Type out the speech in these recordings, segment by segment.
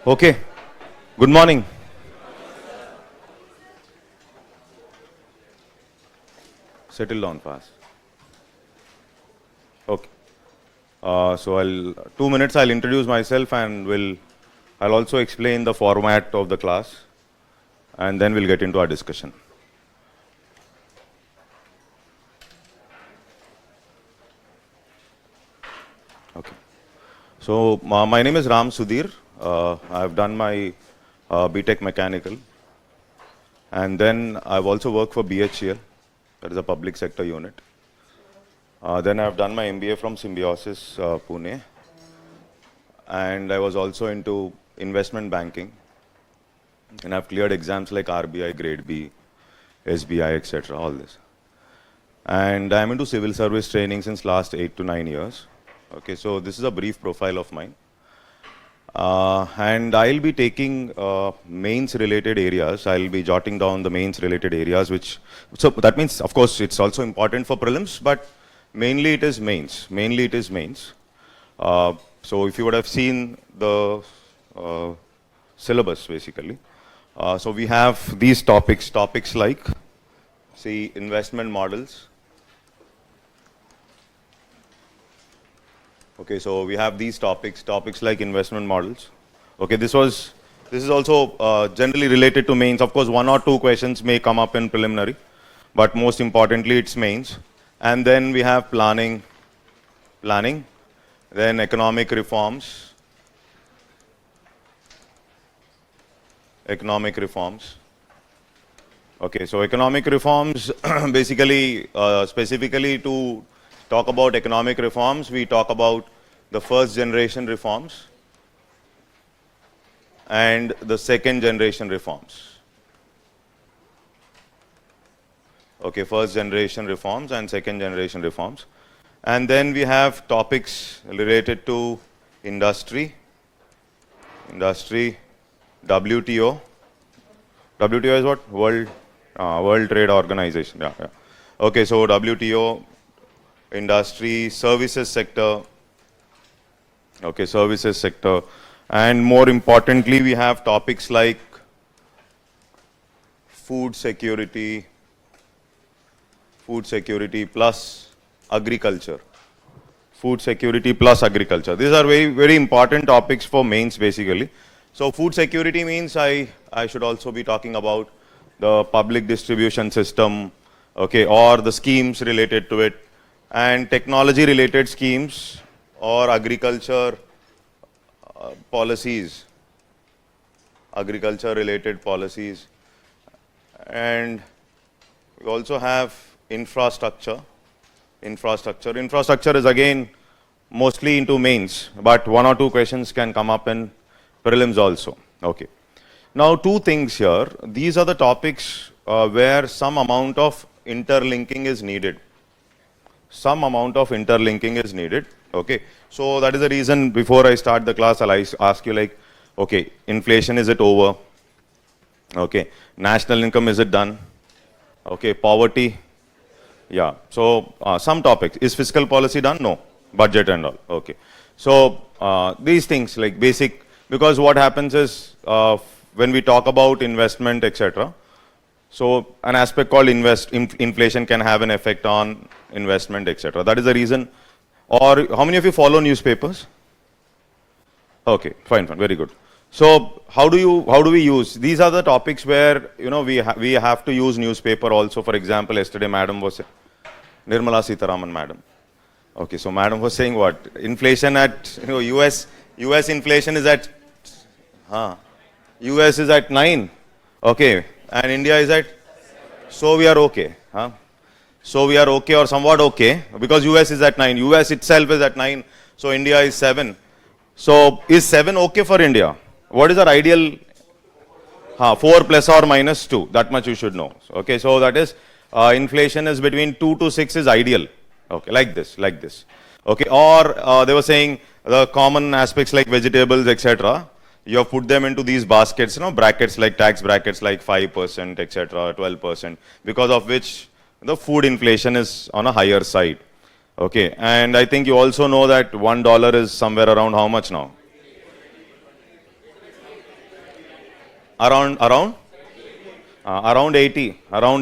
Okay, good morning. Settle down fast. Okay. So 2 minutes I'll introduce myself and I'll also explain the format of the class and then we'll get into our discussion. Okay. So my name is Ram Sudhir. I've done my BTech Mechanical and then I've also worked for BHEL, that is a public sector unit. Then I've done my MBA from Symbiosis, Pune, and I was also into investment banking, and I've cleared exams like RBI, Grade B, SBI, etc., all this. And I'm into civil service training since last 8 to 9 years. Okay, so this is a brief profile of mine. And I'll be taking mains related areas. I'll be jotting down the mains related areas, so that means, of course, it's also important for prelims, but mainly it is mains. So if you would have seen the syllabus, basically. So we have these topics like, see, investment models. Okay, so we have these topics like investment models. Okay, this is also generally related to mains. Of course, 1 or 2 questions may come up in preliminary, but most importantly, it's mains. And then we have planning, then economic reforms. Okay, so economic reforms, basically, specifically to talk about economic reforms, we talk about the first generation reforms and the second generation reforms. Okay, first generation reforms and second generation reforms. And then we have topics related to industry, WTO. WTO is what? World Trade Organization. Yeah. Okay, so WTO, industry, services sector. Okay, services sector. And more importantly, we have topics like food security plus agriculture. These are very, very important topics for mains, basically. So food security means I should also be talking about the public distribution system, okay, or the schemes related to it, and technology related schemes or agriculture related policies. And we also have infrastructure is again mostly into mains, but 1 or 2 questions can come up in prelims also. Okay, now 2 things here. These are the topics where some amount of interlinking is needed. Okay, so that is the reason before I start the class, I'll ask you like, okay, inflation, is it over? Okay, national income, is it done? Okay, poverty. Yeah, so some topics. Is fiscal policy done? No. Budget and all. Okay. So these things like basic, because what happens is when we talk about investment, etc. So an aspect called inflation can have an effect on investment, etc. That is the reason. Or how many of you follow newspapers? Okay, fine, very good. So how do we use? These are the topics where we have to use newspaper also. For example, yesterday Madam was Nirmala Sitharaman Madam. Okay, so Madam was saying what? Inflation at US inflation is at US is at 9. Okay, and India is at, so we are okay. So we are okay or somewhat okay because US is at 9. US itself is at 9. So India is 7. So is 7 okay for India? What is our ideal? 4 plus or minus 2. That much you should know. Okay, so that is inflation is between 2 to 6 is ideal. Okay, like this. Okay, or they were saying the common aspects like vegetables, etc. You have put them into these baskets, brackets like tax brackets like 5%, etc., 12%, because of which the food inflation is on a higher side. Okay, and I think you also know that $1 is somewhere around how much now? Around 80, around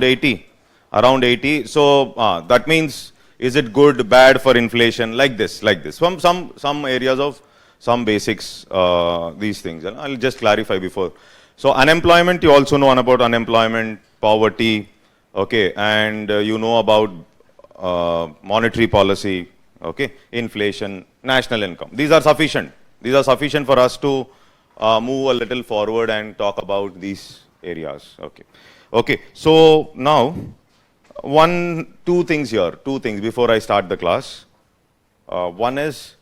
80, around 80. So that means, is it good, bad for inflation? Like this. Some areas of some basics, these things. I'll just clarify before. So unemployment, you also know about unemployment, poverty, okay, and you know about monetary policy, okay, inflation, national income. These are sufficient. These are sufficient for us to move a little forward and talk about these areas. Okay. Okay. So now, two things before I start the class. One is,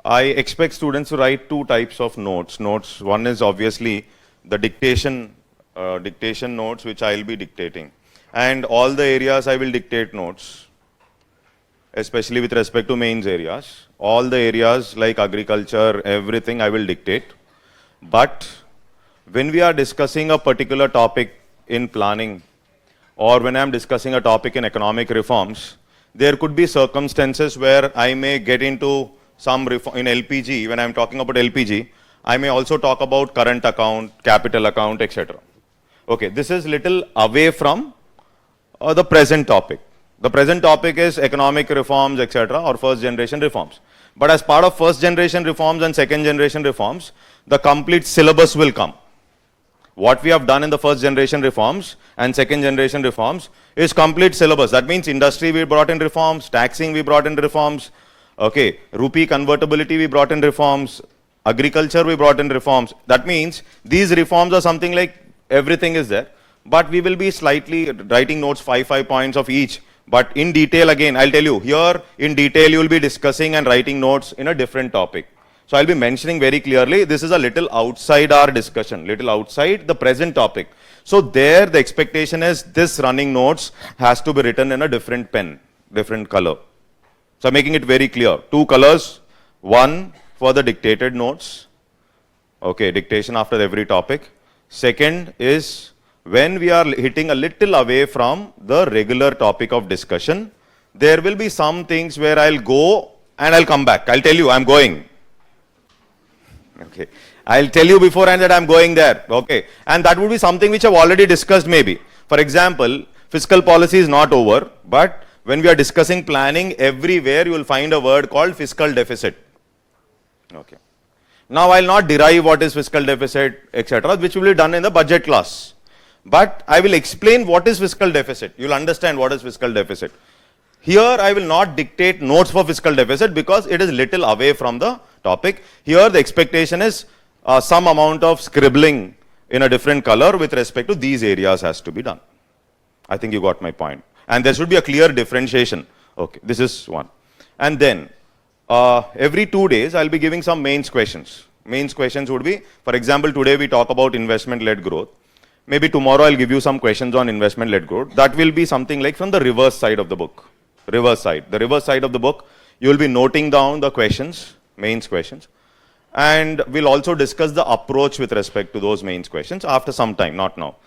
I expect students to write two types of notes. One is obviously the dictation notes, which I will be dictating. And all the areas I will dictate notes, especially with respect to mains areas. All the areas like agriculture, everything I will dictate. But when we are discussing a particular topic in planning, or when I am discussing a topic in economic reforms, there could be circumstances where I may get into some reform in LPG. When I am talking about LPG, I may also talk about current account, capital account, etc. Okay, this is little away from the present topic. The present topic is economic reforms, etc., or first generation reforms. But as part of first generation reforms and second generation reforms, the complete syllabus will come. What we have done in the first generation reforms and second generation reforms is complete syllabus. That means industry we brought in reforms, taxing we brought in reforms, okay, rupee convertibility we brought in reforms, agriculture we brought in reforms. That means these reforms are something like everything is there, but we will be slightly writing notes 5 points of each. But in detail, again, I'll tell you, here in detail you will be discussing and writing notes in a different topic. So I'll be mentioning very clearly, this is a little outside our discussion, little outside the present topic. So there the expectation is this running notes has to be written in a different pen, different color. So I'm making it very clear. Two colors, one for the dictated notes, okay, dictation after every topic. Second is when we are hitting a little away from the regular topic of discussion, there will be some things where I'll go and I'll come back. I'll tell you, I'm going. Okay. I'll tell you beforehand that I'm going there. Okay. And that would be something which I've already discussed maybe. For example, fiscal policy is not over, but when we are discussing planning, everywhere you will find a word called fiscal deficit. Okay. Now I'll not derive what is fiscal deficit, etc., which will be done in the budget class. But I will explain what is fiscal deficit. You will understand what is fiscal deficit. Here I will not dictate notes for fiscal deficit because it is little away from the topic. Here the expectation is some amount of scribbling in a different color with respect to these areas has to be done. I think you got my point. And there should be a clear differentiation. Okay, this is one. And then every 2 days I'll be giving some mains questions. Mains questions would be, for example, today we talk about investment-led growth. Maybe tomorrow I'll give you some questions on investment-led growth. That will be something like from the reverse side of the book. Reverse side. The reverse side of the book, you will be noting down the questions, mains questions. And we'll also discuss the approach with respect to those mains questions after some time, not now.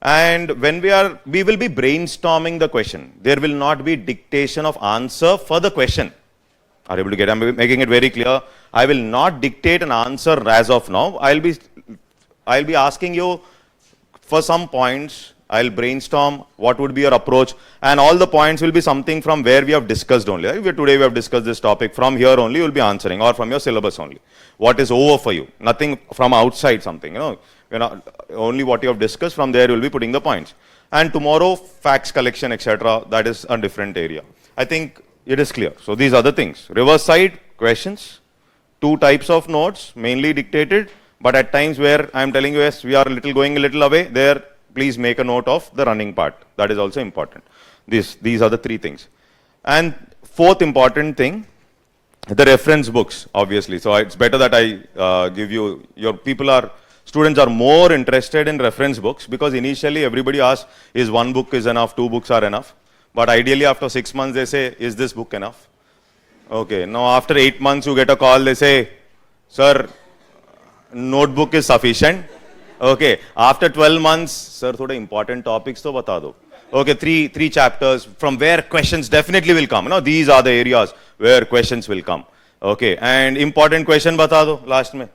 And when we will be brainstorming the question. There will not be dictation of answer for the question. Are you able to get? I'm making it very clear. I will not dictate an answer as of now. I'll be asking you for some points. I'll brainstorm what would be your approach, and all the points will be something from where we have discussed only. Like today we have discussed this topic. From here only you will be answering, or from your syllabus only. What is over for you? Nothing from outside something, only what you have discussed, from there you will be putting the points. And tomorrow, facts collection, etc., that is a different area. I think it is clear. So these are the things. Reverse side, questions, two types of notes, mainly dictated, but at times where I am telling you, yes, we are going a little away, there please make a note of the running part. That is also important. These are the three things. And fourth important thing, the reference books, obviously. So it's better that I give you, students are more interested in reference books, because initially everybody asks, is one book is enough, 2 books are enough? But ideally after 6 months they say, is this book enough? Okay, now after 8 months you get a call, they say, sir, notebook is sufficient. Okay, after 12 months, sir, thoda important topics to bata do. Okay, three chapters from where questions definitely will come. These are the areas where questions will come. Okay, and important question bata do last mein.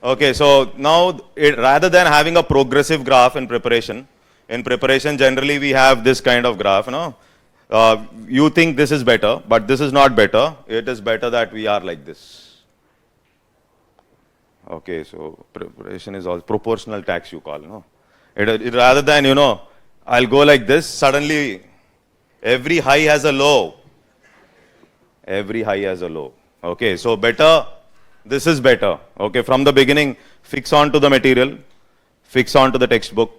Okay, so now rather than having a progressive graph in preparation generally we have this kind of graph, you think this is better, but this is not better. It is better that we are like this. Okay, so preparation is all proportional tax you call, no? Rather than, I'll go like this, suddenly every high has a low. Every high has a low. Okay, so better, this is better. Okay, from the beginning, fix on to the material, fix on to the textbook,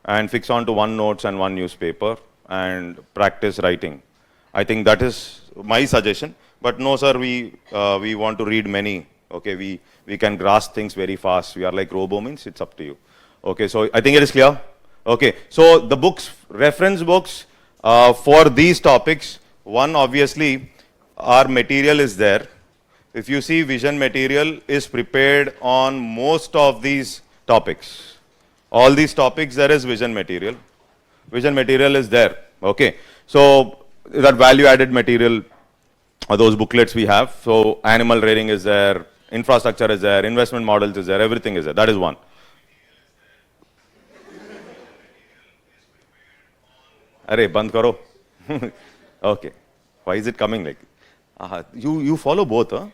and fix on to one notes and one newspaper, and practice writing. I think that is my suggestion. But no, sir, we want to read many. Okay, we can grasp things very fast. We are like robo means, it's up to you. Okay, so I think it is clear. Okay, so the books, reference books for these topics, one obviously our material is there. If you see, vision material is prepared on most of these topics. All these topics there is vision material. Vision material is there. Okay, so that value added material, those booklets we have. So animal rearing is there, infrastructure is there, investment models is there, everything is there. That is one. Arey, band karo. Okay. Why is it coming like? You follow both, huh?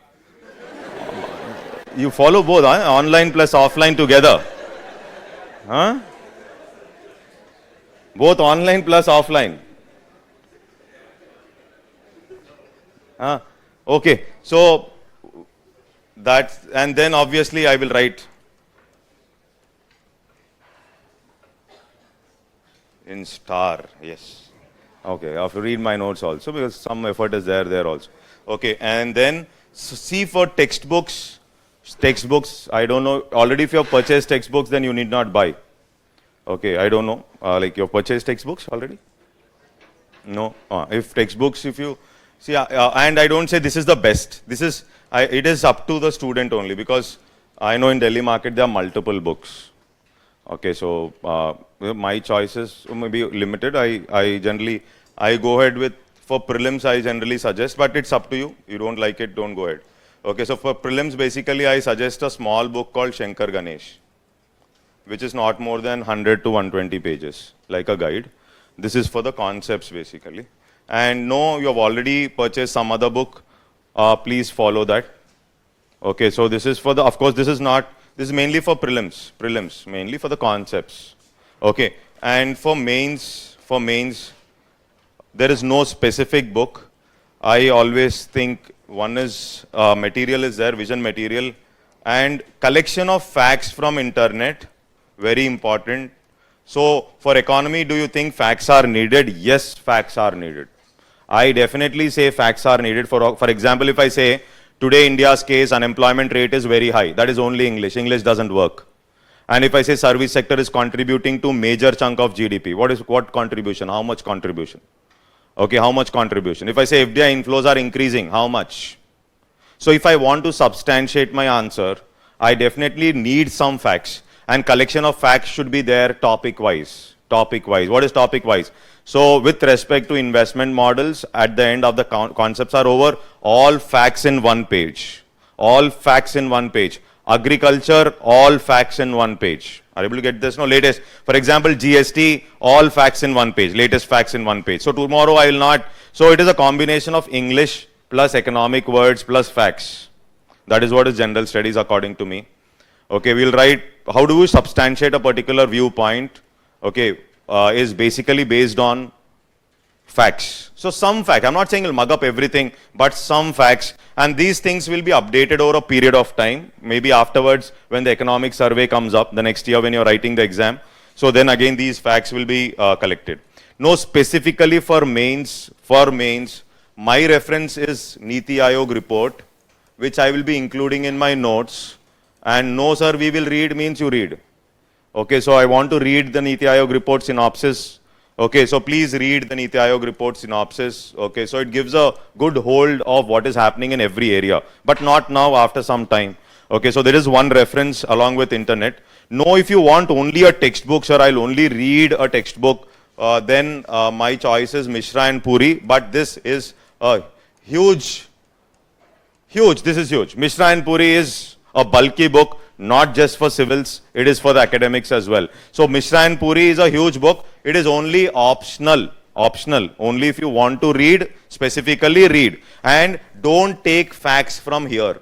You follow both, huh? Online plus offline together. Huh? Both online plus offline. Okay. So that, and then obviously I will write in star, yes. Okay, I have to read my notes also because some effort is there also. Okay, and then see for textbooks, I don't know, already if you have purchased textbooks, then you need not buy. Okay, I don't know, like you have purchased textbooks already? No, if textbooks, if you, see, and I don't say this is the best. It is up to the student only, because I know in Delhi market there are multiple books. Okay, so my choices may be limited. I generally, I go ahead with, for prelims I generally suggest, but it's up to you. You don't like it, don't go ahead. Okay, so for prelims basically I suggest a small book called Shankar Ganesh, which is not more than 100 to 120 pages, like a guide. This is for the concepts basically. And no, you have already purchased some other book, please follow that. Okay, so this is for the, of course this is mainly for prelims, mainly for the concepts. Okay, and for mains, there is no specific book. I always think one is material is there, vision material, and collection of facts from internet, very important. So for economy, do you think facts are needed? Yes, facts are needed. I definitely say facts are needed. For example, if I say today India's case unemployment rate is very high, that is only English. English doesn't work. And if I say service sector is contributing to major chunk of GDP, what contribution? How much contribution? Okay, how much contribution? If I say FDI inflows are increasing, how much? So if I want to substantiate my answer, I definitely need some facts, and collection of facts should be there topic wise. Topic wise. What is topic wise? So with respect to investment models, at the end of the concepts are over, all facts in one page. All facts in one page. Agriculture, all facts in one page. Are you able to get this? No, latest. For example, GST, all facts in one page. Latest facts in one page. So tomorrow I will not. So it is a combination of English plus economic words plus facts. That is what is general studies according to me. Okay, we'll write, how do we substantiate a particular viewpoint? Okay, is basically based on facts. So some facts, I'm not saying you'll mug up everything, but some facts, and these things will be updated over a period of time, maybe afterwards when the economic survey comes up, the next year when you're writing the exam. So then again these facts will be collected. No, specifically for mains, my reference is Niti Aayog report, which I will be including in my notes. And no sir, we will read means you read. Okay, so I want to read the Niti Aayog report synopsis. Okay, so please read the Niti Aayog report synopsis. Okay, so it gives a good hold of what is happening in every area, but not now, after some time. Okay, so there is one reference along with internet. No, if you want only a textbook, sir, I'll only read a textbook. Then my choice is Mishra and Puri, but this is huge. This is huge. Mishra and Puri is a bulky book. not just for civils, it is for the academics as well. So Mishra and Puri is a huge book. It is only optional. Optional. Only if you want to read, specifically read. And don't take facts from here.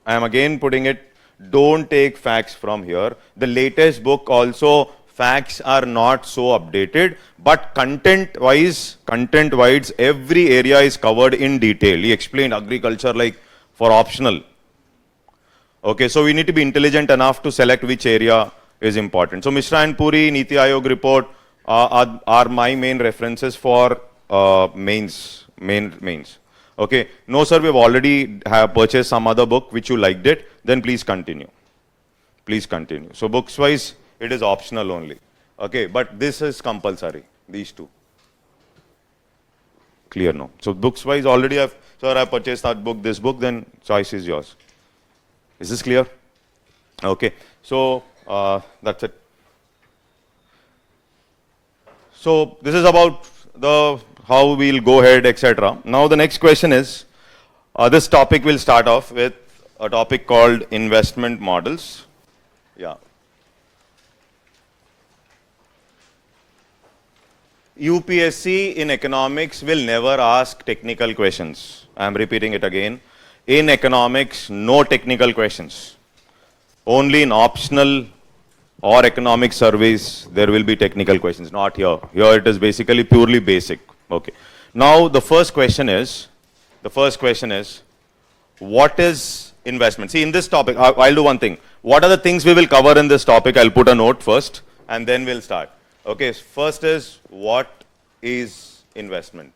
I am again putting it, don't take facts from here. The latest book also, facts are not so updated, but content-wise, every area is covered in detail. He explained agriculture like for optional. Okay, so we need to be intelligent enough to select which area is important. So Mishra and Puri, Niti Aayog report are my main references for mains. Okay, no sir, we've already purchased some other book which you liked it, then please continue. Please continue. So books wise, it is optional only. Okay, but this is compulsory, these two. Clear, no? So books wise already I purchased that book, this book, then choice is yours. Is this clear? Okay, so that's it. So this is about how we'll go ahead, etc. Now the next question is, this topic will start off with a topic called investment models. Yeah. UPSC in economics will never ask technical questions. I am repeating it again. In economics, no technical questions. Only in optional or economic surveys, there will be technical questions, not here. Here it is basically purely basic. Okay. Now the first question is, what is investment? See, in this topic, I'll do one thing. What are the things we will cover in this topic? I'll put a note first and then we'll start. Okay, first is, what is investment?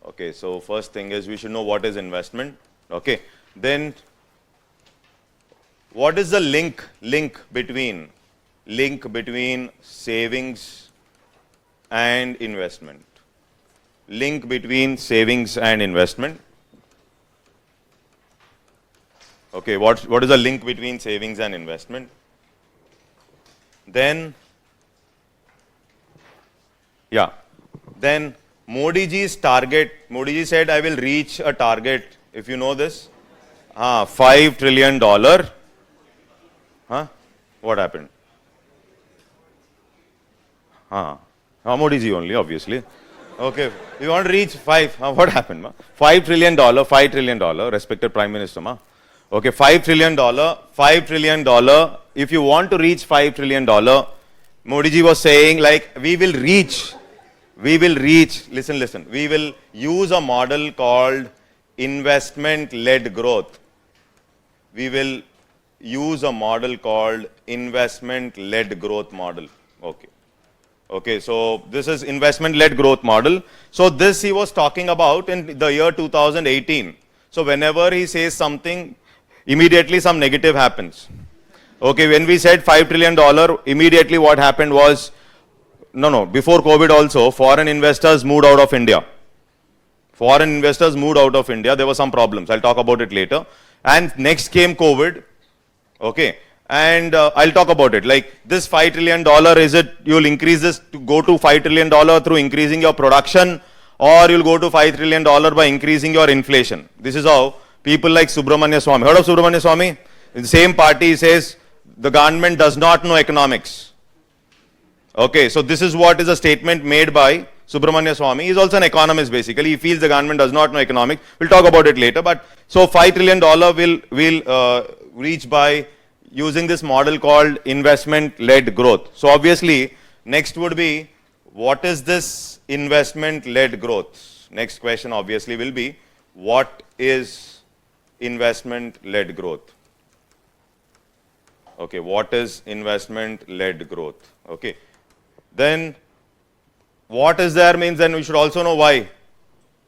Okay, so first thing is we should know what is investment. Okay, then what is the link between savings and investment? Link between savings and investment. Okay, what is the link between savings and investment? Then, yeah, then Modi ji's target, Modi ji said, I will reach a target, if you know this, $5 trillion. What happened? Modi ji only, obviously. Okay, you want to reach 5, what happened? $5 trillion, respected Prime Minister. Okay, $5 trillion, if you want to reach $5 trillion, Modi ji was saying like, we will reach, listen, we will use a model called investment-led growth. We will use a model called investment-led growth model. Okay, so this is investment-led growth model. So this he was talking about in the year 2018. So whenever he says something, immediately some negative happens. Okay, when we said $5 trillion, immediately what happened was, before COVID also, foreign investors moved out of India. There were some problems. I'll talk about it later. And next came COVID. Okay. And I'll talk about it. Like this $5 trillion, is it you'll increase this to go to $5 trillion through increasing your production, or you'll go to $5 trillion by increasing your inflation? This is how people like Subramania Swamy. Heard of Subramania Swamy? In the same party says the government does not know economics. Okay, so this is what is a statement made by Subramania Swamy. He is also an economist basically. He feels the government does not know economics. We'll talk about it later. But so $5 trillion will reach by using this model called investment-led growth. So obviously, next would be, what is this investment-led growth? Next question obviously will be, what is investment-led growth? Okay, what is investment-led growth? Okay. Then, what is there means then we should also know why.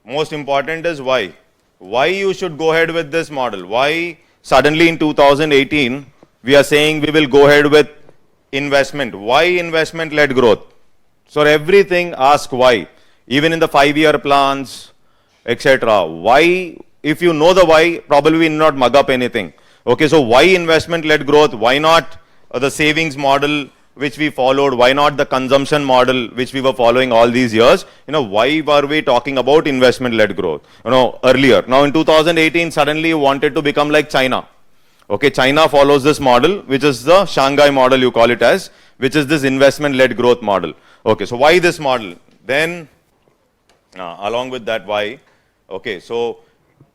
Most important is why. Why you should go ahead with this model? Why suddenly in 2018 we are saying we will go ahead with investment? Why investment-led growth? So everything ask why. Even in the 5-year plans, etc. Why? If you know the why, probably we will not mug up anything. Okay, so why investment-led growth? Why not the savings model which we followed? Why not the consumption model which we were following all these years? Why were we talking about investment-led growth? Earlier. Now in 2018, suddenly you wanted to become like China. Okay, China follows this model, which is the Shanghai model, you call it as, which is this investment-led growth model. Okay, so why this model? Then, along with that, why? Okay, so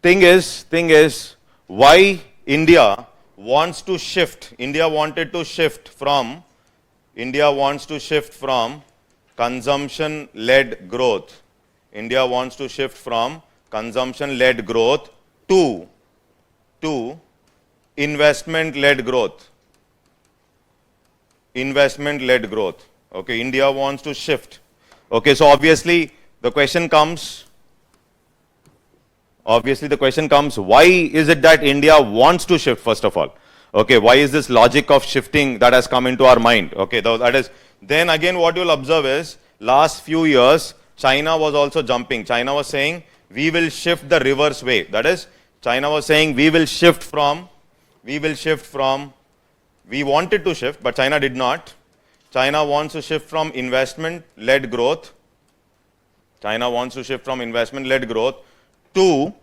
thing is, why India wants to shift? India wants to shift from consumption-led growth. India wants to shift from consumption-led growth to investment-led growth. Investment-led growth. Okay, India wants to shift. Okay, so obviously the question comes, why is it that India wants to shift, first of all? Okay, why is this logic of shifting that has come into our mind? Okay, that is, then again what you'll observe is, last few years, China was also jumping. China was saying, we will shift the reverse way. That is, China was saying, we wanted to shift, but China did not. China wants to shift from investment-led growth. China wants to shift from investment-led growth to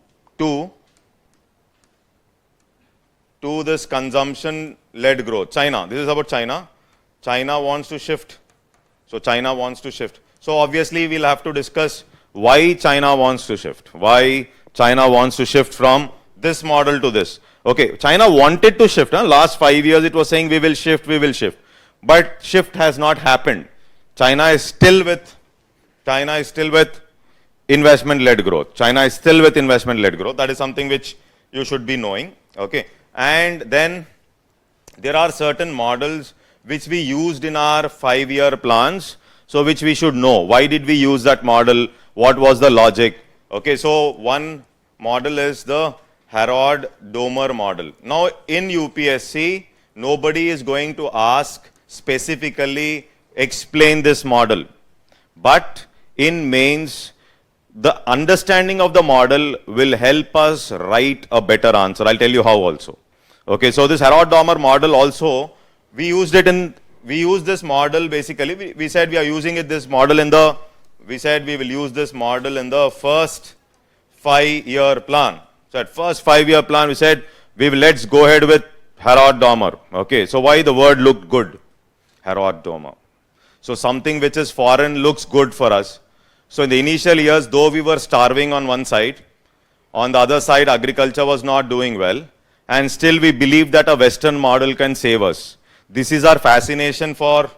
this consumption-led growth. China, this is about China. China wants to shift. So China wants to shift. So obviously we'll have to discuss why China wants to shift. Why China wants to shift from this model to this. Okay, China wanted to shift. Last 5 years it was saying we will shift. But shift has not happened. China is still with investment-led growth. China is still with investment-led growth. That is something which you should be knowing. Okay, and then there are certain models which we used in our 5-year plans, so which we should know. Why did we use that model? What was the logic? Okay, so one model is the Harrod-Domer model. Now in UPSC, nobody is going to ask specifically explain this model. But in mains, the understanding of the model will help us write a better answer. I'll tell you how also. Okay, so this Harrod-Domer model also, we used this model basically, we said we are using this model in the, we said we will use this model in the first 5-year plan. So at first 5-year plan, we said, let's go ahead with Harrod-Domer. Okay, so why the word looked good? Harrod-Domer. So something which is foreign looks good for us. So in the initial years, though we were starving on one side, on the other side, agriculture was not doing well, and still we believe that a Western model can save us. This is our fascination for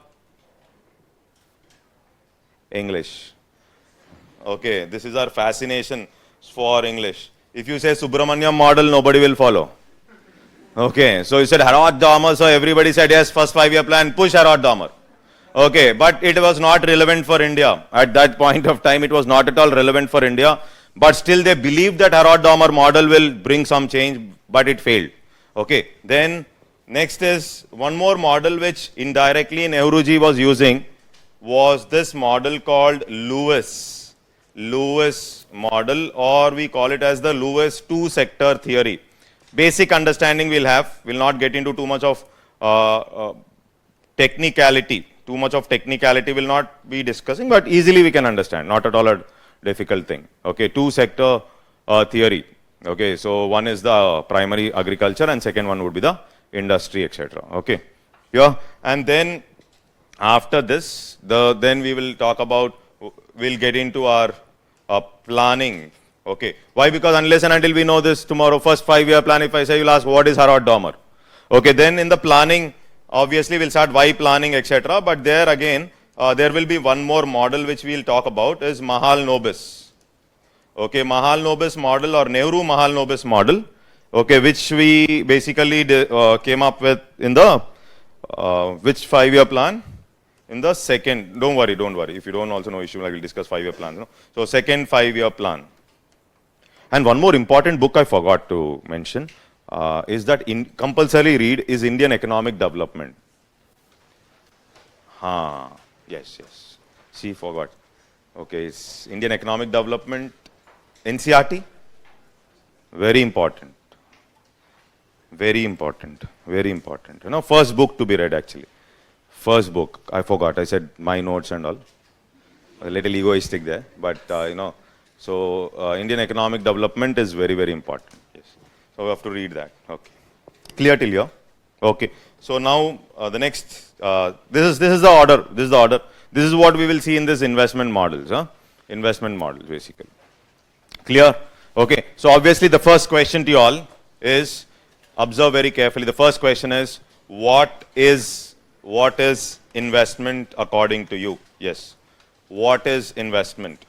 English. Okay, this is our fascination for English. If you say Subramaniam model, nobody will follow. Okay, so you said Harrod-Domer, so everybody said yes, first 5-year plan, push Harrod-Domer. Okay, but it was not relevant for India. At that point of time, it was not at all relevant for India. But still they believed that Harrod-Domer model will bring some change, but it failed. Okay, then next is one more model which indirectly Nehruji was using, was this model called Lewis model, or we call it as the Lewis two-sector theory. Basic understanding we'll have, we'll not get into too much of technicality. Too much of technicality will not be discussing, but easily we can understand, not at all a difficult thing. Okay, two-sector theory. Okay, so one is the primary agriculture and second one would be the industry, etc. Okay, yeah, and then after this, then we will talk about, we'll get into our planning. Okay, why? Because unless and until we know this tomorrow, first 5-year plan, if I say, you'll ask, what is Harrod-Domer? Okay, then in the planning, obviously we'll start why planning, etc. But there again, there will be one more model which we'll talk about is Mahalanobis. Okay, Mahalanobis model or Nehru-Mahalanobis model. Okay, which we basically came up with in the which 5-year plan? In the second. Don't worry. If you don't also know issue, I will discuss 5-year plan. No? So second 5-year plan. And one more important book I forgot to mention is that compulsory read is Indian Economic Development. Yes. See, forgot. Okay, it's Indian Economic Development, NCERT. Very important. You know, first book to be read actually. First book. I forgot. I said my notes and all. A little egoistic there, but you know. So Indian Economic Development is very, very important. Yes. So we have to read that. Okay. Clear till here? Okay. So now the next, this is the order. This is the order. This is what we will see in this investment models. Investment models basically. Clear? Okay. So obviously the first question to you all is, observe very carefully. The first question is, what is investment according to you? Yes. What is investment?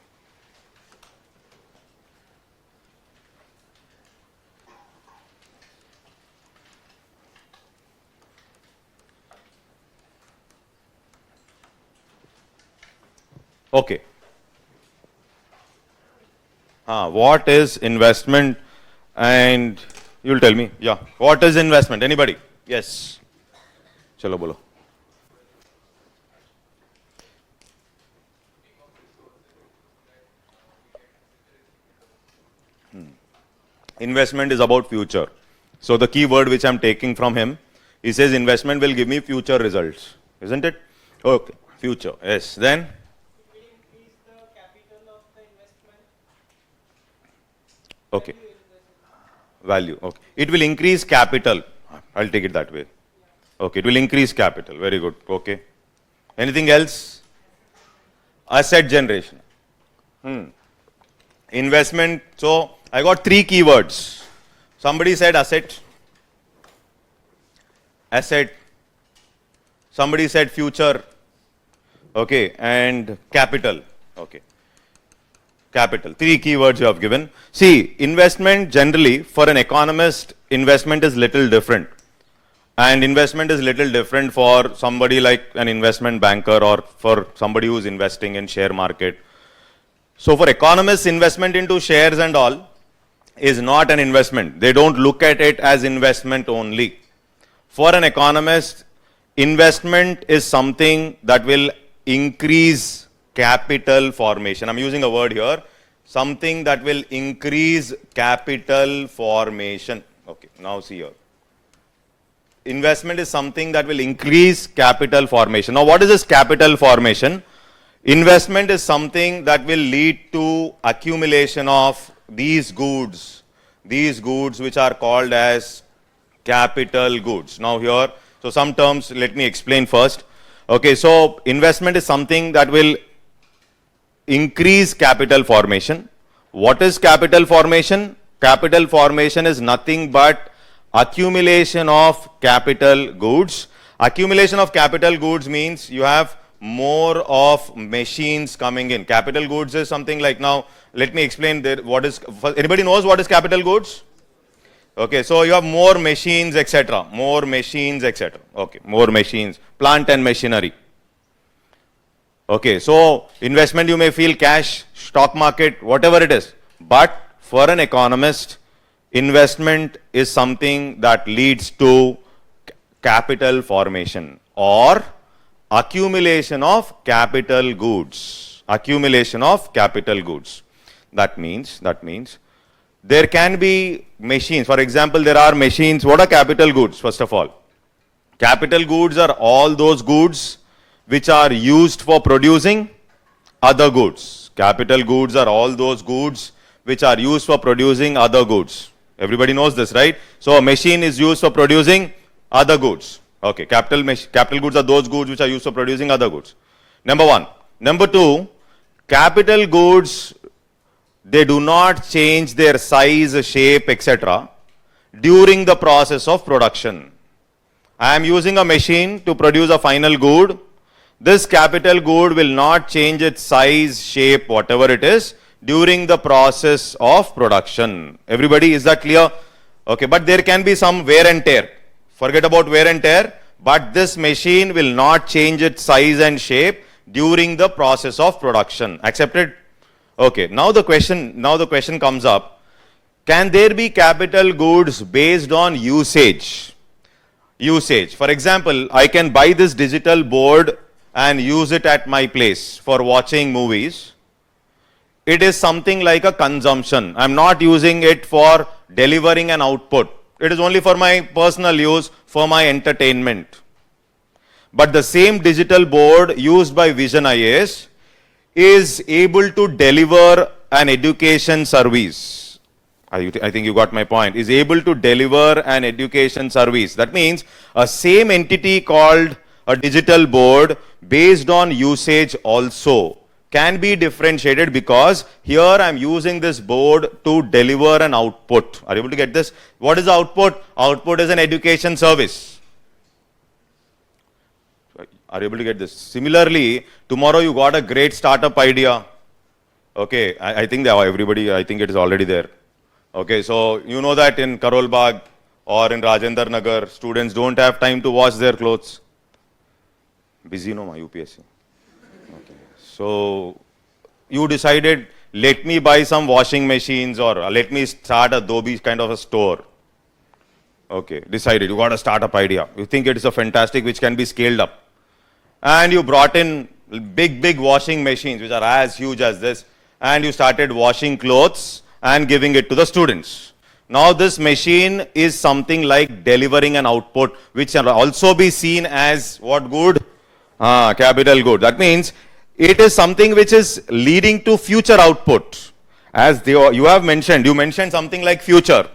Okay. What is investment? And you'll tell me. Yeah. What is investment? Anybody? Yes. Chalo bolo. Investment is about future. So the key word which I'm taking from him, he says investment will give me future results. Isn't it? Okay. Future. Yes. Then? Okay. Value. Okay. It will increase capital. I'll take it that way. Okay. It will increase capital. Very good. Okay. Anything else? Asset generation. Investment. So I got three keywords. Somebody said asset. Asset. Somebody said future. Okay. And capital. Okay. Capital. Three keywords you have given. See, investment generally, for an economist, investment is little different. And investment is little different for somebody like an investment banker or for somebody who's investing in share market. So for economists, investment into shares and all is not an investment. They don't look at it as investment only. For an economist, investment is something that will increase capital formation. I'm using a word here. Something that will increase capital formation. Okay, now see here. Investment is something that will increase capital formation. Now, what is this capital formation? Investment is something that will lead to accumulation of these goods which are called as capital goods. Now here, so some terms, let me explain first. Okay, so investment is something that will increase capital formation. What is capital formation? Capital formation is nothing but accumulation of capital goods. Accumulation of capital goods means you have more of machines coming in. Capital goods is something like, now let me explain there what is, anybody knows what is capital goods? Okay, so you have more machines, etc. More machines, etc. Okay, more machines, plant and machinery. Okay, so investment you may feel cash, stock market, whatever it is. But for an economist, investment is something that leads to capital formation or accumulation of capital goods. Accumulation of capital goods. That means there can be machines. For example, there are machines. What are capital goods? First of all, capital goods are all those goods which are used for producing other goods. Capital goods are all those goods which are used for producing other goods. Everybody knows this, right? So a machine is used for producing other goods. Okay, capital goods are those goods which are used for producing other goods. Number one. Number two, capital goods, they do not change their size, shape, etc. during the process of production. I am using a machine to produce a final good. This capital good will not change its size, shape, whatever it is, during the process of production. Everybody, is that clear? Okay, but there can be some wear and tear. Forget about wear and tear, but this machine will not change its size and shape during the process of production. Accepted? Okay, now the question comes up. Can there be capital goods based on usage? Usage. For example, I can buy this digital board and use it at my place for watching movies. It is something like a consumption. I'm not using it for delivering an output. It is only for my personal use, for my entertainment. But the same digital board used by Vision IAS is able to deliver an education service. I think you got my point, is able to deliver an education service. That means a same entity called a digital board based on usage also can be differentiated, because here I'm using this board to deliver an output. Are you able to get this? What is the output? Output is an education service. Are you able to get this? Similarly, tomorrow you got a great startup idea. Okay, I think everybody, I think it is already there. Okay, so you know that in Karol Bagh or in Rajendra Nagar, students don't have time to wash their clothes. Busy no, my UPSC. Okay. So you decided, let me buy some washing machines, or let me start a Adobe kind of a store. Okay, decided, you got a startup idea. You think it is a fantastic, which can be scaled up. And you brought in big washing machines, which are as huge as this, and you started washing clothes and giving it to the students. Now this machine is something like delivering an output, which can also be seen as what good? Capital good. That means it is something which is leading to future output. As you have mentioned, you mentioned something like future.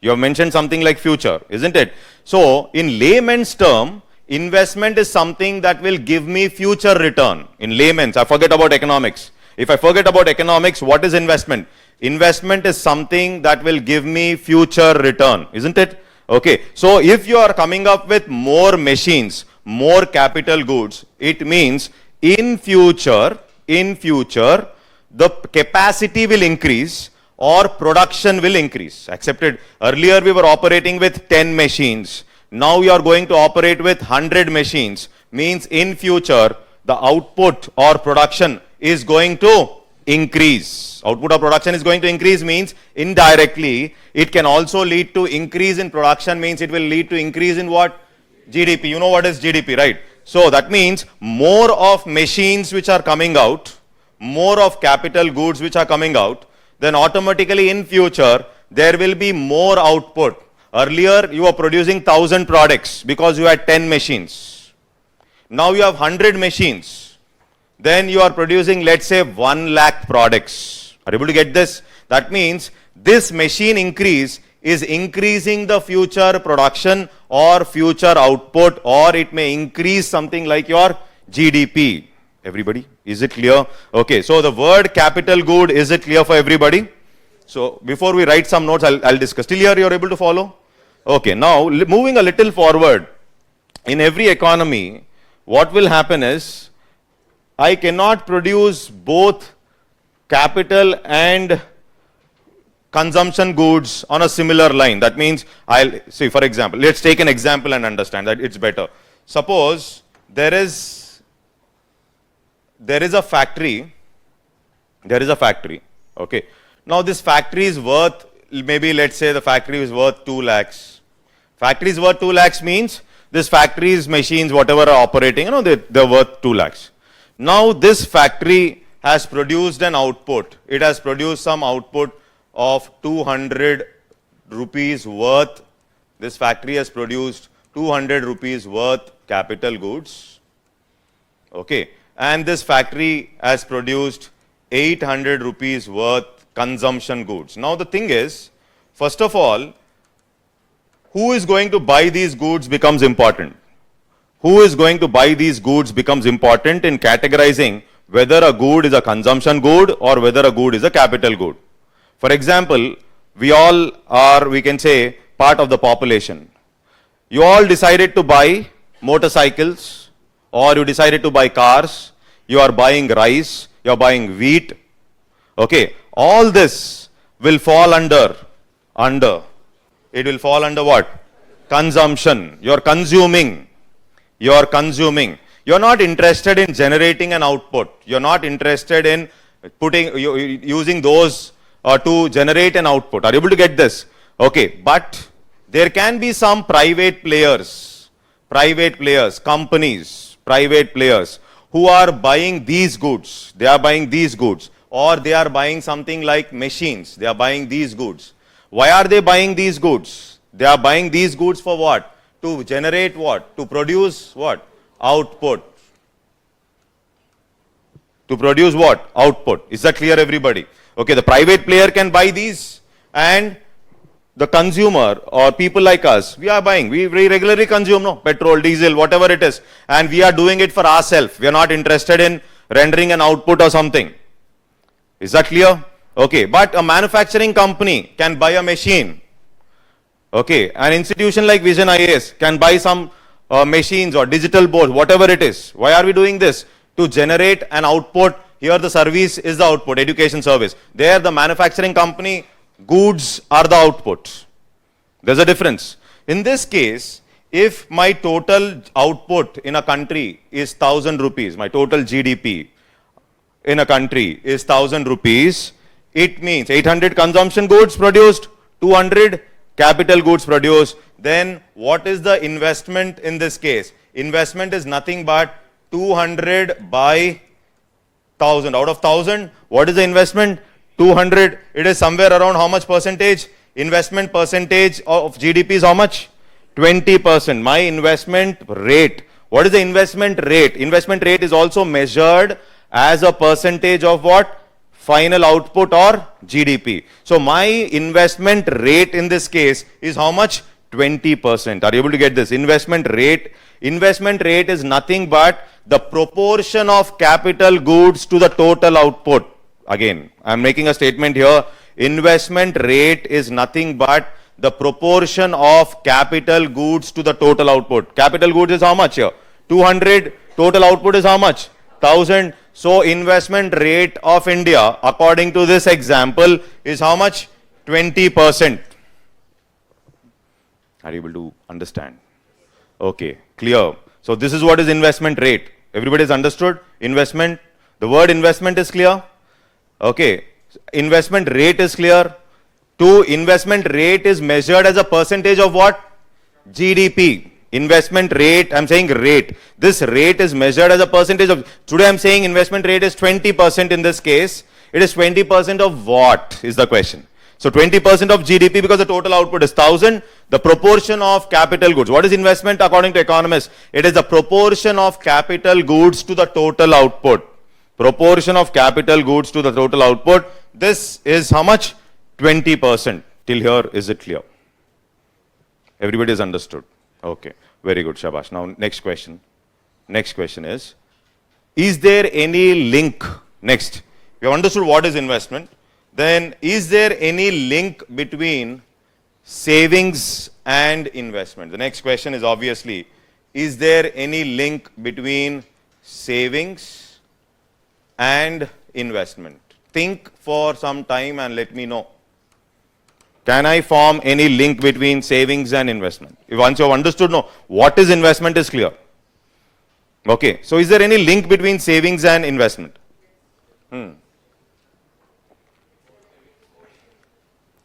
You have mentioned something like future, isn't it? So in layman's term, investment is something that will give me future return. In layman's, I forget about economics. If I forget about economics, what is investment? Investment is something that will give me future return, isn't it? Okay, so if you are coming up with more machines, more capital goods, it means in future, the capacity will increase or production will increase. Accepted? Earlier we were operating with 10 machines. Now you are going to operate with 100 machines. Means in future, the output or production is going to increase. Output or production is going to increase means indirectly it can also lead to increase in production, means it will lead to increase in what? GDP. You know what is GDP, right? So that means more of machines which are coming out, more of capital goods which are coming out, then automatically in future there will be more output. Earlier you were producing 1,000 products because you had 10 machines. Now you have 100 machines. Then you are producing, let's say, 1 lakh products. Are you able to get this? That means this machine increase is increasing the future production or future output, or it may increase something like your GDP. Everybody, is it clear? Okay, so the word capital good, is it clear for everybody? So before we write some notes, I'll discuss. Till here you are able to follow? Okay, now moving a little forward. In every economy, what will happen is, I cannot produce both capital and consumption goods on a similar line. That means, I'll see, for example, let's take an example and understand that it's better. Suppose there is a factory, okay. Now this factory is worth, maybe let's say the factory is worth 2 lakhs. Factory is worth 2 lakhs means this factory's machines, whatever are operating, they're worth 2 lakhs. Now this factory has produced an output. It has produced some output of 200 rupees worth. This factory has produced 200 rupees worth capital goods. Okay. And this factory has produced 800 rupees worth consumption goods. Now the thing is, first of all, who is going to buy these goods becomes important. Who is going to buy these goods becomes important in categorizing whether a good is a consumption good or whether a good is a capital good. For example, we all are, we can say, part of the population. You all decided to buy motorcycles, or you decided to buy cars, you are buying rice, you are buying wheat. Okay, all this will fall under, it will fall under what? Consumption. You are consuming. You are consuming. You are not interested in generating an output. You are not interested in using those to generate an output. Are you able to get this? Okay, but there can be some private players, companies, private players who are buying these goods. They are buying these goods, or they are buying something like machines. They are buying these goods. Why are they buying these goods? They are buying these goods for what? To generate what? To produce what? Output. To produce what? Output. Is that clear, everybody? Okay, the private player can buy these and the consumer or people like us, we are buying. We regularly consume petrol, diesel, whatever it is, and we are doing it for ourselves. We are not interested in rendering an output or something. Is that clear? Okay, but a manufacturing company can buy a machine. Okay, an institution like Vision IAS can buy some machines or digital boards, whatever it is. Why are we doing this? To generate an output. Here the service is the output, education service. There the manufacturing company, goods are the output. There's a difference. In this case, if my total output in a country is 1,000 rupees, my total GDP in a country is 1,000 rupees, it means 800 consumption goods produced, 200 capital goods produced. Then what is the investment in this case? Investment is nothing but 200 by 1,000. Out of 1,000, what is the investment? 200. It is somewhere around how much percentage? Investment percentage of GDP is how much? 20%. My investment rate. What is the investment rate? Investment rate is also measured as a percentage of what? Final output or GDP. So my investment rate in this case is how much? 20%. Are you able to get this? Investment rate is nothing but the proportion of capital goods to the total output. Again, I am making a statement here. Investment rate is nothing but the proportion of capital goods to the total output. Capital goods is how much here? 200. Total output is how much? 1,000. So investment rate of India, according to this example, is how much? 20%. Are you able to understand? Okay, clear. So this is what is investment rate. Everybody has understood? Investment. The word investment is clear. Okay. Investment rate is clear. Two, investment rate is measured as a percentage of what? GDP. Investment rate, I'm saying rate. This rate is measured as a percentage of, today I'm saying investment rate is 20% in this case. It is 20% of what is the question. So 20% of GDP because the total output is 1,000. The proportion of capital goods. What is investment according to economists? It is the proportion of capital goods to the total output. Proportion of capital goods to the total output. This is how much? 20%. Till here, is it clear? Everybody is understood. Okay, very good, Shabash. Now, next question. Next question is there any link? Next, we have understood what is investment. Then, is there any link between savings and investment? The next question is obviously, is there any link between savings and investment? Think for some time and let me know. Can I form any link between savings and investment? If once you have understood, no, what is investment is clear. Okay, so is there any link between savings and investment?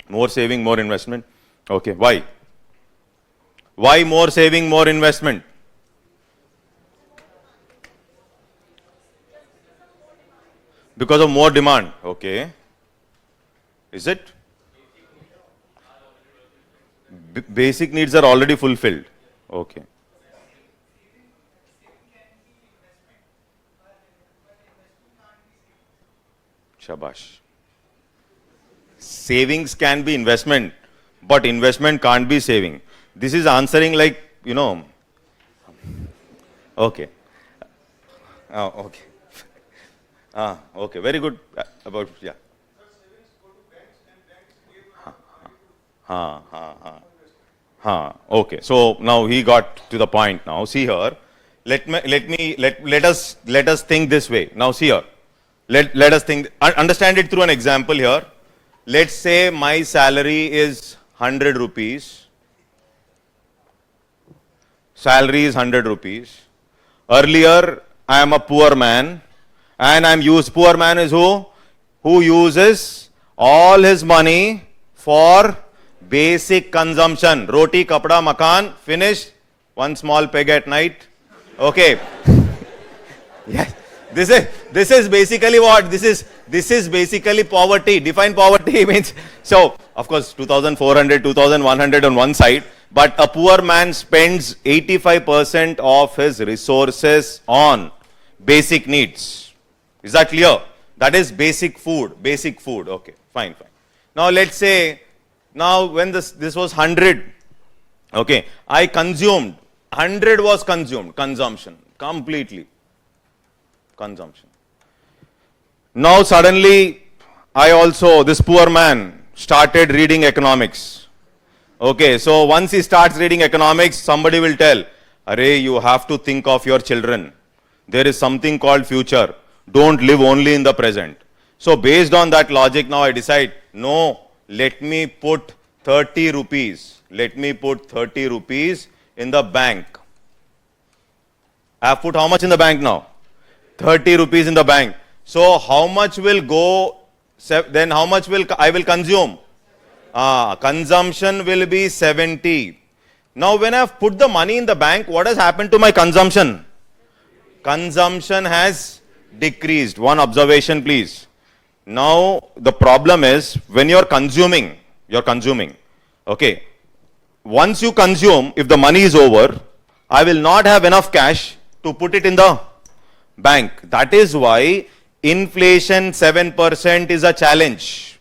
More saving, more investment. Okay, why? Why more saving, more investment? Because of more demand. Okay. Is it? Basic needs are already fulfilled. Okay. Shabash. Savings can be investment, but investment can't be saving. This is answering like, you know. Okay. Oh, okay. Okay. Very good. About, yeah. Okay. So now he got to the point now. See here. Let us think this way. Now see here. Let us think, understand it through an example here. Let's say my salary is 100 rupees. Salary is 100 rupees. Earlier, I am a poor man. And poor man is who? Who uses all his money for basic consumption. Roti, kapda, makan, finished. One small peg at night. Okay. Yes. This is basically what? This is basically poverty. Define poverty means, so of course 2,400, 2,100 on one side, but a poor man spends 85% of his resources on basic needs. Is that clear? That is basic food. Basic food. Okay, fine. Now let's say Now when this was 100, okay, I consumed, 100 was consumed, consumption, completely, consumption. Now suddenly, this poor man started reading economics. Okay, so once he starts reading economics, somebody will tell, Arey, you have to think of your children. There is something called future. Don't live only in the present. So based on that logic, now I decide, no, let me put 30 rupees. Let me put 30 rupees in the bank. I have put how much in the bank now? 30 rupees in the bank. So how much will go, then how much will I will consume? Consumption will be 70. Now when I have put the money in the bank, what has happened to my consumption? Consumption has decreased. One observation please. Now the problem is when you're consuming, okay. Once you consume, if the money is over, I will not have enough cash to put it in the bank. That is why inflation 7% is a challenge.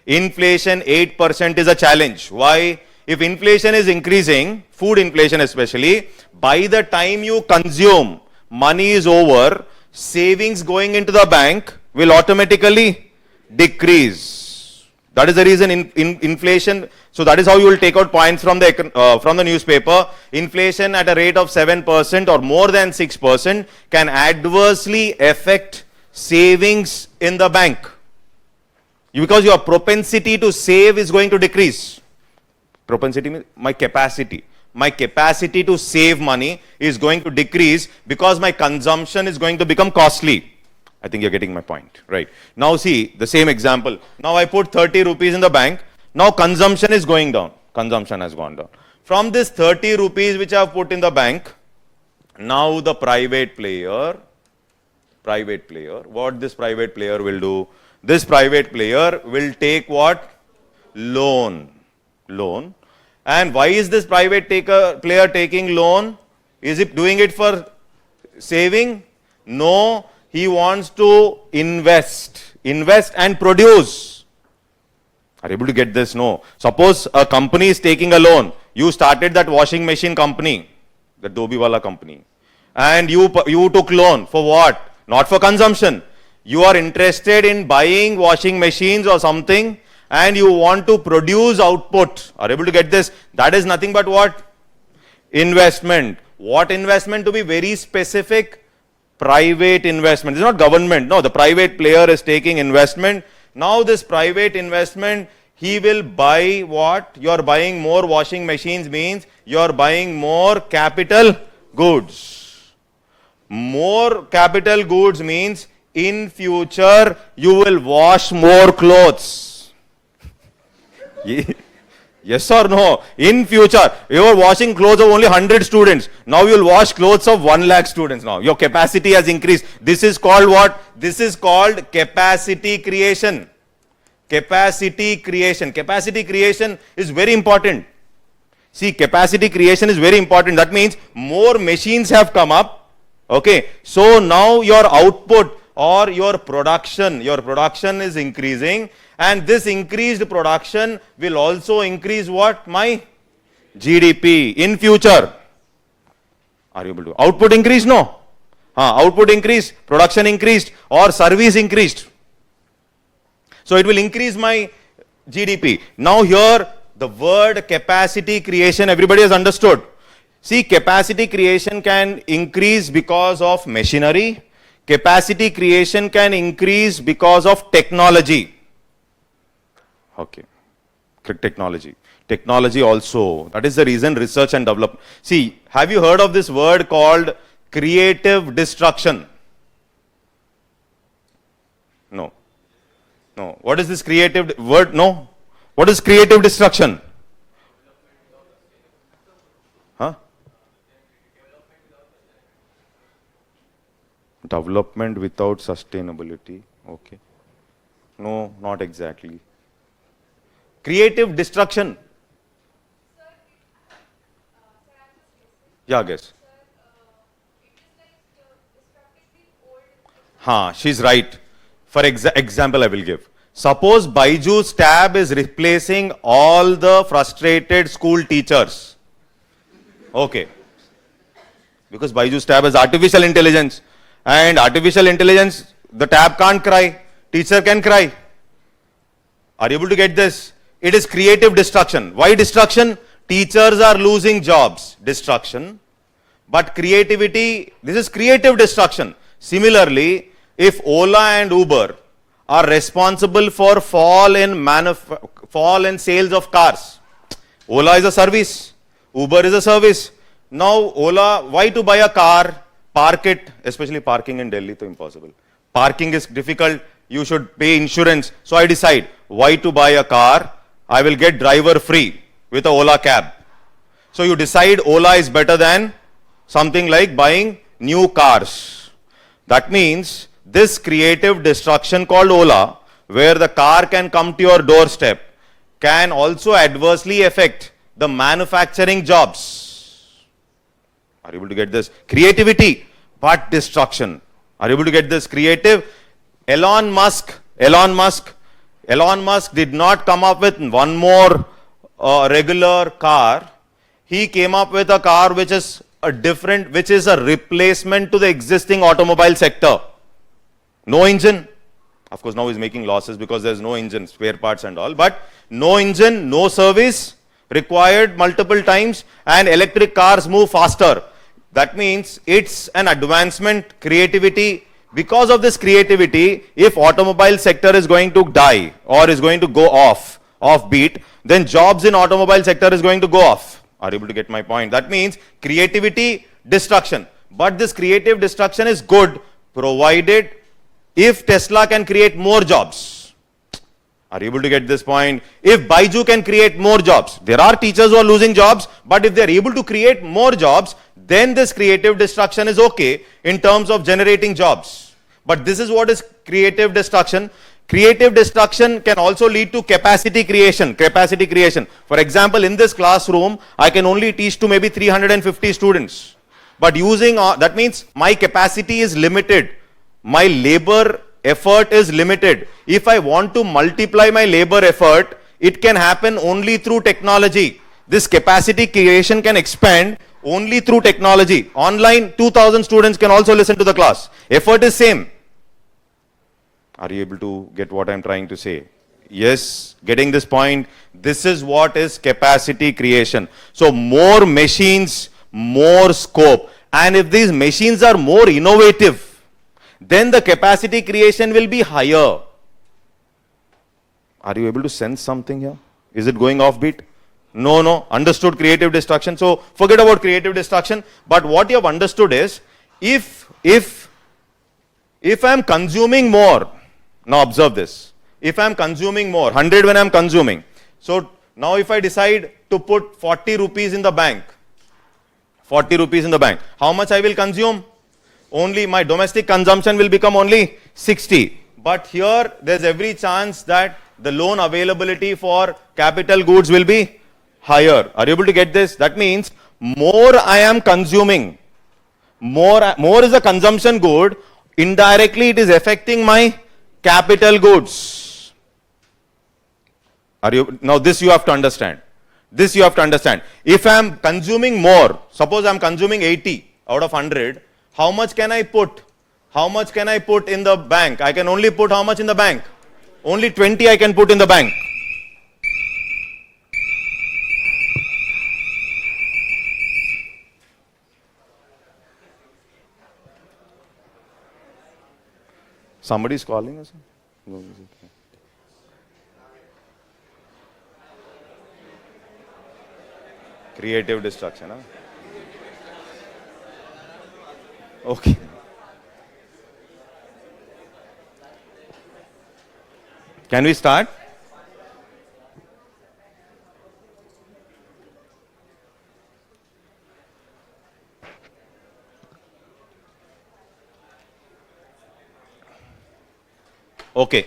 Inflation 8% is a challenge. Why? If inflation is increasing, food inflation especially, by the time you consume, money is over, savings going into the bank will automatically decrease. That is the reason inflation. So that is how you will take out points from the newspaper. Inflation at a rate of 7% or more than 6% can adversely affect savings in the bank. Because your propensity to save is going to decrease. Propensity means my capacity. My capacity to save money is going to decrease because my consumption is going to become costly. I think you're getting my point, right? Now see, the same example. Now I put 30 rupees in the bank. Now consumption is going down. Consumption has gone down. From this 30 rupees which I have put in the bank, now the private player, what this private player will do? This private player will take what? Loan. And why is this private player taking loan? Is he doing it for saving? No, he wants to invest and produce. Are you able to get this? No. Suppose a company is taking a loan. You started that washing machine company, the Dobiwala company, and you took loan for what? Not for consumption. You are interested in buying washing machines or something, and you want to produce output. Are you able to get this? That is nothing but what? Investment. What investment? To be very specific, private investment. It's not government. No, the private player is taking investment. Now this private investment, he will buy what? You are buying more washing machines means you are buying more capital goods. More capital goods means in future you will wash more clothes. Yes or no? In future, you are washing clothes of only 100 students. Now you will wash clothes of 1 lakh students now. Your capacity has increased. This is called what? This is called capacity creation. Capacity creation. Capacity creation is very important. See, capacity creation is very important. That means more machines have come up. Okay. So now your output or your production is increasing, and this increased production will also increase what? My GDP in future. Are you able to? Output increase? No. Output increased, production increased, or service increased. So it will increase my GDP. Now here the word capacity creation everybody has understood. See, capacity creation can increase because of machinery. Capacity creation can increase because of technology. Okay. Technology. Technology also. That is the reason research and development. See, have you heard of this word called creative destruction? No. No. What is this creative word? No. What is creative destruction? Huh? Development without sustainability. Okay. No, not exactly. Creative destruction. Yeah, guess. She's right. For example, I will give. Suppose Byju's tab is replacing all the frustrated school teachers. Okay. Because Byju's tab is artificial intelligence. And artificial intelligence, the tab can't cry. Teacher can cry. Are you able to get this? It is creative destruction. Why destruction? Teachers are losing jobs. Destruction. But creativity, this is creative destruction. Similarly, if Ola and Uber are responsible for fall in sales of cars. Ola is a service. Uber is a service. Now Ola, why to buy a car? Park it, especially parking in Delhi, so impossible. Parking is difficult. You should pay insurance. So I decide why to buy a car. I will get driver free with a Ola cab. So you decide Ola is better than something like buying new cars. That means this creative destruction called Ola, where the car can come to your doorstep, can also adversely affect the manufacturing jobs. Are you able to get this? Creativity, but destruction. Are you able to get this? Creative. Elon Musk did not come up with one more regular car. He came up with a car which is a replacement to the existing automobile sector. No engine. Of course, now he's making losses because there's no engine, spare parts and all. But no engine, no service, required multiple times, and electric cars move faster. That means it's an advancement, creativity. Because of this creativity, if automobile sector is going to die or is going to go off beat, then jobs in automobile sector is going to go off. Are you able to get my point? That means creativity, destruction. But this creative destruction is good, provided if Tesla can create more jobs. Are you able to get this point? If Byju can create more jobs, there are teachers who are losing jobs, but if they are able to create more jobs, then this creative destruction is okay in terms of generating jobs. But this is what is creative destruction. Creative destruction can also lead to capacity creation. For example, in this classroom, I can only teach to maybe 350 students. But using, that means my capacity is limited. My labor effort is limited. If I want to multiply my labor effort, it can happen only through technology. This capacity creation can expand only through technology. Online, 2000 students can also listen to the class. Effort is same. Are you able to get what I'm trying to say? Yes, getting this point. This is what is capacity creation. So more machines, more scope. And if these machines are more innovative, then the capacity creation will be higher. Are you able to sense something here? Is it going offbeat? No. Understood creative destruction. So forget about creative destruction. But what you have understood is, if I am consuming more, now observe this. If I am consuming more, 100 when I am consuming. So now if I decide to put 40 rupees in the bank, how much I will consume? Only my domestic consumption will become only 60. But here there's every chance that the loan availability for capital goods will be higher. Are you able to get this? That means more I am consuming, more is a consumption good, indirectly it is affecting my capital goods. Now this you have to understand. If I am consuming more, suppose I am consuming 80 out of 100, how much can I put? In the bank? I can only put how much in the bank? Only 20 I can put in the bank. Somebody is calling us? No, creative destruction, huh? Okay. Can we start? Okay.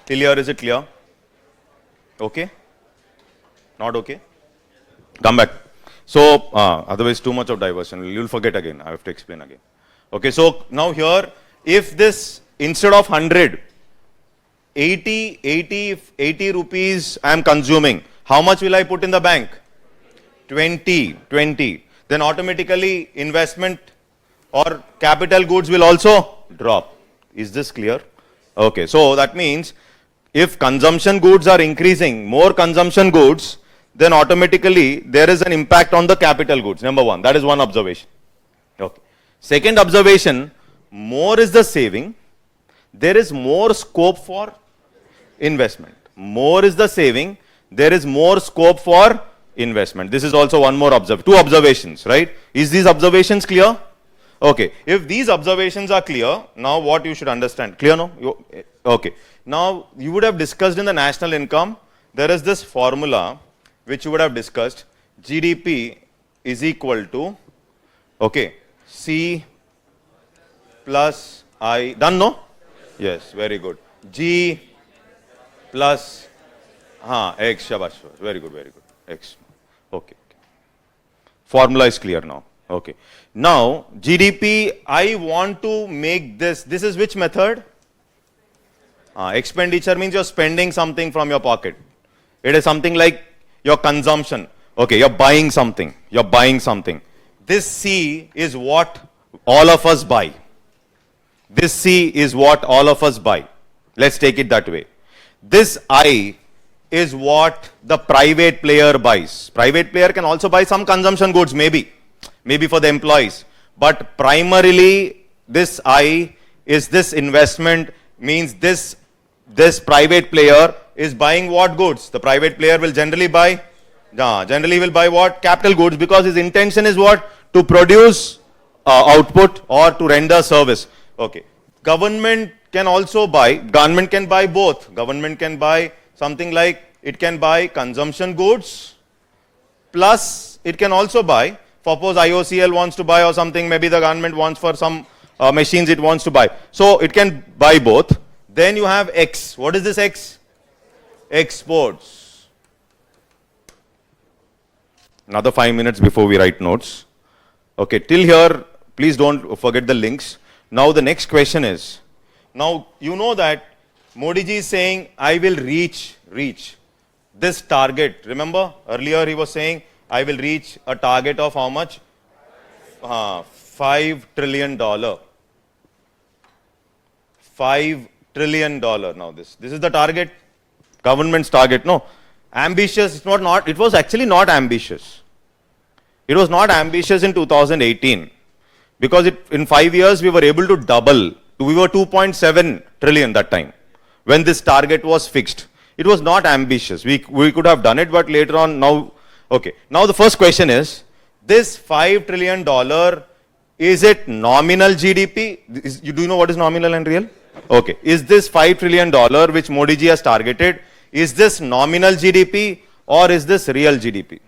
Clear? Is it clear? Okay? Not okay? Come back. So, otherwise too much of diversion. You'll forget again. I have to explain again. Okay, so now here, if this, instead of 100, 80 rupees I am consuming. How much will I put in the bank? 20. Then automatically investment or capital goods will also drop. Is this clear? Okay, so that means if consumption goods are increasing, more consumption goods, then automatically there is an impact on the capital goods. Number one, that is one observation. Okay. Second observation, more is the saving, there is more scope for investment. More is the saving, there is more scope for investment. This is also one more two observations, right? Is these observations clear? Okay. If these observations are clear, now what you should understand? Clear, no? Okay. Now you would have discussed in the national income, there is this formula which you would have discussed. GDP is equal to, okay, C plus I. Done, no? Yes, very good. G plus X. Shabash. Very good. X. Okay. Formula is clear now. Okay. Now, GDP, I want to make this. This is which method? Expenditure means you're spending something from your pocket. It is something like your consumption. Okay, you're buying something. This C is what all of us buy. This C is what all of us buy. Let's take it that way. This I is what the private player buys. Private player can also buy some consumption goods, maybe for the employees. But primarily, this I is this investment, means this private player is buying what goods? The private player will generally buy what? Capital goods, because his intention is what? To produce output or to render service. Okay. Government can also buy, government can buy both. Government can buy something like, it can buy consumption goods, plus it can also buy, suppose IOCL wants to buy or something, maybe the government wants for some machines it wants to buy. So it can buy both. Then you have X. What is this X? Exports. Another 5 minutes before we write notes. Okay, till here, please don't forget the links. Now the next question is, now you know that Modi ji is saying, I will reach this target. Remember, earlier he was saying, I will reach a target of how much? $5 trillion. $5 trillion. Now this is the target, government's target. No, ambitious, it was actually not ambitious. It was not ambitious in 2018 because in 5 years we were able to double. We were 2.7 trillion that time when this target was fixed. It was not ambitious. We could have done it, but later on now, okay. Now the first question is, this $5 trillion, is it nominal GDP? Do you know what is nominal and real? Okay. Is this $5 trillion which Modi ji has targeted, is this nominal GDP or is this real GDP?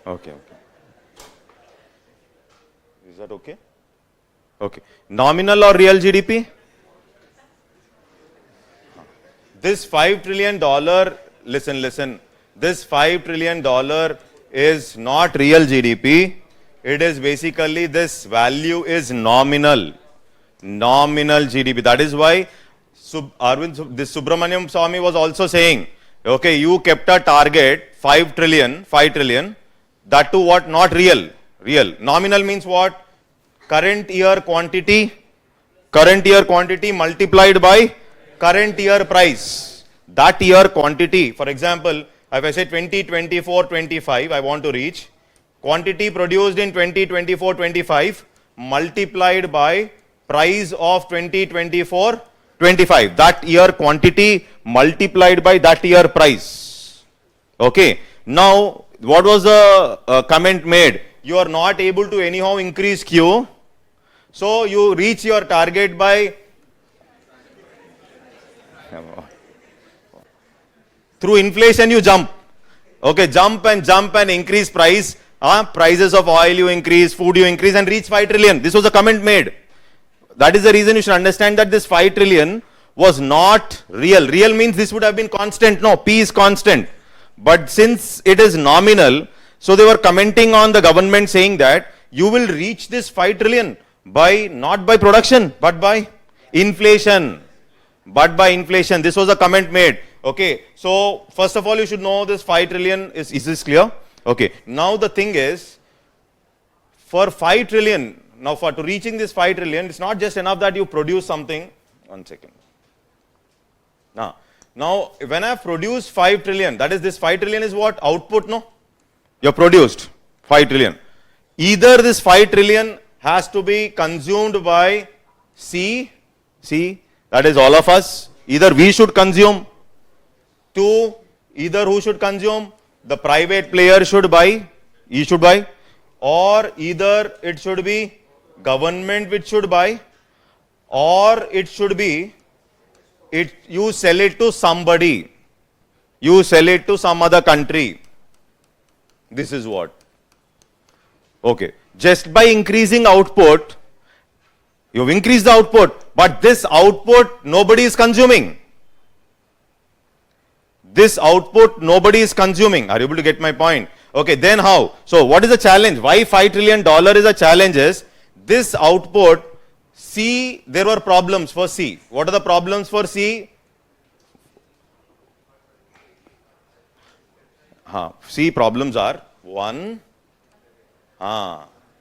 Okay. Is that okay? Okay. Nominal or real GDP? This $5 trillion, listen. This $5 trillion is not real GDP. It is basically, this value is nominal. Nominal GDP. That is why this Subramaniam Swamy was also saying, okay, you kept a target, 5 trillion, that to what? Not real. Nominal means what? Current year quantity multiplied by current year price. That year quantity, for example, if I say 2024-25, I want to reach quantity produced in 2024-25 multiplied by price of 2024-25. That year quantity multiplied by that year price. Okay. Now, what was the comment made? You are not able to anyhow increase Q. So you reach your target by through inflation you jump. Okay, jump and increase price. Prices of oil you increase, food you increase and reach 5 trillion. This was a comment made. That is the reason you should understand that this 5 trillion was not real. Real means this would have been constant. No, P is constant. But since it is nominal, so they were commenting on the government saying that you will reach this 5 trillion by, not by production, but by inflation. But by inflation. This was a comment made. Okay. So first of all, you should know this 5 trillion is this clear? Okay. Now the thing is, for 5 trillion, now for to reaching this 5 trillion, it's not just enough that you produce something. 1 second. Now when I have produced 5 trillion, that is this 5 trillion is what? Output, no? You have produced 5 trillion. Either this 5 trillion has to be consumed by C, that is all of us. Either we should consume. 2, either who should consume? The private player should buy, he should buy. Or either it should be government which should buy, or it should be you sell it to somebody, you sell it to some other country. This is what. Okay, just by increasing output, you've increased the output, but this output nobody is consuming. This output nobody is consuming. Are you able to get my point? Okay, then how? So what is the challenge? Why $5 trillion is a challenge is this output. C, there were problems for C. What are the problems for C? C problems are 1,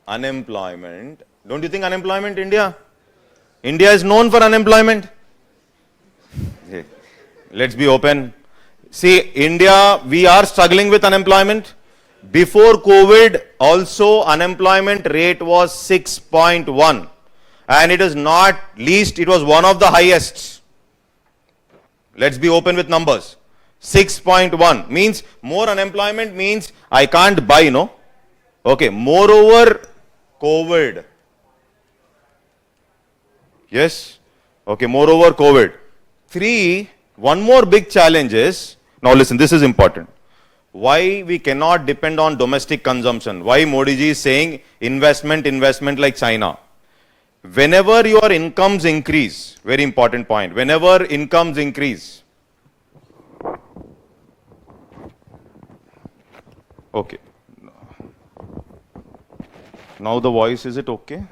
unemployment. Don't you think unemployment India? India is known for unemployment. Let's be open. See, India, we are struggling with unemployment. Before COVID, also unemployment rate was 6.1. And it is not least, it was one of the highest. Let's be open with numbers. 6.1 means more unemployment means I can't buy, no? Okay, moreover, COVID. Yes? Okay, moreover, COVID. 3, one more big challenge is, now listen, this is important. Why we cannot depend on domestic consumption? Why Modi ji is saying investment like China? Whenever your incomes increase, very important point, whenever incomes increase, okay, now the voice, is it okay?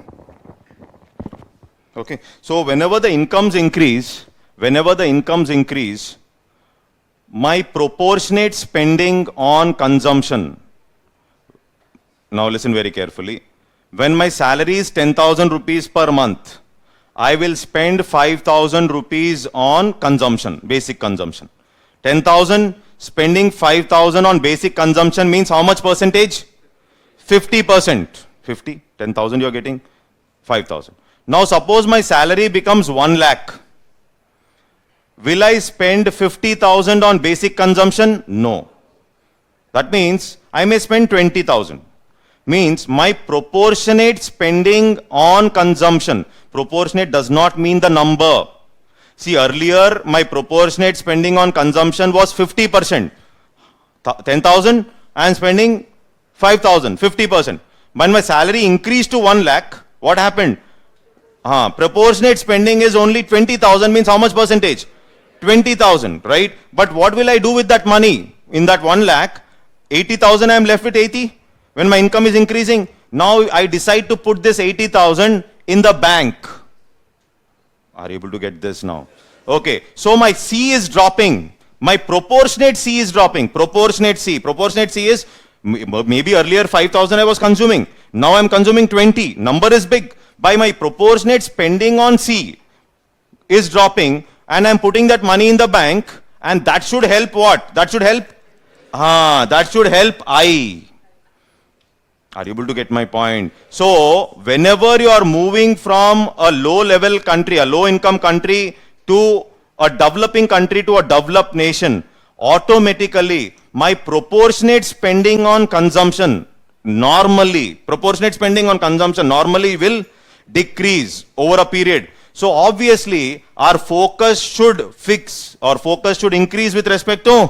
Okay, so whenever the incomes increase, my proportionate spending on consumption, now listen very carefully, when my salary is 10,000 rupees per month, I will spend 5,000 rupees on consumption, basic consumption. 10,000, spending 5,000 on basic consumption means how much percentage? 50%. 50, 10,000 you are getting, 5,000. Now suppose my salary becomes 1 lakh. Will I spend 50,000 on basic consumption? No. That means I may spend 20,000. Means my proportionate spending on consumption. Proportionate does not mean the number. See, earlier my proportionate spending on consumption was 50%. 10,000, I am spending 5,000, 50%. When my salary increased to 1 lakh, what happened? Proportionate spending is only 20,000 means how much percentage? 20,000, right? But what will I do with that money? In that 1 lakh, 80,000 I am left with 80. When my income is increasing, now I decide to put this 80,000 in the bank. Are you able to get this now? Okay, so my C is dropping. My proportionate C is dropping. Proportionate C is, maybe earlier 5,000 I was consuming. Now I am consuming 20. Number is big. By my proportionate spending on C is dropping, and I am putting that money in the bank, and that should help what? That should help? That should help I. Are you able to get my point? So, whenever you are moving from a low level country, a low income country to a developing country to a developed nation, automatically my proportionate spending on consumption normally will decrease over a period. So obviously our focus should increase with respect to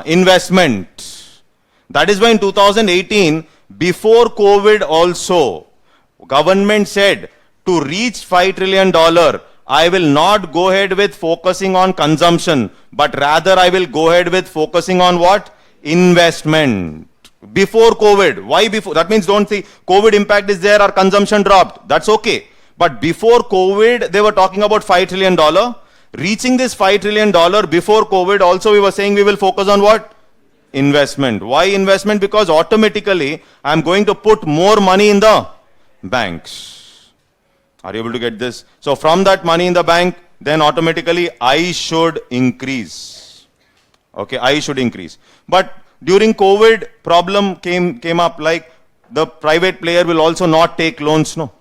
investment. That is why in 2018, before COVID also, government said to reach $5 trillion, I will not go ahead with focusing on consumption, but rather I will go ahead with focusing on what? Investment. Before COVID. Why before? That means don't see COVID impact is there or consumption dropped. That's okay. But before COVID, they were talking about $5 trillion. Reaching this $5 trillion before COVID, also we were saying we will focus on what? Investment. Why investment? Because automatically I am going to put more money in the banks. Are you able to get this? So from that money in the bank, then automatically I should increase. Okay, I should increase. But during COVID, problem came up like the private player will also not take loans, no?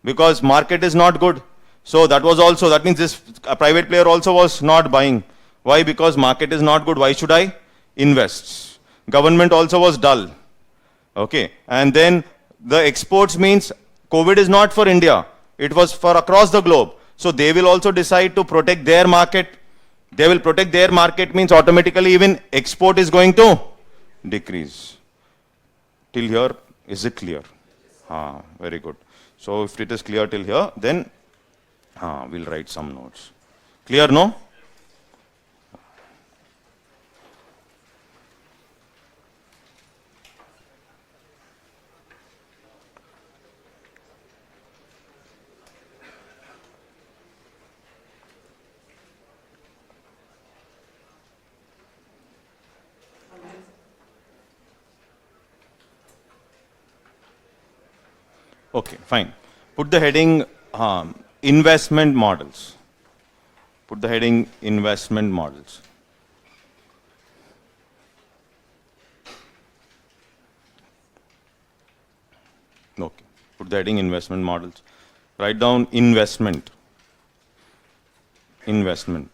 Because market is not good. So that was also, that means this private player also was not buying. Why? Because market is not good. Why should I invest? Government also was dull. Okay. And then the exports means COVID is not for India. It was for across the globe. So they will also decide to protect their market. They will protect their market means automatically even export is going to decrease. Till here, is it clear? Very good. So if it is clear till here, then we'll write some notes. Clear, no? Okay, fine. Put the heading investment models. Put the heading investment models. Okay, put the heading investment models. Write down investment. Investment.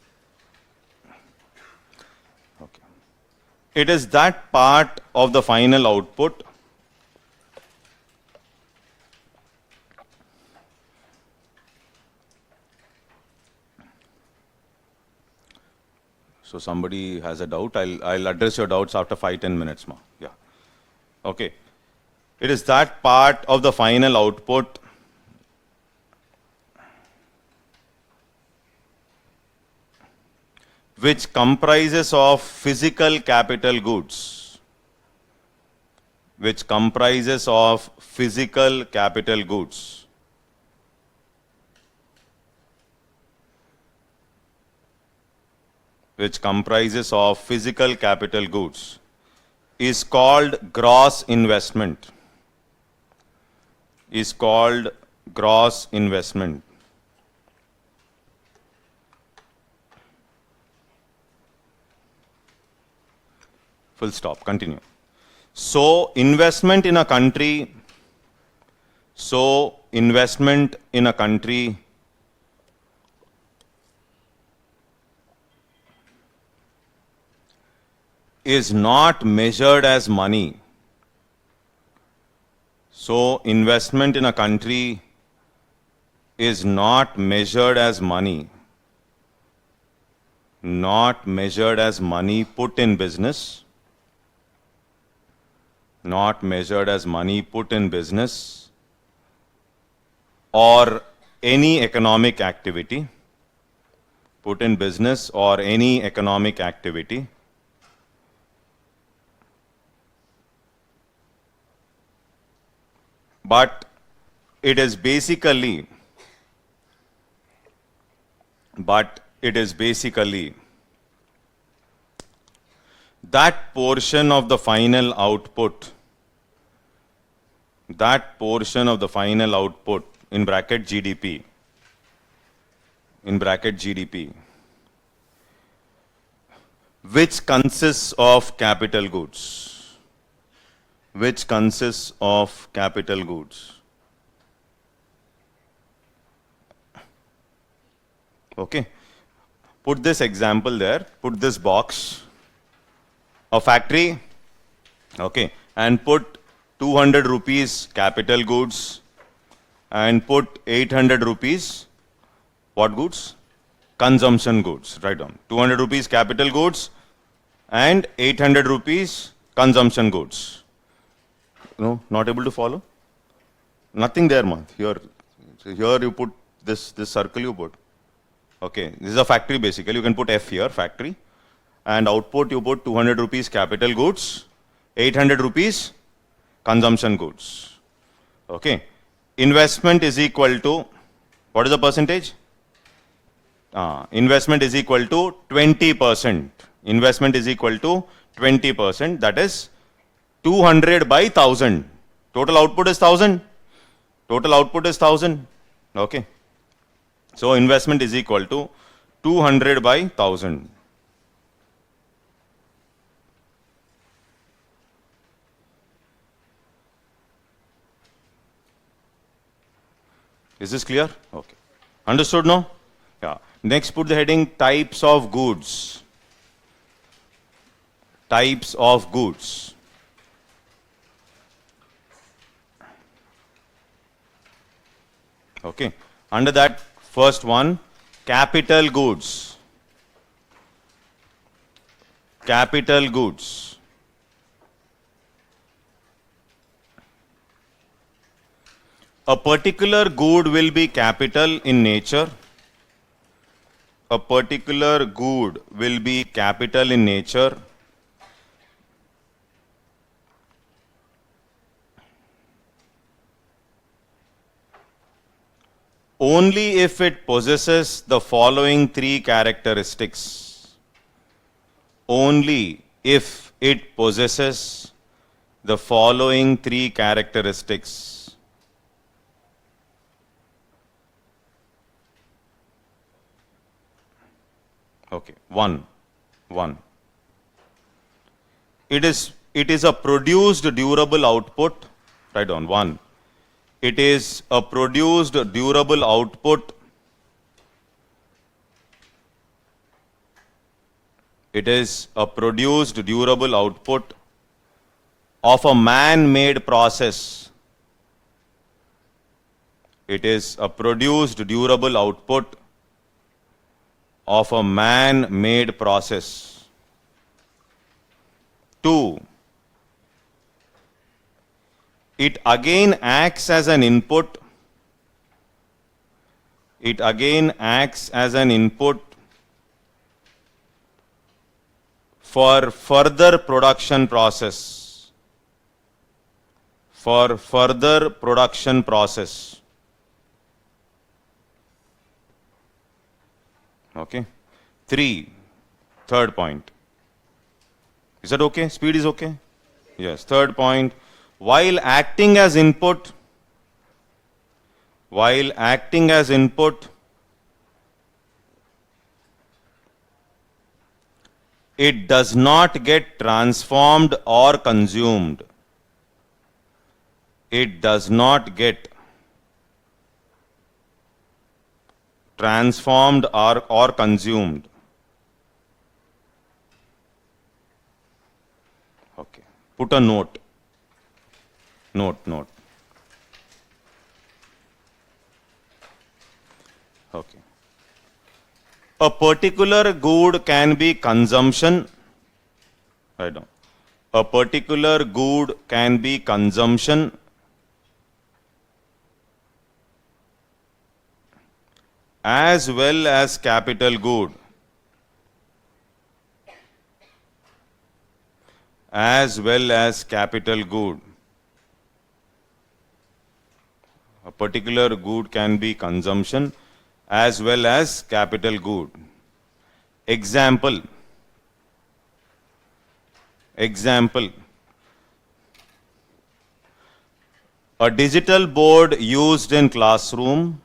Okay. It is that part of the final output So somebody has a doubt, I'll address your doubts after 5-10 minutes. Yeah. Okay. It is that part of the final output which comprises of physical capital goods. Which comprises of physical capital goods. Which comprises of physical capital goods is called gross investment. Is called gross investment. Full stop. Continue. So investment in a country is not measured as money. So investment in a country is not measured as money. Not measured as money put in business. Not measured as money put in business or any economic activity. Put in business or any economic activity. But it is basically that portion of the final output, in bracket GDP, which consists of capital goods. Which consists of capital goods. Okay. Put this example there. Put this box. A factory. Okay. And put 200 rupees capital goods. And put 800 rupees. What goods? Consumption goods. Write down. 200 rupees capital goods. And 800 rupees consumption goods. No, not able to follow? Nothing there, man. Here you put this circle you put. Okay, this is a factory basically. You can put F here, factory. And output you put 200 rupees capital goods, 800 rupees consumption goods. Okay. Investment is equal to, what is the percentage? Investment is equal to 20%. Investment is equal to 20%. That is 200 by 1000. Total output is 1000. Total output is 1000. Okay. So investment is equal to 200 by 1000. Is this clear? Okay. Understood now? Yeah. Next, put the heading types of goods. Types of goods. Okay. Under that, first one, capital goods. Capital goods. A particular good will be capital in nature. A particular good will be capital in nature only if it possesses the following three characteristics. Only if it possesses the following three characteristics. Okay, one. It is a produced durable output. Write down one. It is a produced durable output. It is a produced durable output of a man-made process. It is a produced durable output of a man-made process. 2. It again acts as an input. It again acts as an input for further production process. For further production process. Okay. 3. Third point. Is that okay? Speed is okay? Yes. Third point. While acting as input, it does not get transformed or consumed. It does not get transformed or consumed. Okay. Put a note. Note. Okay. A particular good can be consumption. Write down. A particular good can be consumption as well as capital good. As well as capital good. A particular good can be consumption as well as capital good. Example. A digital board used in classroom.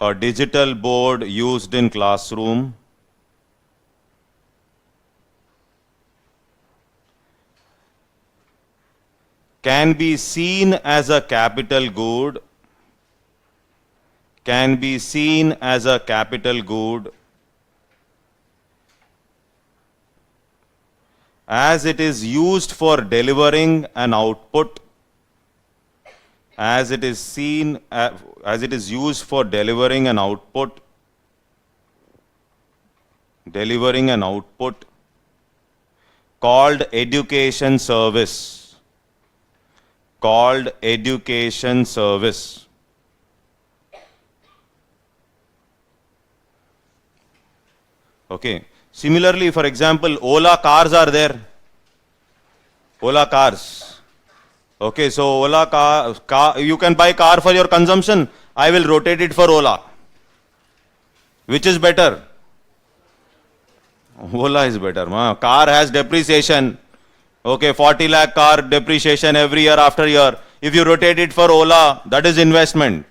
A digital board used in classroom can be seen as a capital good. Can be seen as a capital good as it is used for delivering an output. As it is used for delivering an output. Delivering an output called education service. Called education service. Okay. Similarly, for example, Ola cars are there. Ola cars. Okay, so Ola car, you can buy car for your consumption. I will rotate it for Ola. Which is better? Ola is better. Car has depreciation. Okay, 40 lakh car depreciation every year after year. If you rotate it for Ola, that is investment.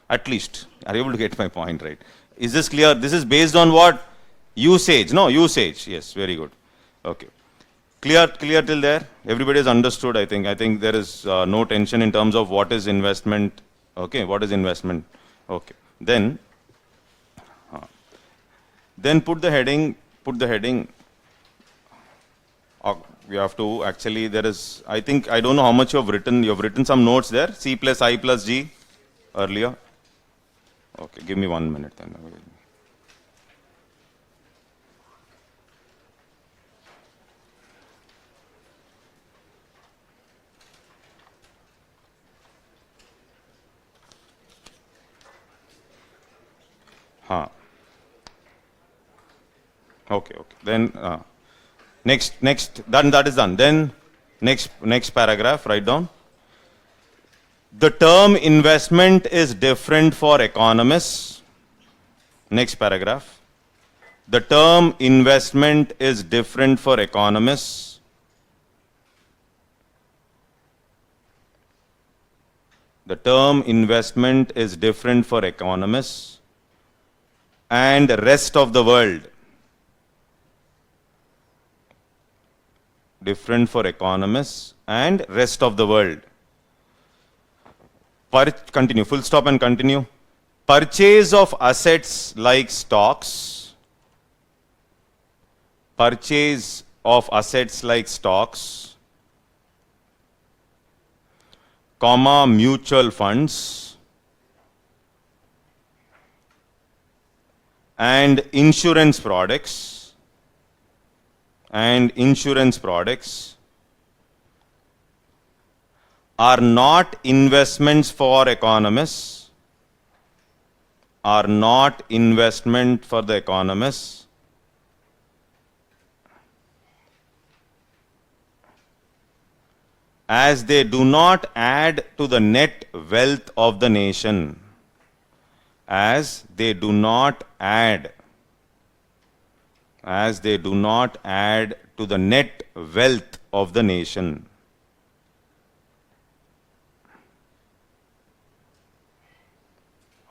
At least. Are you able to get my point, right? Is this clear? This is based on what? Usage. No, usage. Yes, very good. Okay. Clear till there? Everybody has understood, I think. I think there is no tension in terms of what is investment. Okay, what is investment? Okay. Then put the heading, we have to actually, there is, I think, I don't know how much you have written some notes there, C plus I plus G earlier. Okay, give me 1 minute then. Okay. Then next, done. That is done. Then next paragraph. Write down. The term investment is different for economists. Next paragraph. The term investment is different for economists. The term investment is different for economists and rest of the world. Different for economists and rest of the world. Continue, full stop and continue. Purchase of assets like stocks. Purchase of assets like stocks, comma, mutual funds and insurance products are not investments for economists, are not investment for the economists, as they do not add to the net wealth of the nation, as they do not add to the net wealth of the nation.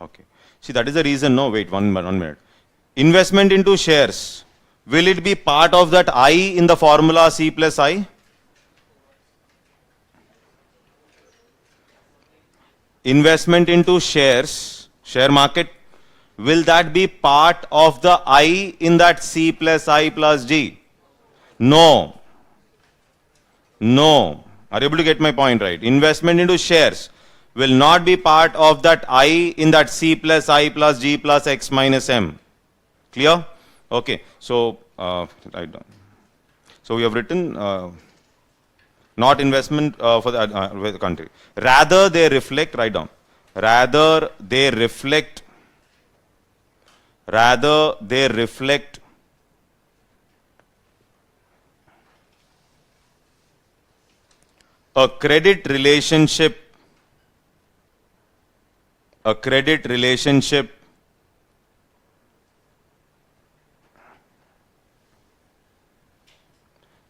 Okay. See, that is the reason. No, wait, one minute. Investment into shares. Will it be part of that I in the formula C plus I? Investment into shares, share market, will that be part of the I in that C plus I plus G? No. No. Are you able to get my point right? Investment into shares will not be part of that I in that C plus I plus G plus X minus M. Clear? Okay. So, write down. So, we have written not investment for the country. Rather, they reflect, write down. Rather, they reflect a credit relationship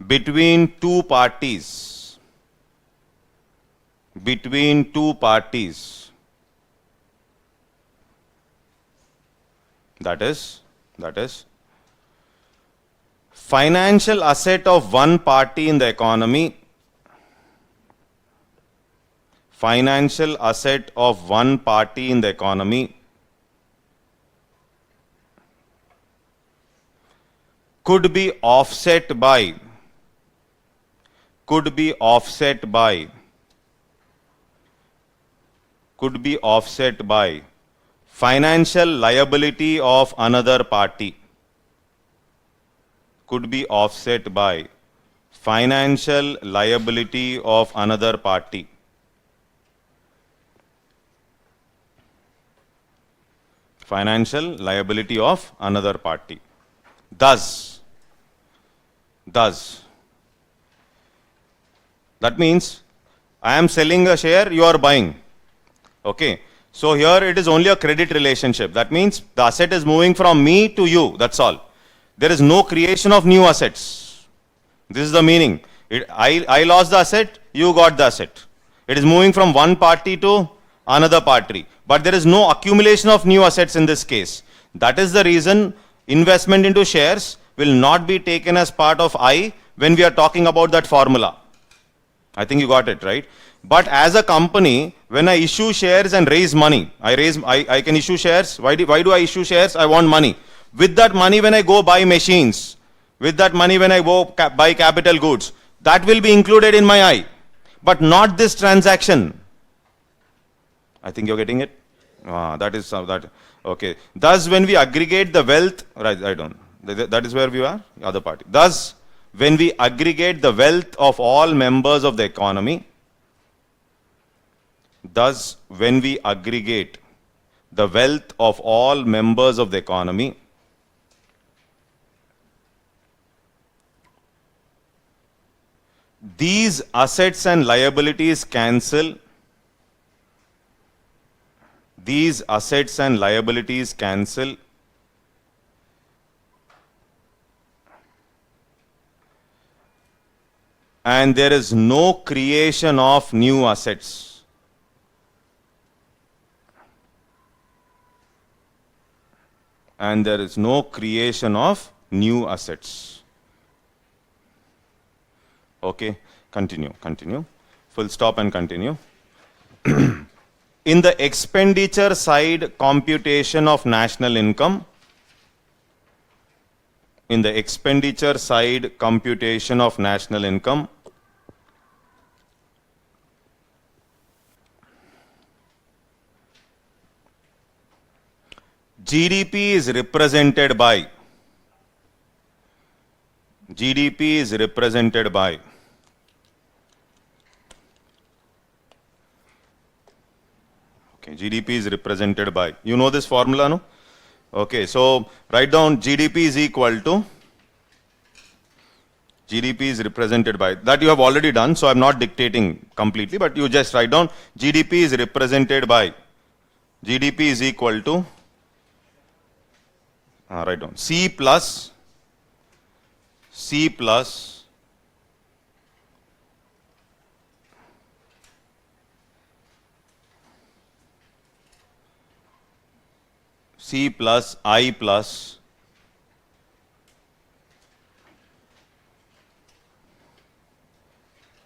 between two parties, that is financial asset of one party in the economy, financial asset of one party in the economy could be offset by financial liability of another party. Could be offset by financial liability of another party. Financial liability of another party. Thus. That means I am selling a share, you are buying. Okay. So here it is only a credit relationship. That means the asset is moving from me to you. That's all. There is no creation of new assets. This is the meaning. I lost the asset, you got the asset. It is moving from one party to another party. But there is no accumulation of new assets in this case. That is the reason investment into shares will not be taken as part of I when we are talking about that formula. I think you got it, right? But as a company, when I issue shares and raise money, I can issue shares. Why do I issue shares? I want money. With that money, when I go buy machines, with that money, when I go buy capital goods, that will be included in my I, but not this transaction. I think you're getting it. That is that. Okay. Thus, when we aggregate the wealth, right? I don't. That is where we are. The other party. Thus, when we aggregate the wealth of all members of the economy, thus, when we aggregate the wealth of all members of the economy, these assets and liabilities cancel. These assets and liabilities cancel. And there is no creation of new assets. And there is no creation of new assets. Okay, continue. Full stop and continue. In the expenditure side computation of national income, in the expenditure side computation of national income, GDP is represented by okay, GDP is represented by, you know this formula, no? Okay, so write down GDP is equal to, GDP is represented by, that you have already done, so I'm not dictating completely, but you just write down GDP is represented by, GDP is equal to, write down C plus C plus I plus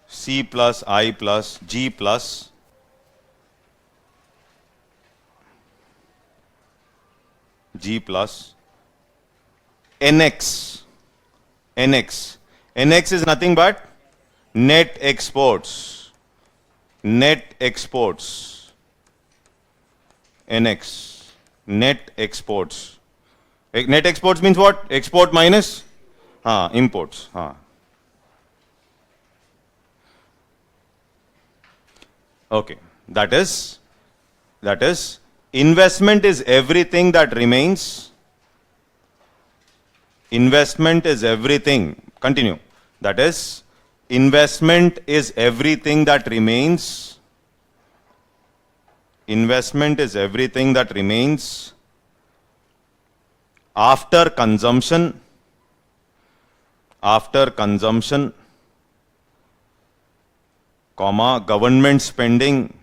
C plus I plus G plus G plus NX. NX is nothing but net exports. NX. Net exports. Net exports means what? Export minus imports. Okay. That is investment is everything that remains. Investment is everything. Continue. That is, investment is everything that remains. Investment is everything that remains after consumption. Comma, government spending,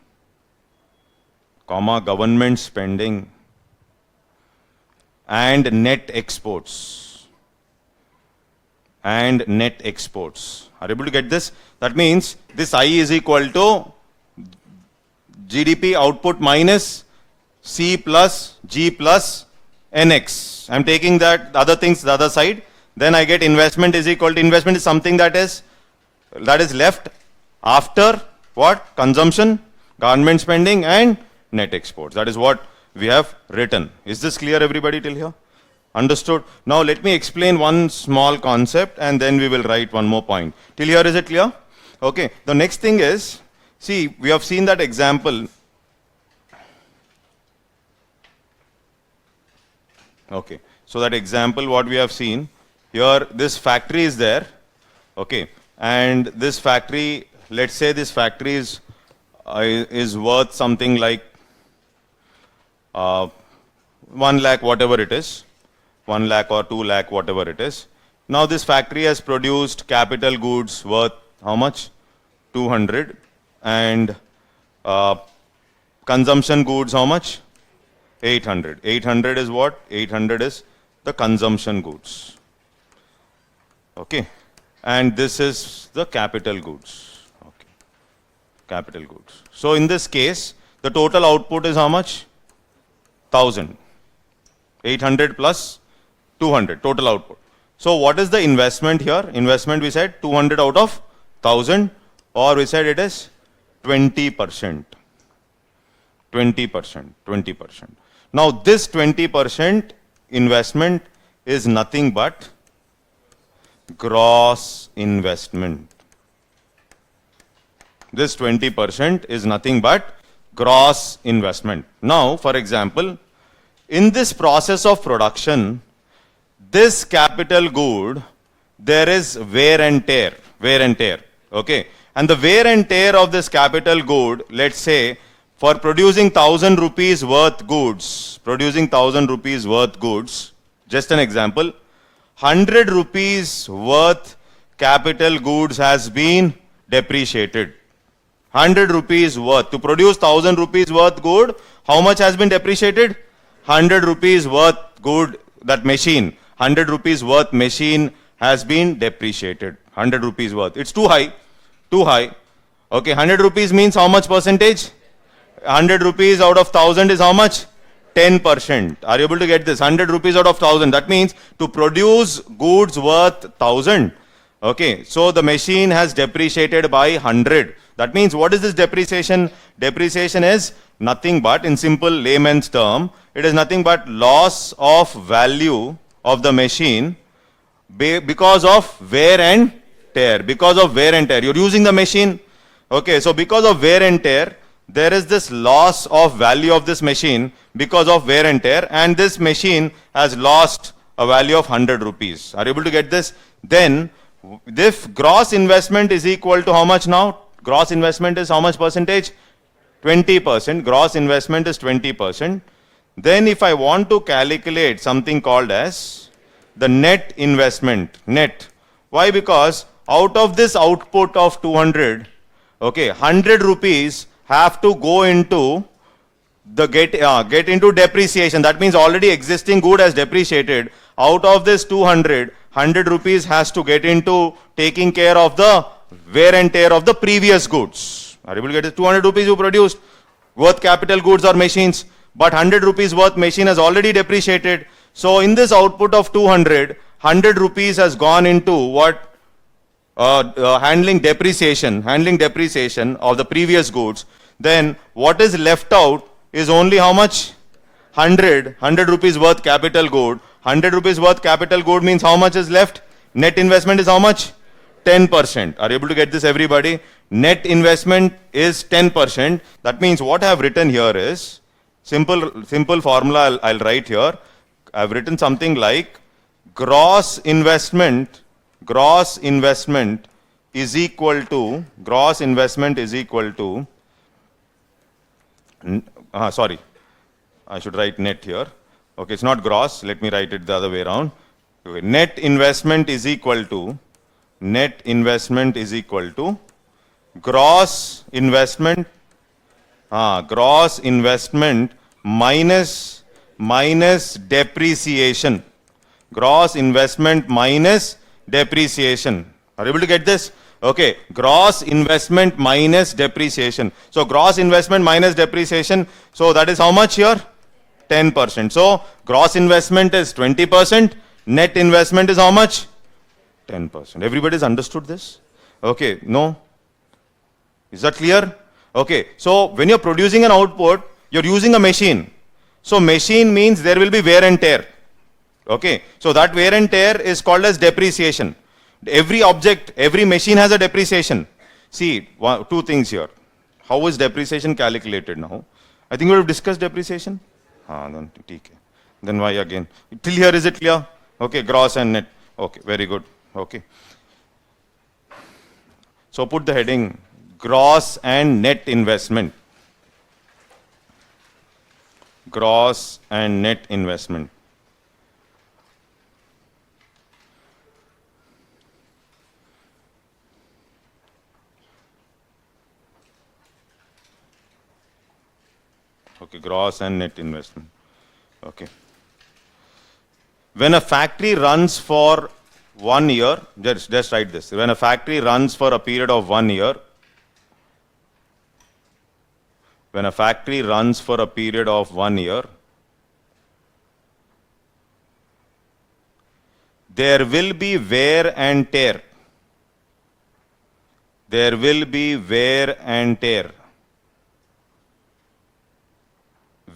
and net exports. Are you able to get this? That means this I is equal to GDP output minus C plus G plus NX. I'm taking that other things the other side. Then I get investment is equal to, investment is something that is left after what? Consumption, government spending and net exports. That is what we have written. Is this clear, everybody, till here? Understood? Now let me explain one small concept and then we will write one more point. Till here, is it clear? Okay. The next thing is, see, we have seen that example. Okay. So that example what we have seen, here this factory is there, okay, and this factory, let's say this factory is worth something like 1 lakh, whatever it is, 1 lakh or 2 lakh, whatever it is. Now this factory has produced capital goods worth how much? 200, and consumption goods how much? 800. 800 is what? 800 is the consumption goods. Okay. And this is the capital goods. Okay. Capital goods. So in this case, the total output is how much? 1000. 800 plus 200, total output. So what is the investment here? Investment, we said 200 out of 1000, or we said it is 20%. 20%. Now this 20% investment is nothing but gross investment. This 20% is nothing but gross investment. Now, for example, in this process of production, this capital good, there is wear and tear, okay? And the wear and tear of this capital good, let's say, for producing 1000 rupees worth goods, just an example, 100 rupees worth capital goods has been depreciated. 100 rupees worth. To produce 1000 rupees worth good, how much has been depreciated? 100 rupees worth good, that machine. 100 rupees worth machine has been depreciated. 100 rupees worth. It's too high. Okay, 100 rupees means how much percentage? 100 rupees out of 1000 is how much? 10%. Are you able to get this? 100 rupees out of 1000. That means to produce goods worth 1000. Okay, so the machine has depreciated by 100. That means what is this depreciation? Depreciation is nothing but, in simple layman's term, it is nothing but loss of value of the machine because of wear and tear. Because of wear and tear. You're using the machine. Okay, so because of wear and tear, there is this loss of value of this machine because of wear and tear, and this machine has lost a value of 100 rupees. Are you able to get this? Then, if gross investment is equal to how much now? Gross investment is how much percentage? 20%. Gross investment is 20%. Then if I want to calculate something called as the net investment, net. Why? Because out of this output of 200, okay, 100 rupees have to go into the get into depreciation. That means already existing good has depreciated. Out of this 200, 100 rupees has to get into taking care of the wear and tear of the previous goods. Are you able to get it? 200 rupees you produced worth capital goods or machines, but 100 rupees worth machine has already depreciated. So in this output of 200, 100 rupees has gone into what? Handling depreciation of the previous goods. Then what is left out is only how much? 100 rupees worth capital good. 100 rupees worth capital good means how much is left? Net investment is how much? 10%. Are you able to get this, everybody? Net investment is 10%. That means what I have written here is simple formula I'll write here. I've written something like gross investment is equal to sorry, I should write net here. Okay, it's not gross. Let me write it the other way around. Okay, net investment is equal to gross investment minus depreciation. Gross investment minus depreciation. Are you able to get this? Okay, gross investment minus depreciation. So gross investment minus depreciation. So that is how much here? 10%. So gross investment is 20%. Net investment is how much? 10%. Everybody's understood this? Okay, no? Is that clear? Okay, so when you're producing an output, you're using a machine. So machine means there will be wear and tear. Okay, so that wear and tear is called as depreciation. Every object, every machine has a depreciation. See, two things here. How is depreciation calculated now? I think we have discussed depreciation. Then why again? Till here is it clear? Okay, gross and net. Okay, very good. Okay. So put the heading gross and net investment. Gross and net investment. Okay, gross and net investment. Okay. When a factory runs for 1 year, just write this. When a factory runs for a period of 1 year, when a factory runs for a period of 1 year, there will be wear and tear. There will be wear and tear.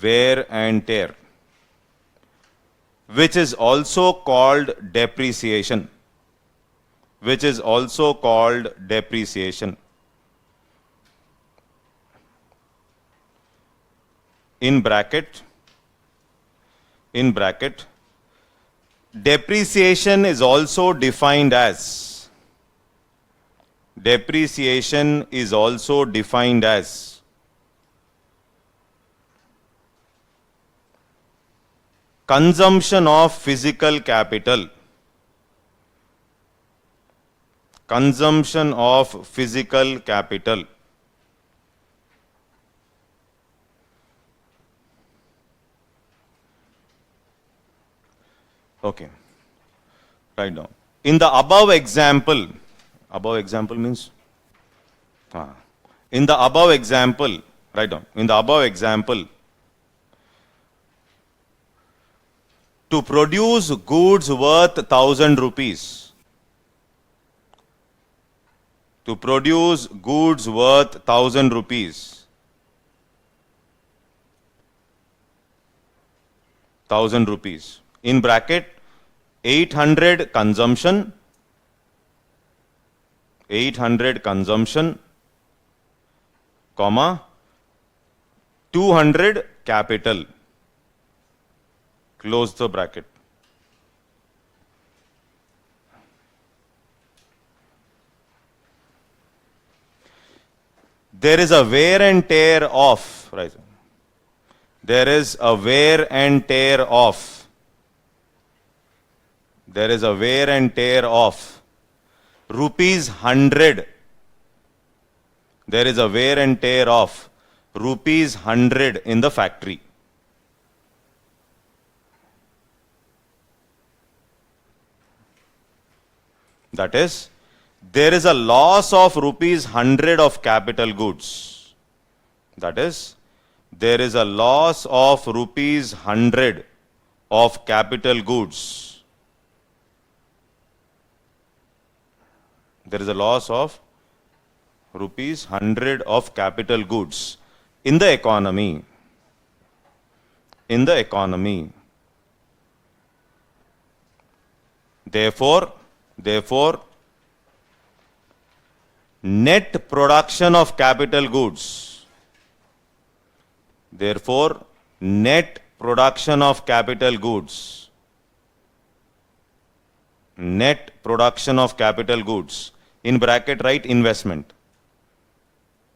Wear and tear, which is also called depreciation. Which is also called depreciation. In bracket, depreciation is also defined as, depreciation is also defined as consumption of physical capital. Consumption of physical capital. Okay. Write down. In the above example means? In the above example, write down. In the above example, to produce goods worth 1,000 rupees. To produce goods worth 1,000 rupees. 1,000 rupees. In bracket, 800 consumption, 800 consumption, comma, 200 capital. Close the bracket. There is a wear and tear of, right? There is a wear and tear of. There is a wear and tear of rupees 100. There is a wear and tear of rupees 100 in the factory. That is, there is a loss of rupees 100 of capital goods. That is, there is a loss of rupees 100 of capital goods. There is a loss of rupees 100 of capital goods in the economy. In the economy. Therefore, net production of capital goods. Therefore, net production of capital goods. Net production of capital goods. In bracket, write investment.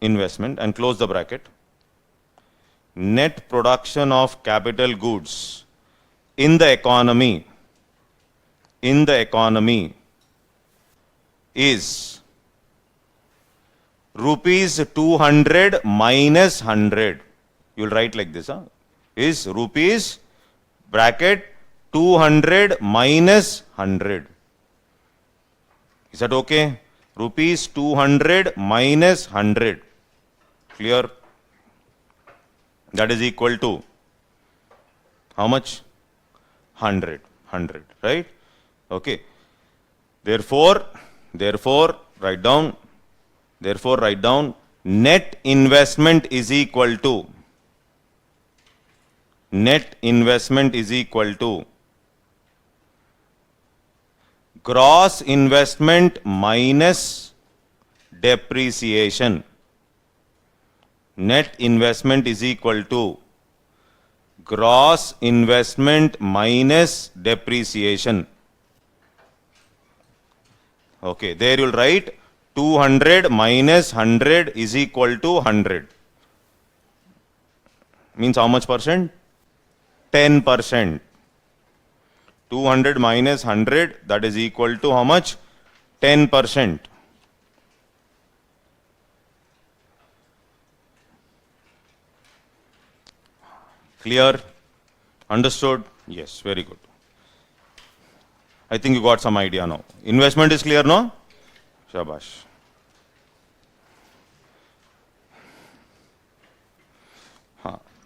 Investment and close the bracket. Net production of capital goods in the economy. In the economy is rupees 200 minus 100. You will write like this. Is rupees bracket 200 minus 100. Is that okay? Rupees 200 minus 100. Clear? That is equal to how much? 100. 100. Right? Okay. Therefore, write down. Therefore, write down net investment is equal to. Net investment is equal to gross investment minus depreciation. Net investment is equal to gross investment minus depreciation. Okay, there you'll write 200 minus 100 is equal to 100. Means how much percent? 10%. 200 minus 100, that is equal to how much? 10%. Clear? Understood? Yes, very good. I think you got some idea now. Investment is clear, no? Shabash.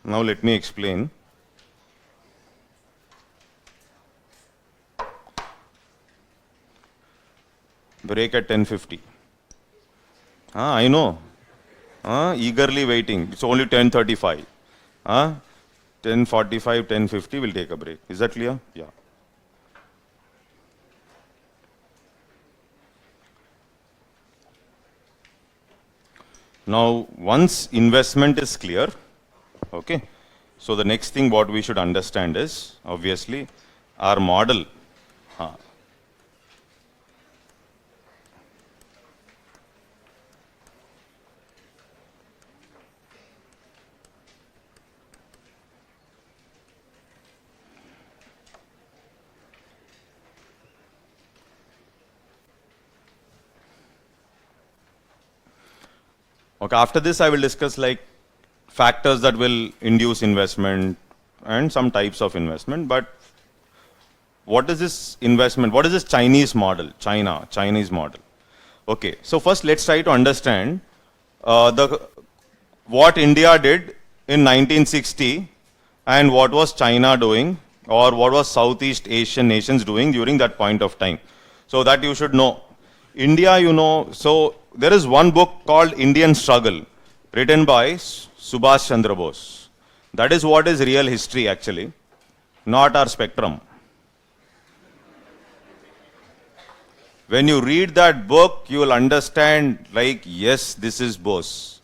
Now let me explain. Break at 10:50. I know. Eagerly waiting. It's only 10:35. 10:45, 10:50, we'll take a break. Is that clear? Yeah. Now, once investment is clear, okay, so the next thing what we should understand is, obviously, our model. Okay, after this I will discuss like factors that will induce investment and some types of investment. But what is this investment? What is this Chinese model? Chinese model. Okay, so first let's try to understand what India did in 1960 and what was China doing, or what was Southeast Asian nations doing during that point of time. So that you should know. India, you know, so there is one book called Indian Struggle, written by Subhash Chandra Bose. That is what is real history actually, not our spectrum. When you read that book, you will understand like, yes, this is Bose.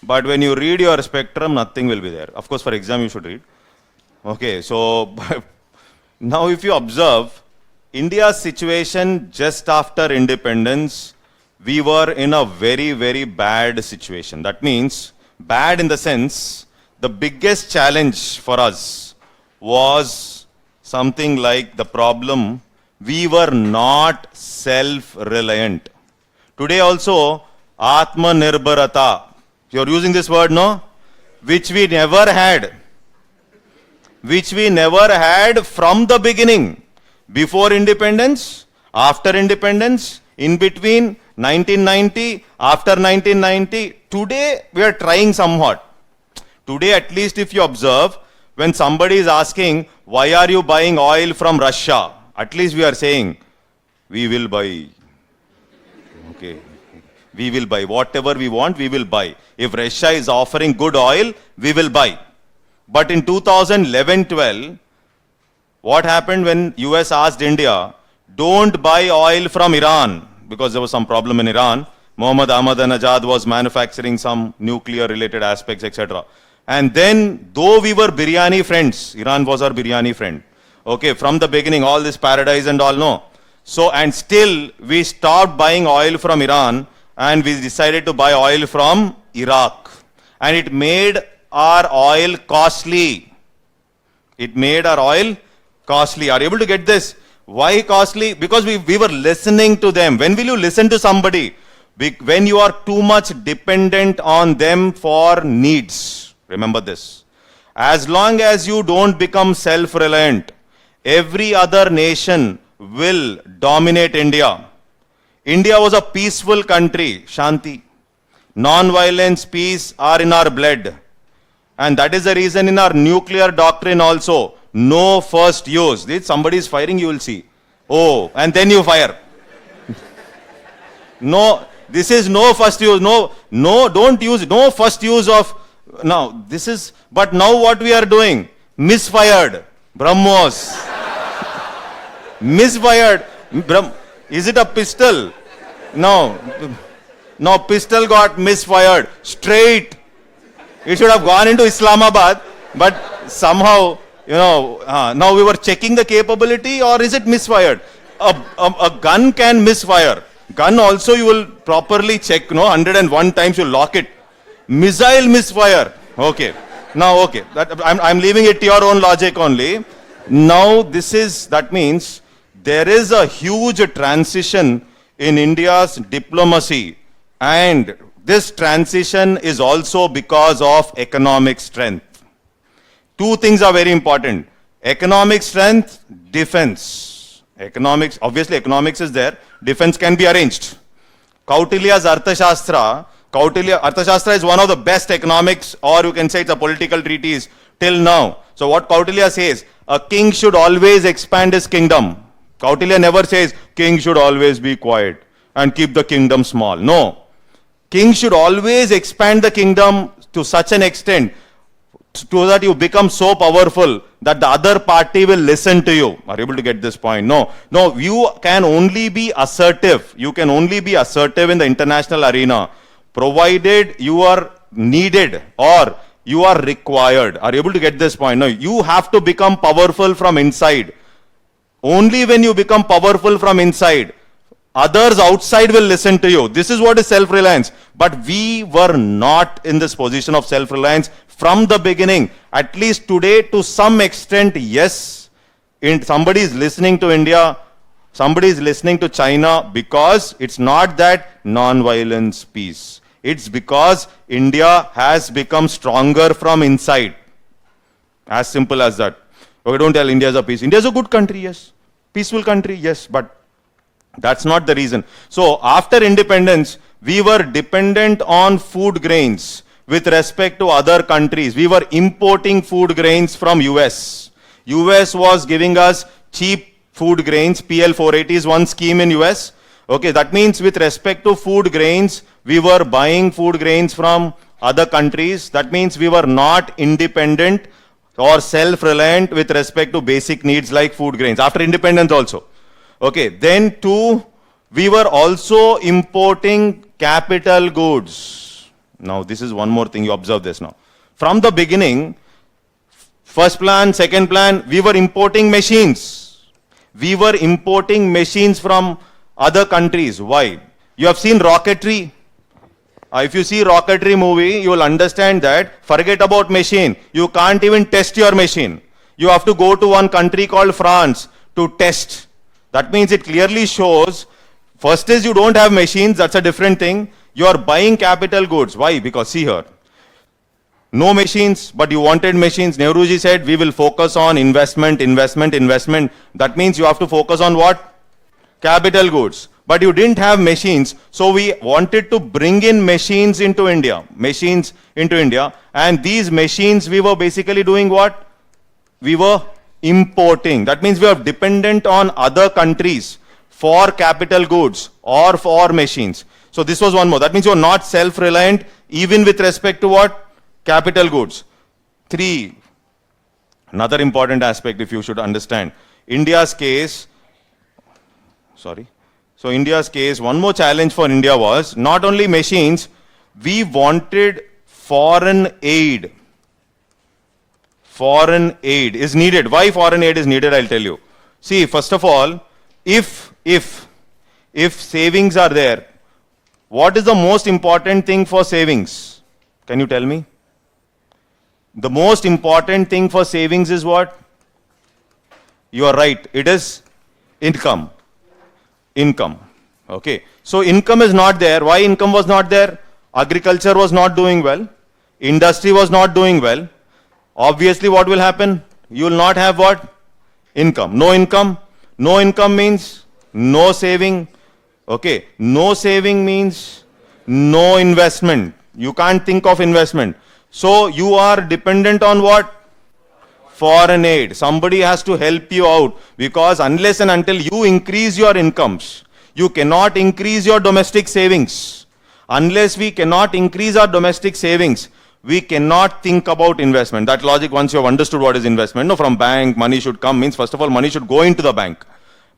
But when you read your spectrum, nothing will be there. Of course, for exam you should read. Okay, so now if you observe, India's situation just after independence, we were in a very, very bad situation. That means, bad in the sense, the biggest challenge for us was something like the problem, we were not self-reliant. Today also, Atmanirbharata, you're using this word, no? Which we never had. Which we never had from the beginning. Before independence, after independence, in between 1990, after 1990, today we are trying somewhat. Today, at least if you observe, when somebody is asking, why are you buying oil from Russia? At least we are saying, we will buy. Okay. We will buy. Whatever we want, we will buy. If Russia is offering good oil, we will buy. But in 2011-12, what happened when US asked India, don't buy oil from Iran, because there was some problem in Iran. Mohammad Ahmadinejad was manufacturing some nuclear related aspects, etc. And then, though we were biryani friends, Iran was our biryani friend. Okay, from the beginning, all this paradise and all, no. So, and still, we stopped buying oil from Iran and we decided to buy oil from Iraq. And it made our oil costly. It made our oil costly. Are you able to get this? Why costly? Because we were listening to them. When will you listen to somebody? When you are too much dependent on them for needs. Remember this. As long as you don't become self-reliant, every other nation will dominate India. India was a peaceful country, Shanti. Non-violence, peace are in our blood. And that is the reason in our nuclear doctrine also, no first use. If somebody is firing, you will see. Oh, and then you fire. No, this is no first use. No, don't use, no first use of, now, this is, but now what we are doing? Misfired. BrahMos. Misfired. Is it a pistol? No. No, pistol got misfired. Straight. It should have gone into Islamabad, but somehow, you know, now we were checking the capability, or is it misfired? A gun can misfire. Gun also you will properly check, 101 times you lock it. Missile misfire. Okay. Now, okay. I'm leaving it to your own logic only. Now, that means there is a huge transition in India's diplomacy. And this transition is also because of economic strength. Two things are very important. Economic strength, defense. Economics, obviously economics is there. Defense can be arranged. Kautilya's Arthashastra is one of the best economics, or you can say it's a political treatise till now. So what Kautilya says, a king should always expand his kingdom. Kautilya never says, king should always be quiet and keep the kingdom small. No. King should always expand the kingdom to such an extent so that you become so powerful that the other party will listen to you. Are you able to get this point? No, you can only be assertive. You can only be assertive in the international arena, provided you are needed or you are required. Are you able to get this point? No, you have to become powerful from inside. Only when you become powerful from inside, others outside will listen to you. This is what is self-reliance. But we were not in this position of self-reliance from the beginning. At least today, to some extent, yes. Somebody is listening to India, somebody is listening to China, because it's not that non-violence peace. It's because India has become stronger from inside. As simple as that. Okay, don't tell India is a peace. India is a good country, yes. Peaceful country, yes. But that's not the reason. So after independence, we were dependent on food grains with respect to other countries. We were importing food grains from US. US was giving us cheap food grains. PL 480 is one scheme in US. Okay, that means with respect to food grains, we were buying food grains from other countries. That means we were not independent or self-reliant with respect to basic needs like food grains. After independence also. Okay, then two, we were also importing capital goods. Now this is one more thing, you observe this now. From the beginning, first plan, second plan, we were importing machines. We were importing machines from other countries. Why? You have seen rocketry. If you see rocketry movie, you will understand that forget about machine. You can't even test your machine. You have to go to one country called France to test. That means it clearly shows, first is you don't have machines, that's a different thing. You are buying capital goods. Why? Because see here, no machines, but you wanted machines. Nehruji said, we will focus on investment. That means you have to focus on what? Capital goods. But you didn't have machines, so we wanted to bring in machines into India. And these machines, we were basically doing what? We were importing. That means we are dependent on other countries for capital goods or for machines. So this was one more. That means you are not self-reliant even with respect to what? Capital goods. Three, another important aspect if you should understand. India's case, one more challenge for India was not only machines, we wanted foreign aid. Foreign aid is needed. Why foreign aid is needed, I'll tell you. See, first of all, if savings are there, what is the most important thing for savings? Can you tell me? The most important thing for savings is what? You are right. It is income. Okay. So income is not there. Why income was not there? Agriculture was not doing well. Industry was not doing well. Obviously, what will happen? You will not have what? Income. No income. No income means no saving. Okay. No saving means no investment. You can't think of investment. So you are dependent on what? Foreign aid. Somebody has to help you out, because unless and until you increase your incomes, you cannot increase your domestic savings. Unless we cannot increase our domestic savings, we cannot think about investment. That logic, once you have understood what is investment, no, from bank, money should come, means first of all, money should go into the bank.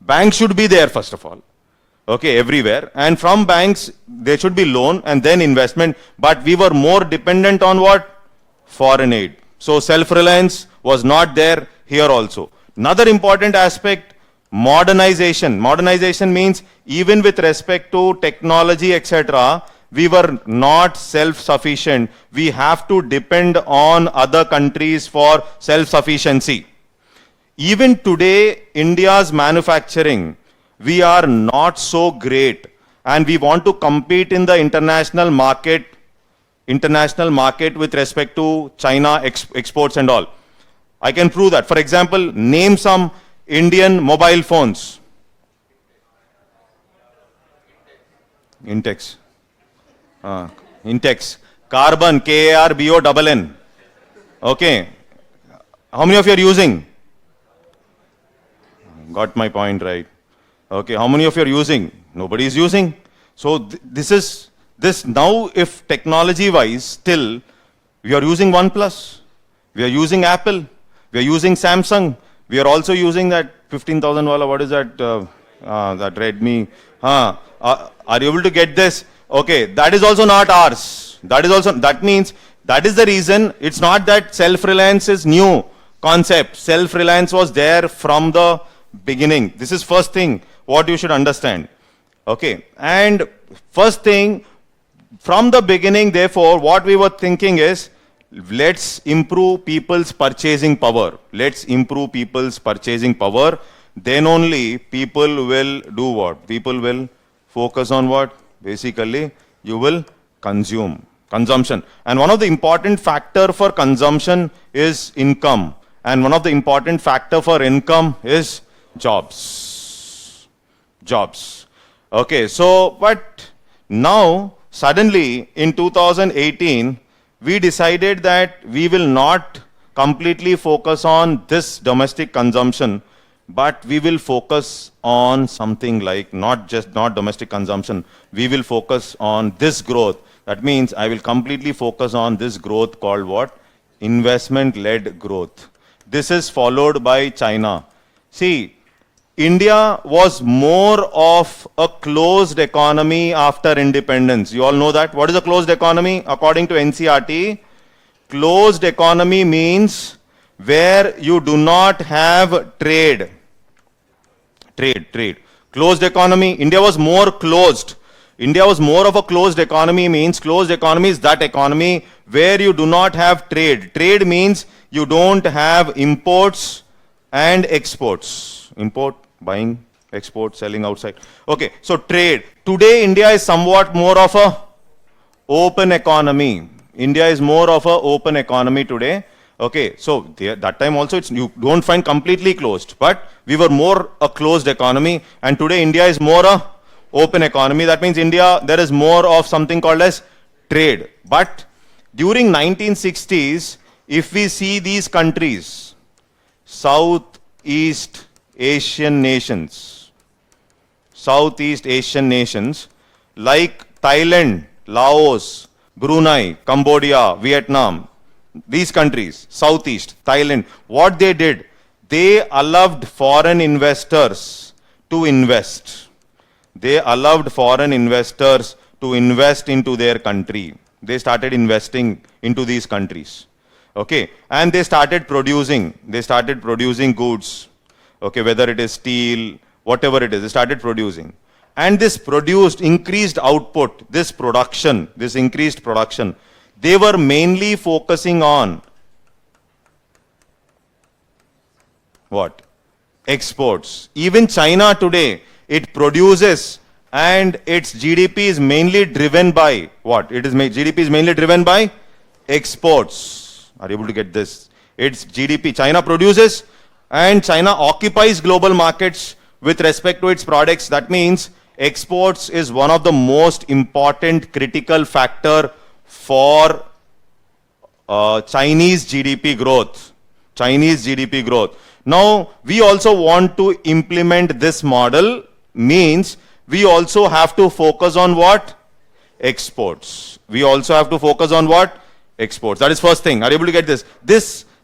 Bank should be there first of all. Okay, everywhere. And from banks, there should be loan and then investment. But we were more dependent on what? Foreign aid. So self-reliance was not there here also. Another important aspect, Modernization. Modernization means even with respect to technology, etc., we were not self-sufficient. We have to depend on other countries for self-sufficiency. Even today, India's manufacturing, we are not so great, and we want to compete in the international market with respect to China exports and all. I can prove that. For example, name some Indian mobile phones. Intex. Intex. Carbon, K-A-R-B-O-N-N. Okay. How many of you are using? Got my point right. Okay. How many of you are using? Nobody is using. So this now, if technology wise still we are using OnePlus, we are using Apple, we are using Samsung, we are also using that 15,000 wala, what is that, that Redmi. Are you able to get this? Okay, that is also not ours. That means, that is the reason, it's not that self-reliance is new concept. Self-reliance was there from the beginning. This is first thing what you should understand. Okay, and first thing, from the beginning, therefore, what we were thinking is, let's improve people's purchasing power. Let's improve people's purchasing power. Then only people will do what? People will focus on what? Basically, you will consumption. And one of the important factor for consumption is income. And one of the important factor for income is jobs. Jobs. Okay, so, but now, suddenly, in 2018, we decided that we will not completely focus on this domestic consumption, but we will focus on something like not domestic consumption. We will focus on this growth. That means I will completely focus on this growth called what? Investment-led growth. This is followed by China. See, India was more of a closed economy after independence. You all know that. What is a closed economy? According to NCERT, closed economy means where you do not have trade. Trade. Closed economy. India was more closed. India was more of a closed economy means closed economy is that economy where you do not have trade. Trade means you don't have imports and exports. Import, buying, export, selling outside. Okay, so trade. Today India is somewhat more of a open economy. India is more of a open economy today. Okay, so that time also you don't find completely closed, but we were more a closed economy, and today India is more a open economy. That means India, there is more of something called as trade. But during 1960s, if we see these countries, Southeast Asian nations, like Thailand, Laos, Brunei, Cambodia, Vietnam, these countries, Southeast, Thailand, what they did, they allowed foreign investors to invest. They allowed foreign investors to invest into their country. They started investing into these countries. Okay, and they started producing goods. Okay, whether it is steel, whatever it is, they started producing. And this increased output, this increased production, they were mainly focusing on what? Exports. Even China today, it produces and its GDP is mainly driven by what? GDP is mainly driven by exports. Are you able to get this? Its GDP, China produces and China occupies global markets with respect to its products. That means exports is one of the most important critical factor for Chinese GDP growth. Now, we also want to implement this model, means we also have to focus on what? Exports. We also have to focus on what? Exports. That is first thing. Are you able to get this?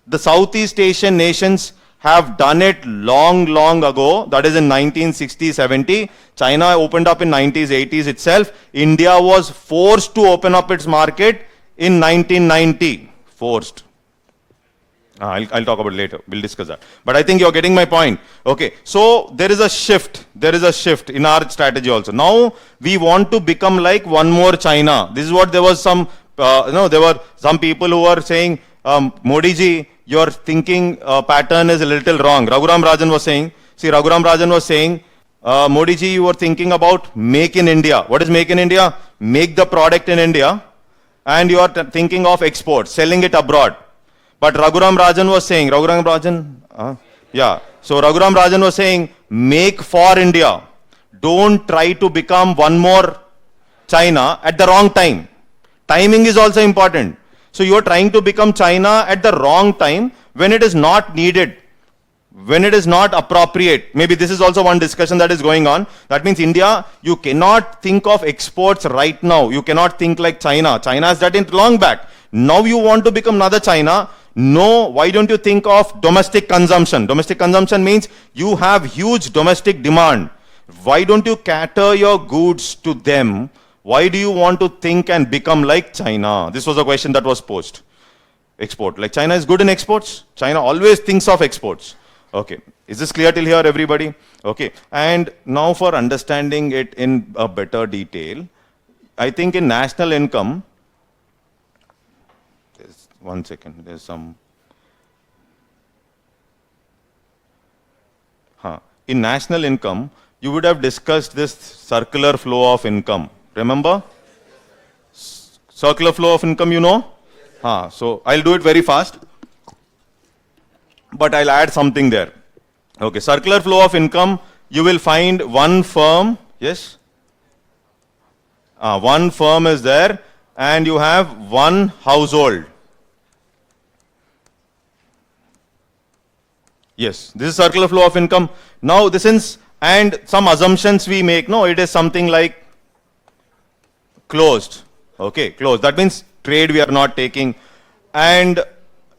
The Southeast Asian nations have done it long ago. That is in 1960-70. China opened up in 90s, 80s itself. India was forced to open up its market in 1990. Forced. I'll talk about it later. We'll discuss that. But I think you're getting my point. Okay. So there is a shift. There is a shift in our strategy also. Now we want to become like one more China. This is what there was some, there were some people who were saying, Modi ji, your thinking pattern is a little wrong. Raghuram Rajan was saying, Modi ji, you were thinking about make in India. What is make in India? Make the product in India, and you are thinking of export, selling it abroad. But Raghuram Rajan was saying, So Raghuram Rajan was saying, make for India. Don't try to become one more China at the wrong time. Timing is also important. So you are trying to become China at the wrong time when it is not needed, when it is not appropriate. Maybe this is also one discussion that is going on. That means India, you cannot think of exports right now. You cannot think like China. China has done it long back. Now you want to become another China. No, why don't you think of domestic consumption? Domestic consumption means you have huge domestic demand. Why don't you cater your goods to them? Why do you want to think and become like China? This was a question that was posed. Export. Like China is good in exports. China always thinks of exports. Okay. Is this clear till here, everybody? Okay. And now for understanding it in a better detail, I think in national income, one second, there's some. In national income, you would have discussed this circular flow of income. Remember? Circular flow of income, you know? So I'll do it very fast, but I'll add something there. Okay, circular flow of income, you will find one firm, yes? One firm is there, and you have one household. Yes, this is circular flow of income. Now this is, and some assumptions we make, no, it is something like closed. Okay, closed. That means trade we are not taking, and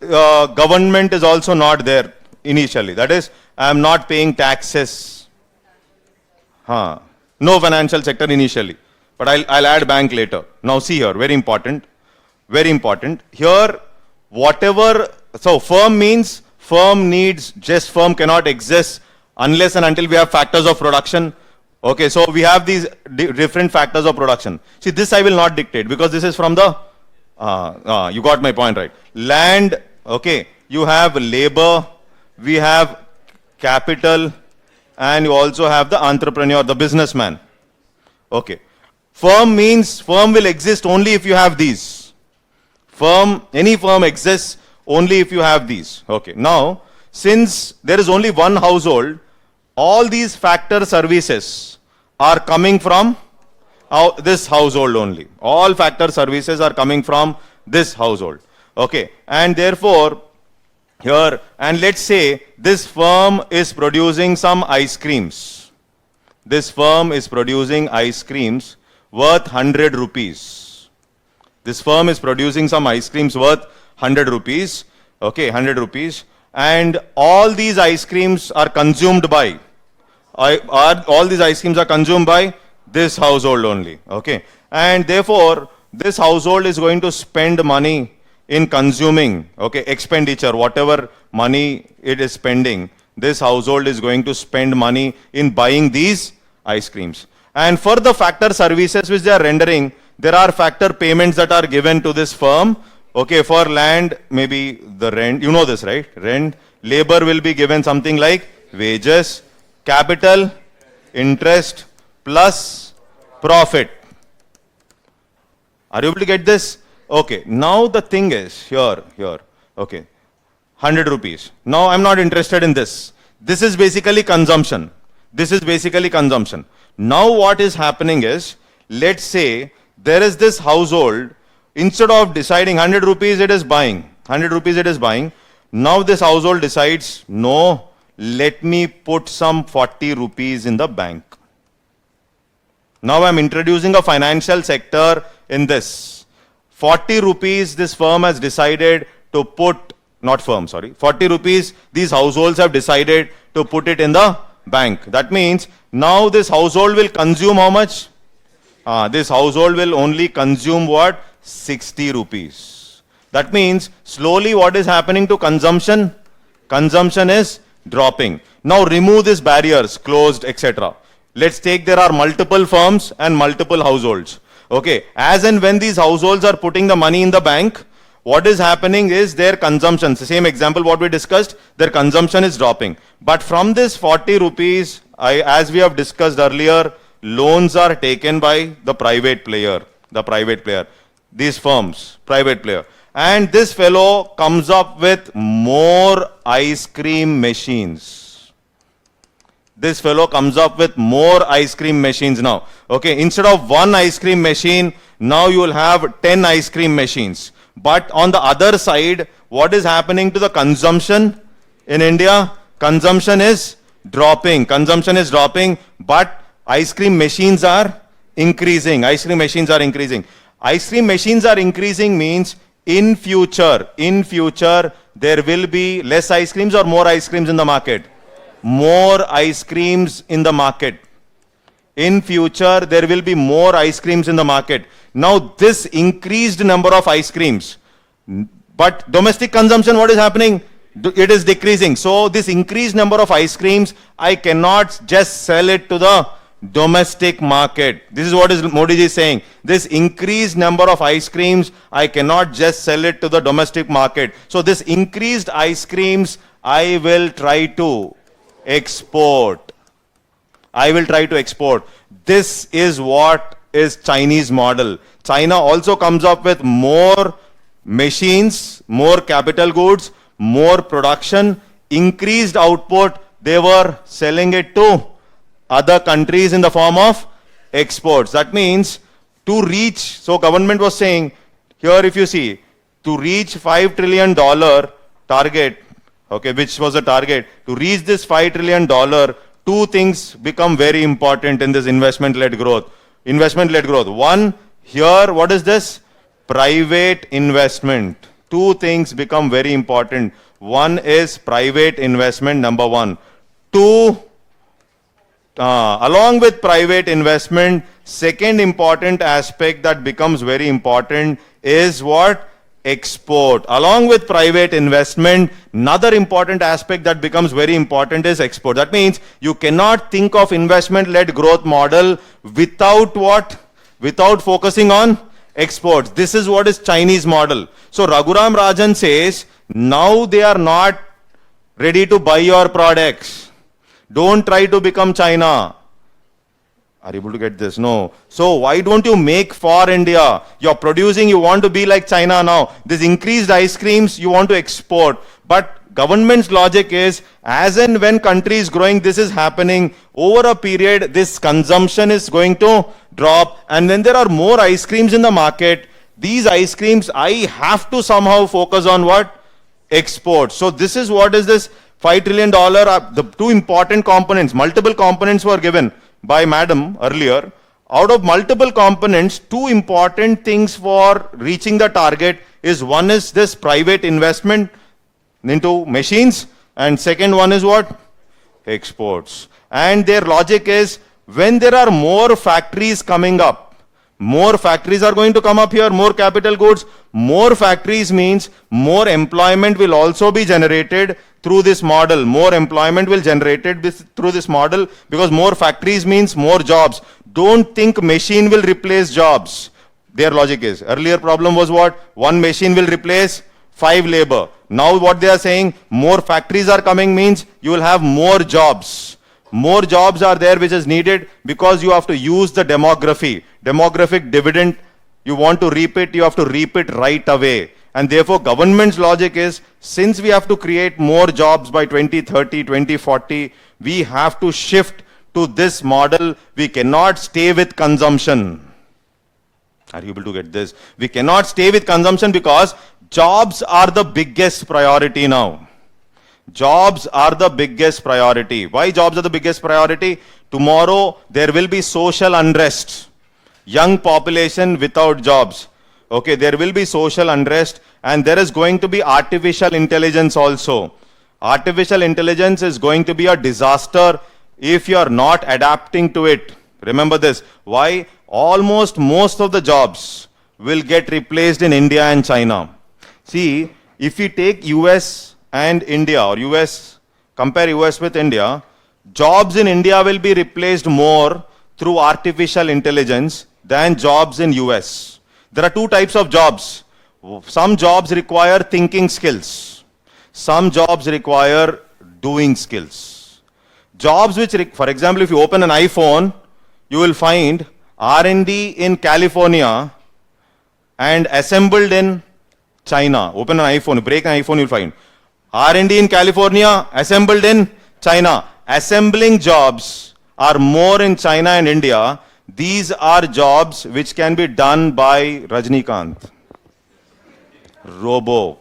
government is also not there initially. That is, I am not paying taxes. No financial sector initially, but I'll add bank later. Now see here, very important, very important. Here, whatever, so firm means firm needs, just firm cannot exist unless and until we have factors of production. Okay, so we have these different factors of production. See, this I will not dictate because this is from the, you got my point, right? Land, okay, you have labor, we have capital, and you also have the entrepreneur, the businessman. Okay. Firm means firm will exist only if you have these. Firm, any firm exists only if you have these. Okay. Now, since there is only one household, all these factor services are coming from this household only. All factor services are coming from this household. Okay. And therefore, here, and let's say this firm is producing some ice creams. This firm is producing ice creams worth 100 rupees. This firm is producing some ice creams worth 100 rupees. Okay, 100 rupees. And all these ice creams are consumed by, all these ice creams are consumed by this household only. Okay. And therefore, this household is going to spend money in consuming, okay, expenditure, whatever money it is spending, this household is going to spend money in buying these ice creams. And for the factor services which they are rendering, there are factor payments that are given to this firm. Okay, for land, maybe the rent, you know this, right? Rent, labor will be given something like wages, capital, interest, plus profit. Are you able to get this? Okay, now the thing is, here, okay, 100 rupees. Now I'm not interested in this. This is basically consumption. This is basically consumption. Now what is happening is, let's say there is this household, instead of deciding 100 rupees it is buying, 100 rupees it is buying, now this household decides, no, let me put some 40 rupees in the bank. Now I'm introducing a financial sector in this. 40 rupees this firm has decided to put, not firm, sorry, 40 rupees these households have decided to put it in the bank. That means now this household will consume how much? This household will only consume what? 60 rupees. That means slowly what is happening to consumption? Consumption is dropping. Now remove these barriers, closed, etc. Let's take there are multiple firms and multiple households. Okay, as and when these households are putting the money in the bank, what is happening is their consumption, the same example what we discussed, their consumption is dropping. But from this 40 rupees, as we have discussed earlier, loans are taken by the private player, these firms, private player. And this fellow comes up with more ice cream machines. This fellow comes up with more ice cream machines now. Okay, instead of one ice cream machine, now you will have 10 ice cream machines. But on the other side, what is happening to the consumption in India? Consumption is dropping. Consumption is dropping, but ice cream machines are increasing. Ice cream machines are increasing. Ice cream machines are increasing means in future, there will be less ice creams or more ice creams in the market? More ice creams in the market. In future, there will be more ice creams in the market. Now, this increased number of ice creams, but domestic consumption, what is happening? It is decreasing. So, this increased number of ice creams, I cannot just sell it to the domestic market. This is what Modi ji is saying. This increased number of ice creams, I cannot just sell it to the domestic market. So, this increased ice creams, I will try to export. I will try to export. This is what is Chinese model. China also comes up with more machines, more capital goods, more production, increased output. They were selling it to other countries in the form of exports. That means to reach, so government was saying, here if you see, to reach $5 trillion target, okay, which was a target, to reach this $5 trillion, two things become very important in this investment-led growth. Investment-led growth. One, here, what is this? Private investment. Two things become very important. One is private investment, number one. Two, along with private investment, second important aspect that becomes very important is what? Export. Along with private investment, another important aspect that becomes very important is export. That means you cannot think of investment-led growth model without what? Without focusing on exports. This is what is Chinese model. So Raghuram Rajan says, now they are not ready to buy your products. Don't try to become China. Are you able to get this? No. So why don't you make for India? You're producing, you want to be like China now. This increased ice creams, you want to export. But government's logic is, as and when country is growing, this is happening. Over a period, this consumption is going to drop. And when there are more ice creams in the market, these ice creams, I have to somehow focus on what? Export. So this is what is this $5 trillion, the two important components, multiple components were given by madam earlier. Out of multiple components, two important things for reaching the target is, one is this private investment into machines, and second one is what? Exports. And their logic is, when there are more factories coming up, more factories are going to come up here, more capital goods, more factories means more employment will also be generated through this model. More employment will generated through this model, because more factories means more jobs. Don't think machine will replace jobs. Their logic is, earlier problem was what? One machine will replace 5 labor. Now what they are saying, more factories are coming means you will have more jobs. More jobs are there which is needed, because you have to use the demographic dividend. You want to reap it, you have to reap it right away. And therefore government's logic is, since we have to create more jobs by 2030, 2040, we have to shift to this model. We cannot stay with consumption. Are you able to get this? We cannot stay with consumption because jobs are the biggest priority now. Jobs are the biggest priority. Why jobs are the biggest priority? Tomorrow there will be social unrest. Young population without jobs. Okay, there will be social unrest, and there is going to be artificial intelligence also. Artificial intelligence is going to be a disaster if you are not adapting to it. Remember this. Why? Almost most of the jobs will get replaced in India and China. See, if we take US and India, or US, compare US with India, jobs in India will be replaced more through artificial intelligence than jobs in US. There are two types of jobs. Some jobs require thinking skills. Some jobs require doing skills. Jobs which, for example, if you open an iPhone, you will find R&D in California and assembled in China. Open an iPhone, break an iPhone, you'll find R&D in California, assembled in China. Assembling jobs are more in China and India. These are jobs which can be done by Rajnikant. Robo.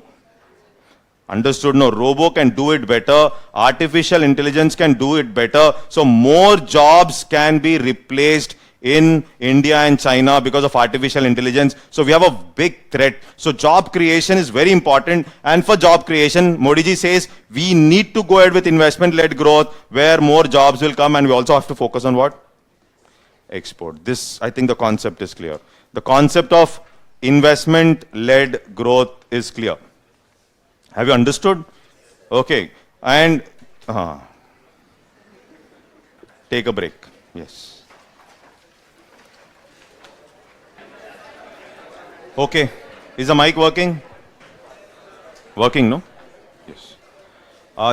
Understood? No, robo can do it better. Artificial intelligence can do it better. So more jobs can be replaced in India and China because of artificial intelligence. So we have a big threat. So job creation is very important. And for job creation, Modi ji says we need to go ahead with investment-led growth where more jobs will come, and we also have to focus on what? Export. This, I think the concept is clear. The concept of investment-led growth is clear. Have you understood? Okay. And take a break. Yes. Okay. Is the mic working? Working, no? Yes.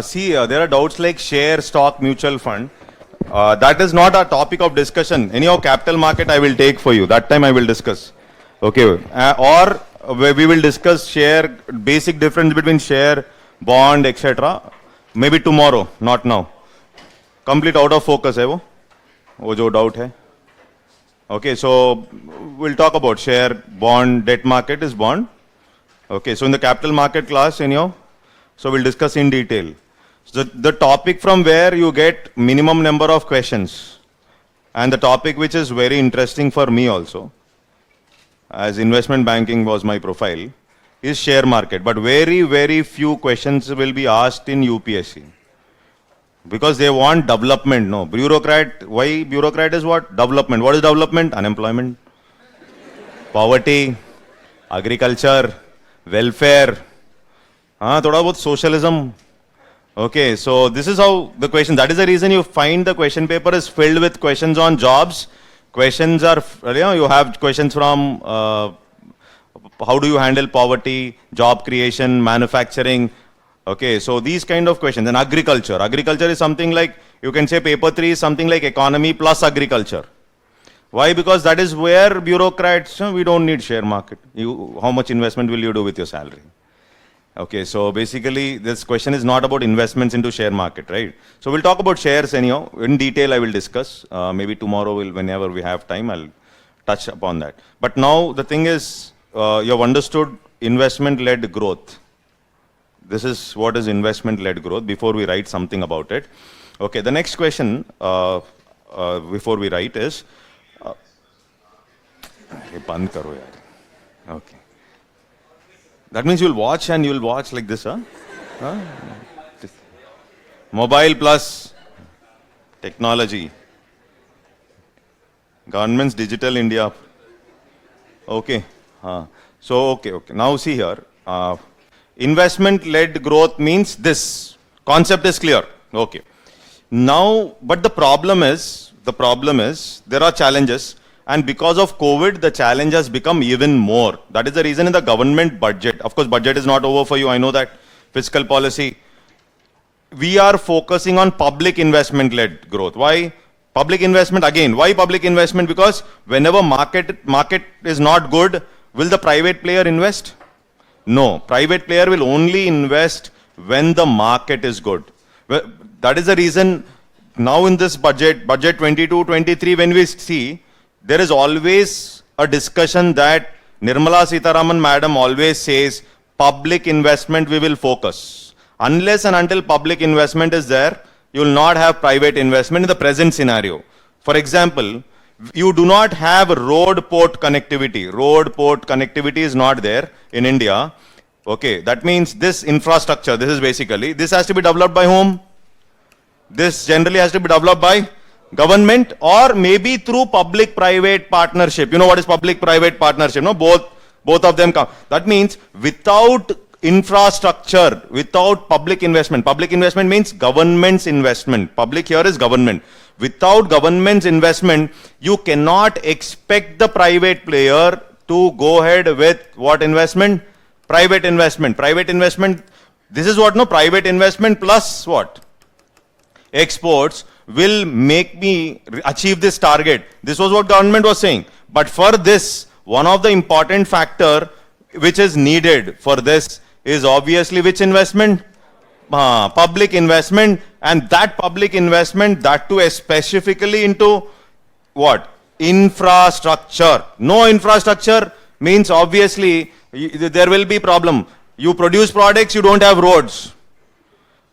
See, there are doubts like share, stock, mutual fund. That is not a topic of discussion. Anyhow, capital market I will take for you. That time I will discuss. Okay. Or we will discuss share, basic difference between share, bond, etc. Maybe tomorrow, not now. Complete out of focus है वो जो doubt है. Okay, so we'll talk about share, bond, debt market is bond. Okay, so in the capital market class, anyhow, so we'll discuss in detail. So the topic from where you get minimum number of questions, and the topic which is very interesting for me also, as investment banking was my profile, is share market. But very, very few questions will be asked in UPSC. Because they want development, no. Bureaucrat, why bureaucrat is what? Development. What is development? Unemployment, poverty, agriculture, welfare, thoda bahut socialism. Okay, so this is how the question, that is the reason you find the question paper is filled with questions on jobs. Questions are, you have questions from how do you handle poverty, job creation, manufacturing. Okay, so these kind of questions. And agriculture. Agriculture is something like, you can say paper 3 is something like economy plus agriculture. Why? Because that is where bureaucrats, we don't need share market. How much investment will you do with your salary? Okay, so basically this question is not about investments into share market, right? So we'll talk about shares anyhow. In detail I will discuss. Maybe tomorrow, whenever we have time, I'll touch upon that. But now the thing is, you have understood investment-led growth. This is what is investment-led growth before we write something about it. Okay, the next question before we write is, okay. That means you'll watch and you'll watch like this, huh? Mobile plus technology. Government's Digital India. Okay. So, okay. Now see here. Investment-led growth means this. Concept is clear. Okay. Now, but the problem is, there are challenges. And because of COVID, the challenge has become even more. That is the reason in the government budget, of course, budget is not over for you, I know that, fiscal policy, we are focusing on public investment-led growth. Why? Public investment, again, why public investment? Because whenever market is not good, will the private player invest? No, private player will only invest when the market is good. Well, that is the reason now in this budget 22-23, when we see, there is always a discussion that Nirmala Sitharaman madam always says, public investment we will focus. Unless and until public investment is there, you will not have private investment in the present scenario. For example, you do not have road-port connectivity. Road-port connectivity is not there in India. Okay, that means this infrastructure, this is basically, this has to be developed by whom? This generally has to be developed by government or maybe through public-private partnership. You know what is public-private partnership? No, both of them come. That means without infrastructure, without public investment. Public investment means government's investment. Public here is government. Without government's investment, you cannot expect the private player to go ahead with what investment? Private investment. Private investment, this is what, no? Private investment plus what? Exports will make me achieve this target. This was what government was saying. But for this, one of the important factor which is needed for this is obviously which investment? Public investment, and that public investment, that too specifically into what? Infrastructure. No infrastructure means obviously there will be problem. You produce products, you don't have roads.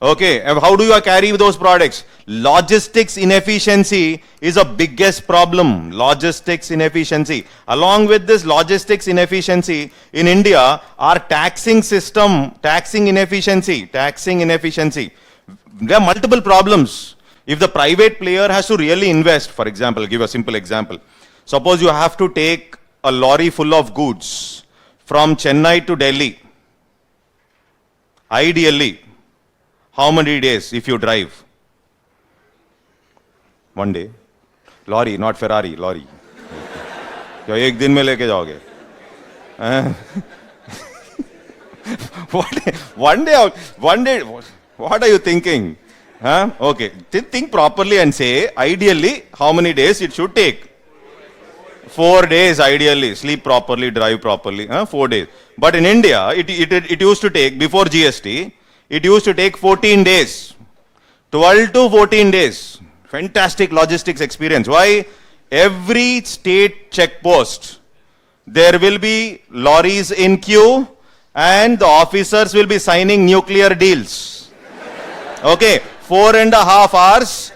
Okay, and how do you carry those products? Logistics inefficiency is a biggest problem. Logistics inefficiency. Along with this logistics inefficiency, in India, our taxing system, taxing inefficiency. There are multiple problems. If the private player has to really invest, for example, I'll give a simple example. Suppose you have to take a lorry full of goods from Chennai to Delhi. Ideally, how many days if you drive? 1 day. Lorry, not Ferrari, lorry. क्या एक दिन में लेके जाओगे? One day. What are you thinking? Huh? Okay, think properly and say ideally how many days it should take. 4 days ideally. Sleep properly, drive properly. 4 days. But in India, it used to take, before GST, it used to take 14 days. 12 to 14 days. Fantastic logistics experience. Why? Every state check post, there will be lorries in queue and the officers will be signing nuclear deals. Okay, 4.5 hours.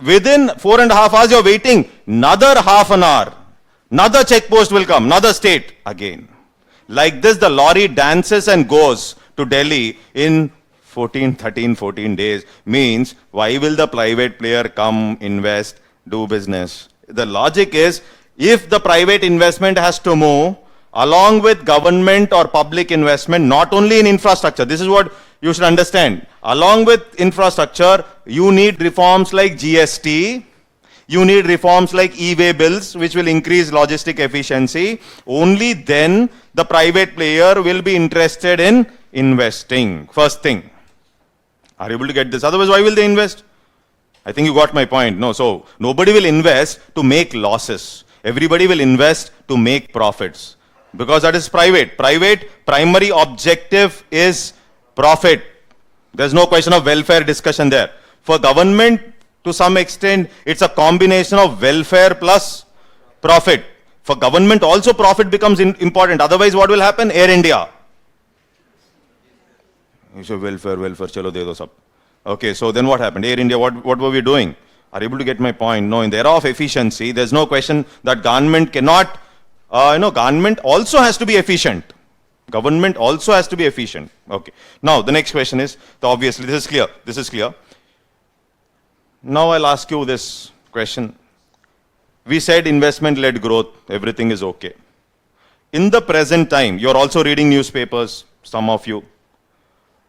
Within 4.5 hours you're waiting. Another half an hour. Another check post will come. Another state again. Like this, the lorry dances and goes to Delhi in 14 days. Means, why will the private player come, invest, do business? The logic is, if the private investment has to move along with government or public investment, not only in infrastructure, this is what you should understand. Along with infrastructure, you need reforms like GST, you need reforms like e-way bills, which will increase logistic efficiency. Only then the private player will be interested in investing. First thing. Are you able to get this? Otherwise, why will they invest? I think you got my point. No, so nobody will invest to make losses. Everybody will invest to make profits. Because that is private. Private primary objective is profit. There's no question of welfare discussion there. For government, to some extent, it's a combination of welfare plus profit. For government also profit becomes important. Otherwise, what will happen? Air India. You say welfare, chalo de do sab. Okay, so then what happened? Air India, what were we doing? Are you able to get my point? No, in the era of efficiency, there's no question that government cannot, government also has to be efficient. Government also has to be efficient. Okay. Now, the next question is, obviously, this is clear. Now, I'll ask you this question. We said investment-led growth, everything is okay. In the present time, you're also reading newspapers, some of you.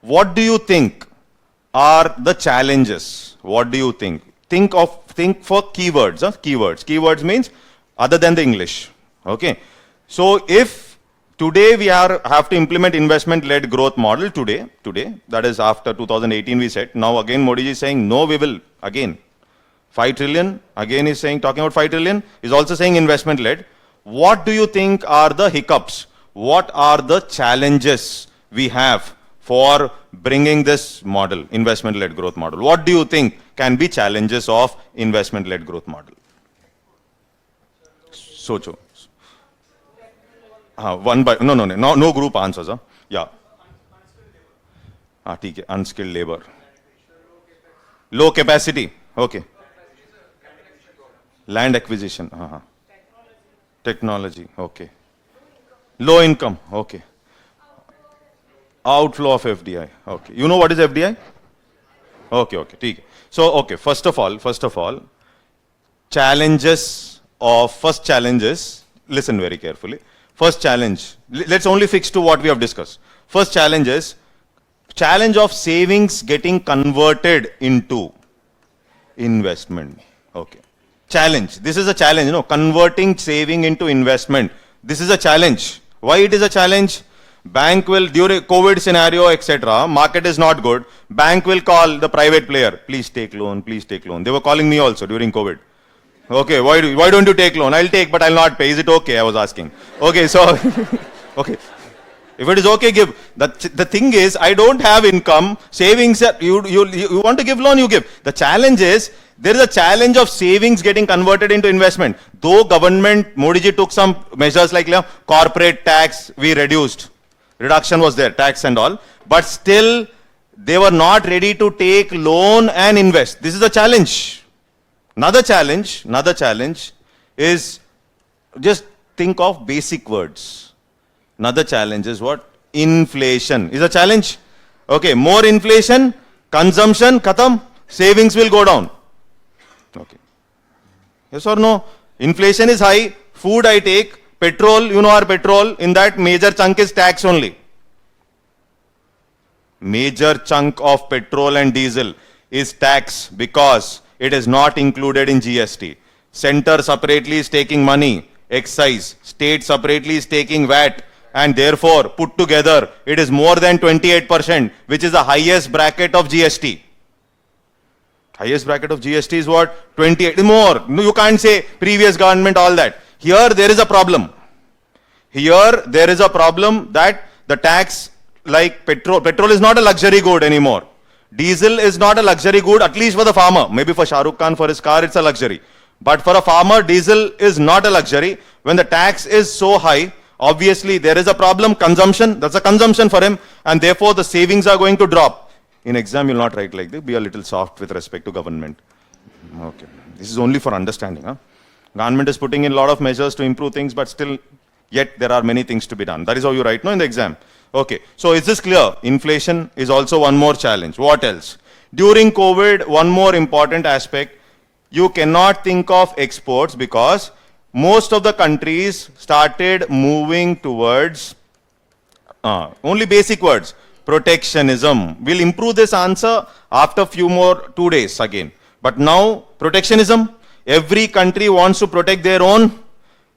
What do you think are the challenges? What do you think? Think for keywords. Keywords means other than the English. Okay. So if today we have to implement investment-led growth model today, that is after 2018 we said. Now again Modi ji is saying no, we will again 5 trillion. Again is saying, talking about 5 trillion, is also saying investment-led. What do you think are the hiccups? What are the challenges we have for bringing this model, investment-led growth model? What do you think can be challenges of investment-led growth model? Socho. No group answers. Yeah. ठीक है, unskilled labor. Low capacity. Okay. Land acquisition. Technology. Okay. Low income. Okay. Outflow of FDI. Okay. You know what is FDI? Okay. So, okay. First of all, first challenges, listen very carefully. First challenge, let's only fix to what we have discussed. First challenge is challenge of savings getting converted into investment. Okay. Challenge. This is a challenge, converting saving into investment. This is a challenge. Why it is a challenge? Bank will, during COVID scenario, etc., market is not good. Bank will call the private player, please take loan, please take loan. They were calling me also during COVID. Okay, why don't you take loan? I'll take, but I'll not pay. Is it okay? I was asking. Okay, so, okay. If it is okay, give. The thing is, I don't have income, savings, you want to give loan, you give. The challenge is, there is a challenge of savings getting converted into investment. Though government, Modi ji took some measures like corporate tax, we reduced. Reduction was there, tax and all. But still, they were not ready to take loan and invest. This is a challenge. Another challenge is, just think of basic words. Another challenge is what? Inflation is a challenge. Okay, more inflation, consumption, khatam, savings will go down. Okay. Yes or no? Inflation is high, food I take, petrol, our petrol, in that major chunk is tax only. Major chunk of petrol and diesel is tax because it is not included in GST. Center separately is taking money, excise. State separately is taking VAT. And therefore, put together, it is more than 28%, which is the highest bracket of GST. Highest bracket of GST is what? 28, more. No, you can't say previous government, all that. Here, there is a problem. Here, there is a problem that the tax, like petrol is not a luxury good anymore. Diesel is not a luxury good, at least for the farmer. Maybe for Shah Rukh Khan, for his car, it's a luxury. But for a farmer, diesel is not a luxury. When the tax is so high, obviously there is a problem, consumption, that's a consumption for him, and therefore the savings are going to drop. In exam, you'll not write like this, be a little soft with respect to government. Okay, this is only for understanding. Government is putting in a lot of measures to improve things, but still, yet there are many things to be done. That is how you write, no, in the exam. Okay, so is this clear? Inflation is also one more challenge. What else? During COVID, one more important aspect, you cannot think of exports because most of the countries started moving towards only basic words. Protectionism. We'll improve this answer after 2 days again. But now, protectionism. Every country wants to protect their own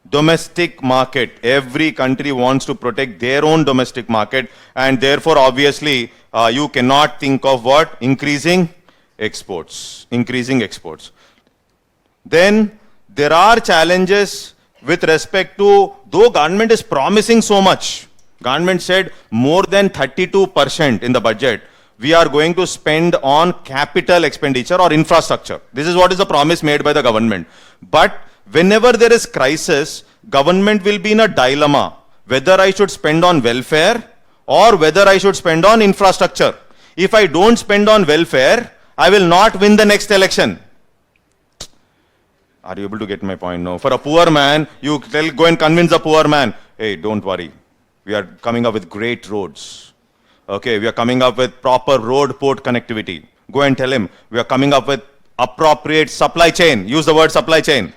domestic market. Every country wants to protect their own domestic market. And therefore, obviously, you cannot think of what? Increasing exports. Increasing exports. Then, there are challenges with respect to, though government is promising so much, government said more than 32% in the budget, we are going to spend on capital expenditure or infrastructure. This is what is the promise made by the government. But whenever there is crisis, government will be in a dilemma, whether I should spend on welfare or whether I should spend on infrastructure. If I don't spend on welfare, I will not win the next election. Are you able to get my point? No. For a poor man, you go and convince a poor man, hey, don't worry. We are coming up with great roads. Okay, we are coming up with proper road port connectivity. Go and tell him, we are coming up with appropriate supply chain. Use the word supply chain.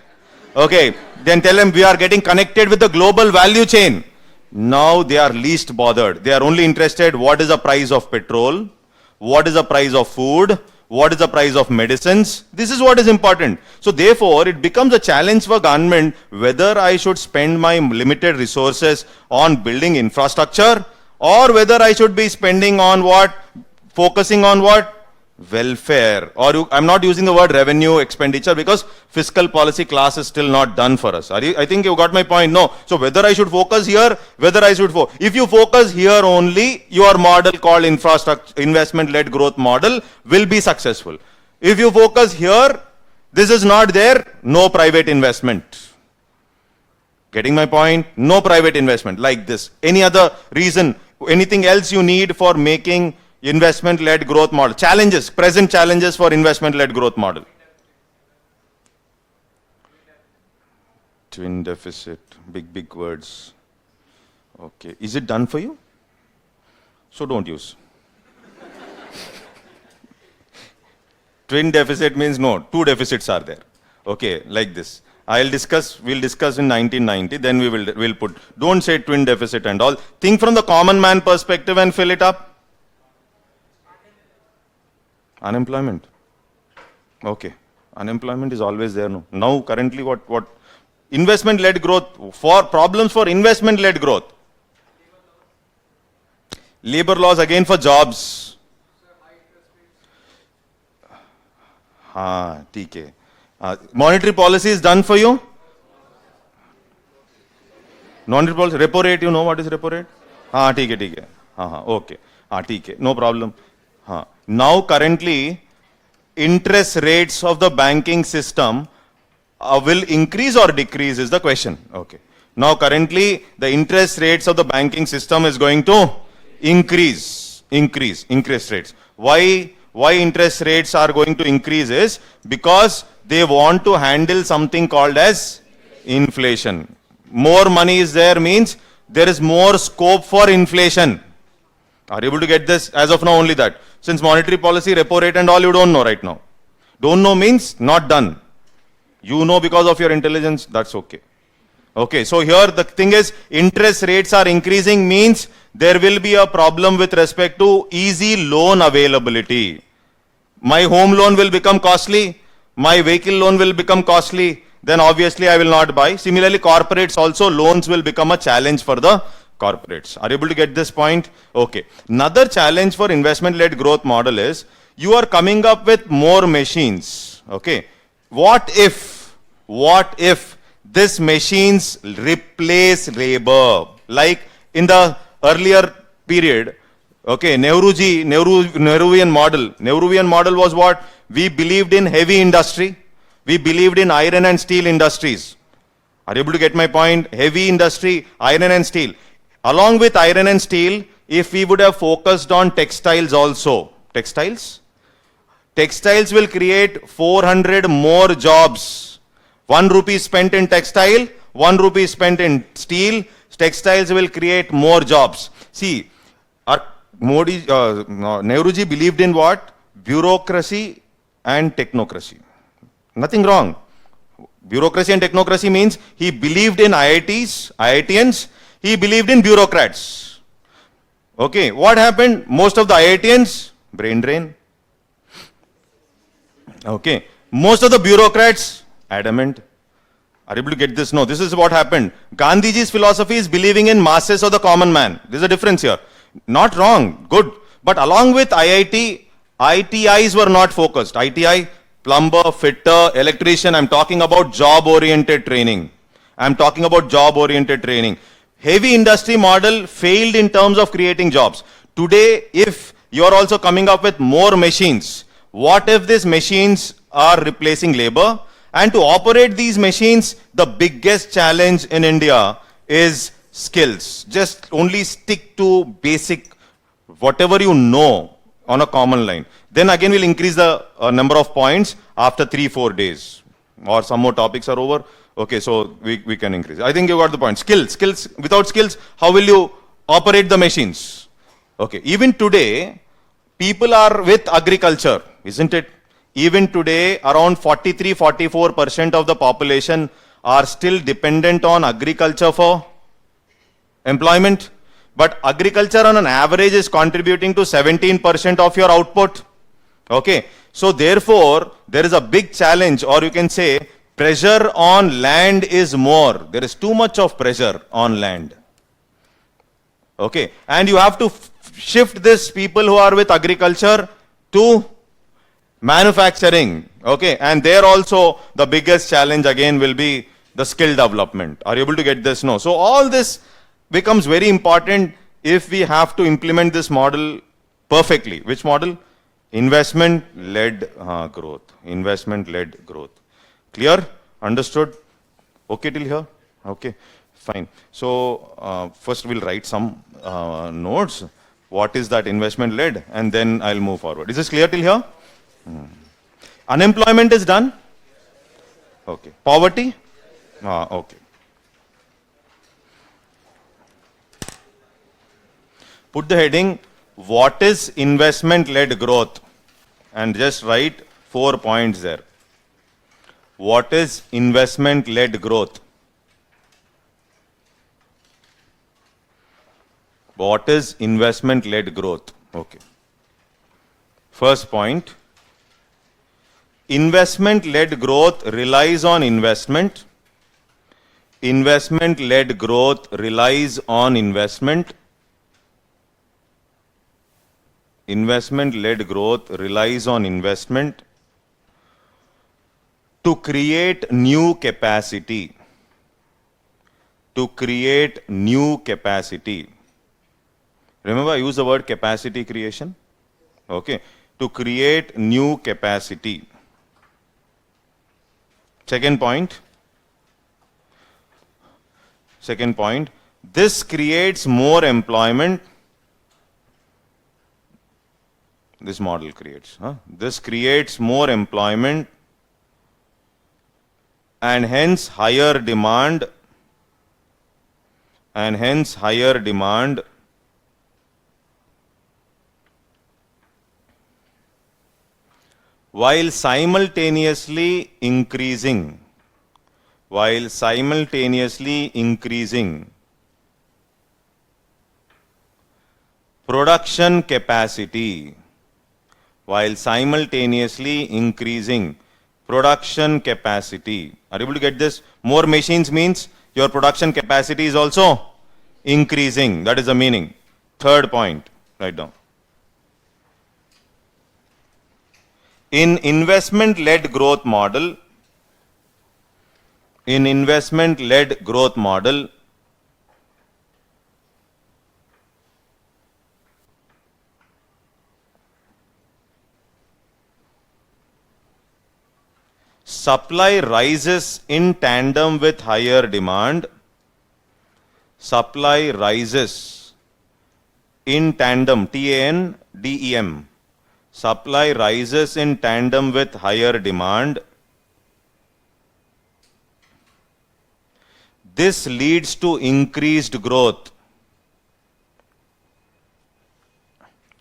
Okay, then tell him we are getting connected with the global value chain. Now they are least bothered. They are only interested what is the price of petrol, what is the price of food, what is the price of medicines. This is what is important. So therefore, it becomes a challenge for government whether I should spend my limited resources on building infrastructure or whether I should be spending on what? Focusing on what? Welfare. Or I'm not using the word revenue expenditure because fiscal policy class is still not done for us. I think you got my point. No. So whether I should focus here, whether I should focus. If you focus here only, your model called infrastructure, investment-led growth model will be successful. If you focus here, this is not there, no private investment. Getting my point? No private investment like this. Any other reason, anything else you need for making investment-led growth model. Challenges, present challenges for investment-led growth model. Twin deficit, big words. Okay, is it done for you? So don't use. Twin deficit means no, two deficits are there. Okay, like this. we'll discuss in 1990, then we'll put, don't say twin deficit and all. Think from the common man perspective and fill it up. Unemployment. Okay. Unemployment is always there. No. Now currently what? Investment-led growth. For problems for investment-led growth. Labor laws again for jobs. TK. Monetary policy is done for you? Monetary policy, repo rate, you know what is repo rate? TK. Okay. TK, no problem. Now currently, interest rates of the banking system will increase or decrease is the question. Okay. Now currently, the interest rates of the banking system is going to increase interest rates. Why interest rates are going to increase is because they want to handle something called as inflation. More money is there means there is more scope for inflation. Are you able to get this? As of now only that. Since monetary policy, repo rate and all you don't know right now. Don't know means not done. You know because of your intelligence, that's okay. Okay, so here the thing is interest rates are increasing means there will be a problem with respect to easy loan availability. My home loan will become costly, my vehicle loan will become costly, then obviously I will not buy. Similarly, corporates also, loans will become a challenge for the corporates. Are you able to get this point? Okay. Another challenge for investment-led growth model is you are coming up with more machines. Okay. What if this machines replace labor? Like in the earlier period, okay, Nehruvian model was what? We believed in heavy industry. We believed in iron and steel industries. Are you able to get my point? Heavy industry, iron and steel. Along with iron and steel, if we would have focused on textiles also. Textiles will create 400 more jobs. 1 rupee spent in textile, 1 rupee spent in steel. Textiles will create more jobs. See, Nehruji believed in what? Bureaucracy and technocracy. Nothing wrong. Bureaucracy and technocracy means he believed in IITians, he believed in bureaucrats. Okay, what happened? Most of the IITians, brain drain. Okay, most of the bureaucrats, adamant. Are you able to get this? No, this is what happened. Gandhiji's philosophy is believing in masses of the common man. There's a difference here. Not wrong, good. But along with IIT, ITIs were not focused. ITI, plumber, fitter, electrician, I'm talking about job-oriented training. Heavy industry model failed in terms of creating jobs. Today, if you're also coming up with more machines, what if these machines are replacing labor? And to operate these machines, the biggest challenge in India is skills. Just only stick to basic, whatever you know on a common line. Then again we'll increase the number of points after 3-4 days. Or some more topics are over. Okay, so we can increase. I think you got the point. Skills. Without skills, how will you operate the machines? Okay, even today, people are with agriculture, isn't it? Even today, around 43-44% of the population are still dependent on agriculture for employment. But agriculture on an average is contributing to 17% of your output. Okay, so therefore, there is a big challenge, or you can say, pressure on land is more. There is too much of pressure on land. Okay, and you have to shift this people who are with agriculture to manufacturing. Okay, and there also the biggest challenge again will be the skill development. Are you able to get this? No. So all this becomes very important if we have to implement this model perfectly. Which model? Investment-led growth. Investment-led growth. Clear? Understood? Okay till here? Okay, fine. So first we'll write some notes. What is that investment-led? And then I'll move forward. Is this clear till here? Unemployment is done? Okay. Poverty? Okay. Put the heading, what is investment-led growth? And just write 4 points there. What is investment-led growth? What is investment-led growth? Okay. First point. Investment-led growth relies on investment. Investment-led growth relies on investment. Investment-led growth relies on investment to create new capacity. To create new capacity. Remember, I use the word capacity creation. Okay. To create new capacity. Second point. Second point. This creates more employment. This model creates. This creates more employment and hence higher demand. And hence higher demand. While simultaneously increasing production capacity. While simultaneously increasing production capacity. Are you able to get this? More machines means your production capacity is also increasing. That is the meaning. Third point. Write down. In investment-led growth model, supply rises in tandem with higher demand. Supply rises in tandem, T-A-N-D-E-M. Supply rises in tandem with higher demand. This leads to increased growth.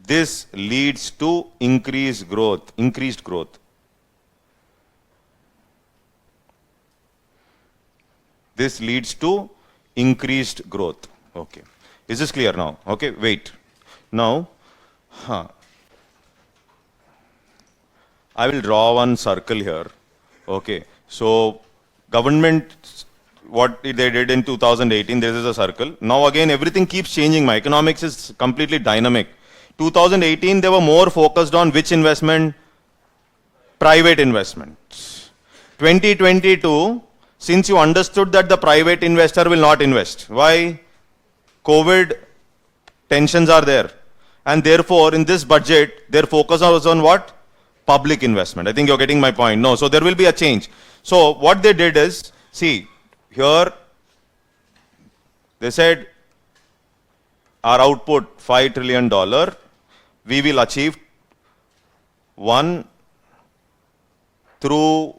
This leads to increased growth. This leads to increased growth. Okay. Is this clear now? Okay, wait. Now, I will draw one circle here. Okay. So, government, what they did in 2018, this is a circle. Now again, everything keeps changing. My economics is completely dynamic. 2018, they were more focused on which investment? Private investments. 2022, since you understood that the private investor will not invest. Why? COVID tensions are there. And therefore, in this budget, their focus was on what? Public investment. I think you're getting my point. No, so there will be a change. So what they did is, see, here they said our output $5 trillion, we will achieve one through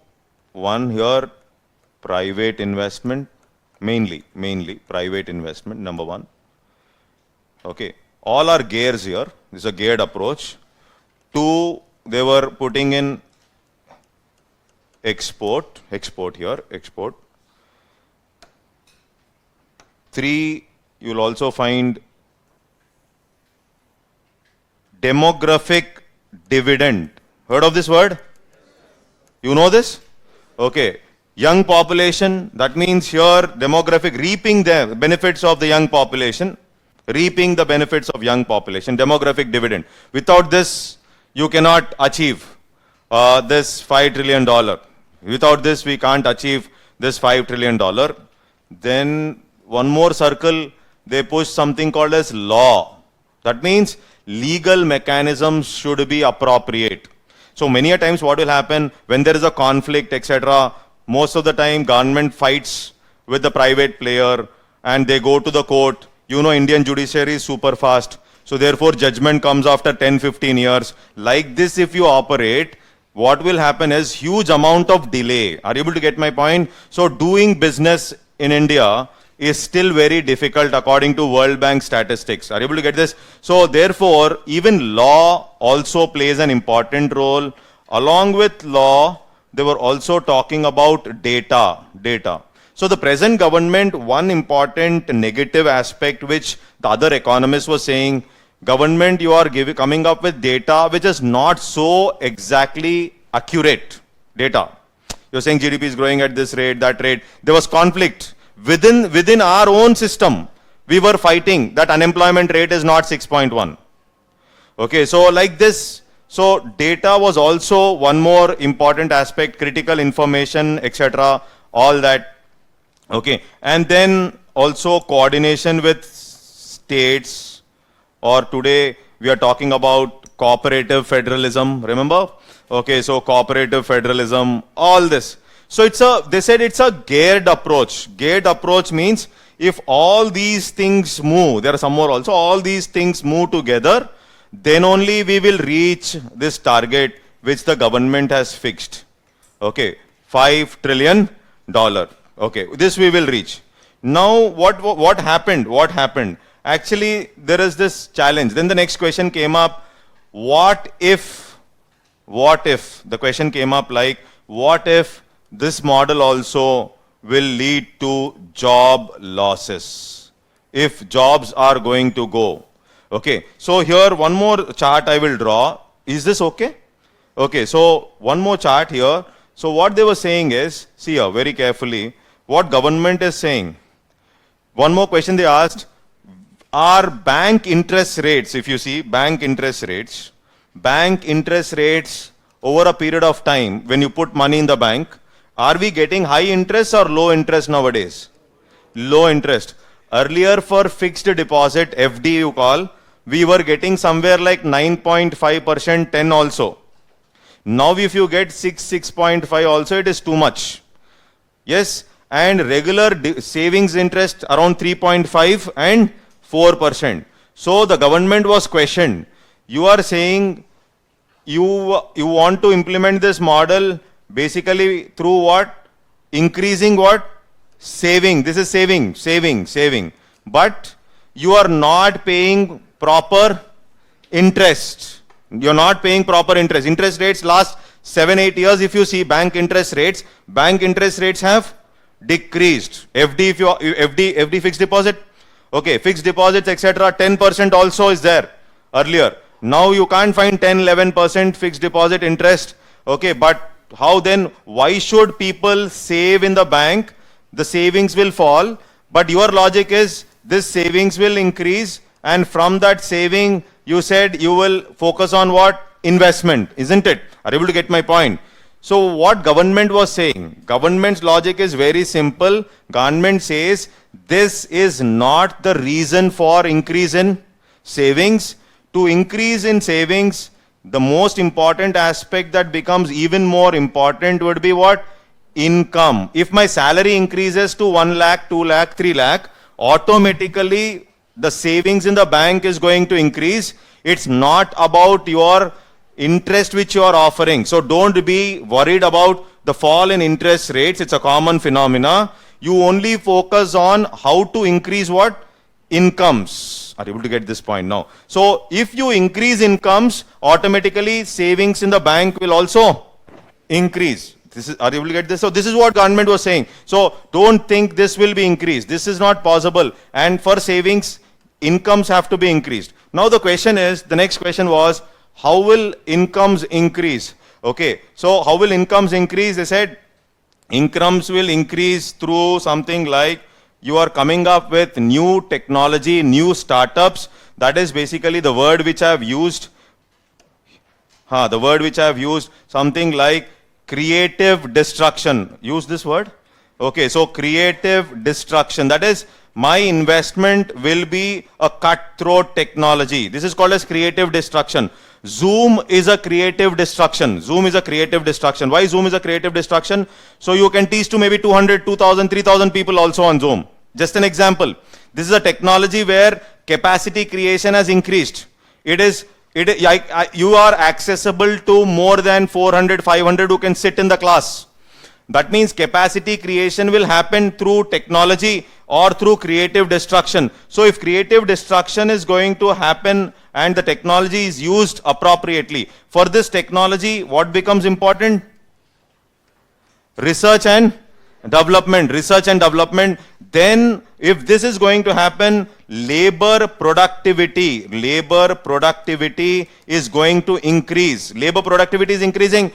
one here private investment, mainly private investment, number one. Okay, all are gears here. This is a geared approach. Two, they were putting in export here. Three, you will also find demographic dividend. Heard of this word? You know this? Okay. Young population, that means here demographic, reaping the benefits of the young population. Demographic dividend. Without this, you cannot achieve this $5 trillion. Without this, we can't achieve this $5 trillion. Then one more circle, they push something called as law. That means legal mechanisms should be appropriate. So many a times what will happen when there is a conflict, etc., most of the time government fights with the private player and they go to the court. You know, Indian judiciary is super fast. So therefore judgment comes after 10-15 years. Like this, if you operate, what will happen is huge amount of delay. Are you able to get my point? So doing business in India is still very difficult according to World Bank statistics. Are you able to get this? So therefore, even law also plays an important role. Along with law, they were also talking about data. So the present government, one important negative aspect which the other economists were saying, government, you are coming up with data which is not so exactly accurate data. You're saying GDP is growing at this rate, that rate. There was conflict. Within our own system, we were fighting that unemployment rate is not 6.1. Okay, so like this, so data was also one more important aspect, critical information, etc., all that. Okay, and then also coordination with states, or today we are talking about cooperative federalism, remember? Okay, so cooperative federalism, all this. So they said it's a geared approach. Geared approach means if all these things move, there are some more also, all these things move together, then only we will reach this target which the government has fixed. Okay, $5 trillion. Okay, this we will reach. Now what happened? What happened? Actually, there is this challenge. Then the next question came up, what if, the question came up like, what if this model also will lead to job losses? If jobs are going to go. Okay, so here one more chart I will draw. Is this okay? Okay, so one more chart here. So what they were saying is, see here very carefully, what government is saying. One more question they asked, are bank interest rates, if you see bank interest rates over a period of time, when you put money in the bank, are we getting high interest or low interest nowadays? Low interest. Earlier for fixed deposit, FD you call, we were getting somewhere like 9.5%, 10 also. Now if you get 6.5 also, it is too much. Yes, and regular savings interest around 3.5 and 4%. So the government was questioned. You are saying you want to implement this model basically through what? Increasing what? Saving. This is saving. But you are not paying proper interest. You're not paying proper interest. Interest rates last 7-8 years, if you see bank interest rates have decreased. FD fixed deposit. Okay, fixed deposits, etc. 10% also is there earlier. Now you can't find 10-11% fixed deposit interest. Okay, but how then? Why should people save in the bank? The savings will fall, but your logic is this savings will increase, and from that saving, you said you will focus on what? Investment, isn't it? Are you able to get my point? So what government was saying? Government's logic is very simple. Government says this is not the reason for increase in savings. To increase in savings, the most important aspect that becomes even more important would be what? Income. If my salary increases to 1 lakh, 2 lakh, 3 lakh, automatically the savings in the bank is going to increase. It's not about your interest which you are offering. So don't be worried about the fall in interest rates. It's a common phenomena. You only focus on how to increase what? Incomes. Are you able to get this point now? So if you increase incomes, automatically savings in the bank will also increase. Are you able to get this? So this is what government was saying. So don't think this will be increased. This is not possible. And for savings, incomes have to be increased. Now the question is, the next question was, how will incomes increase? Okay, so how will incomes increase? They said incomes will increase through something like you are coming up with new technology, new startups. That is basically the word which I have used. The word which I have used, something like creative destruction. Use this word. Okay, so creative destruction. That is, my investment will be a cutthroat technology. This is called as creative destruction. Zoom is a creative destruction. Zoom is a creative destruction. Why Zoom is a creative destruction? So you can teach to maybe 200, 2000, 3000 people also on Zoom. Just an example. This is a technology where capacity creation has increased. You are accessible to more than 400, 500 who can sit in the class. That means capacity creation will happen through technology or through creative destruction. So if creative destruction is going to happen and the technology is used appropriately, for this technology, what becomes important? Research and development. Then if this is going to happen, labor productivity is going to increase. Labor productivity is increasing.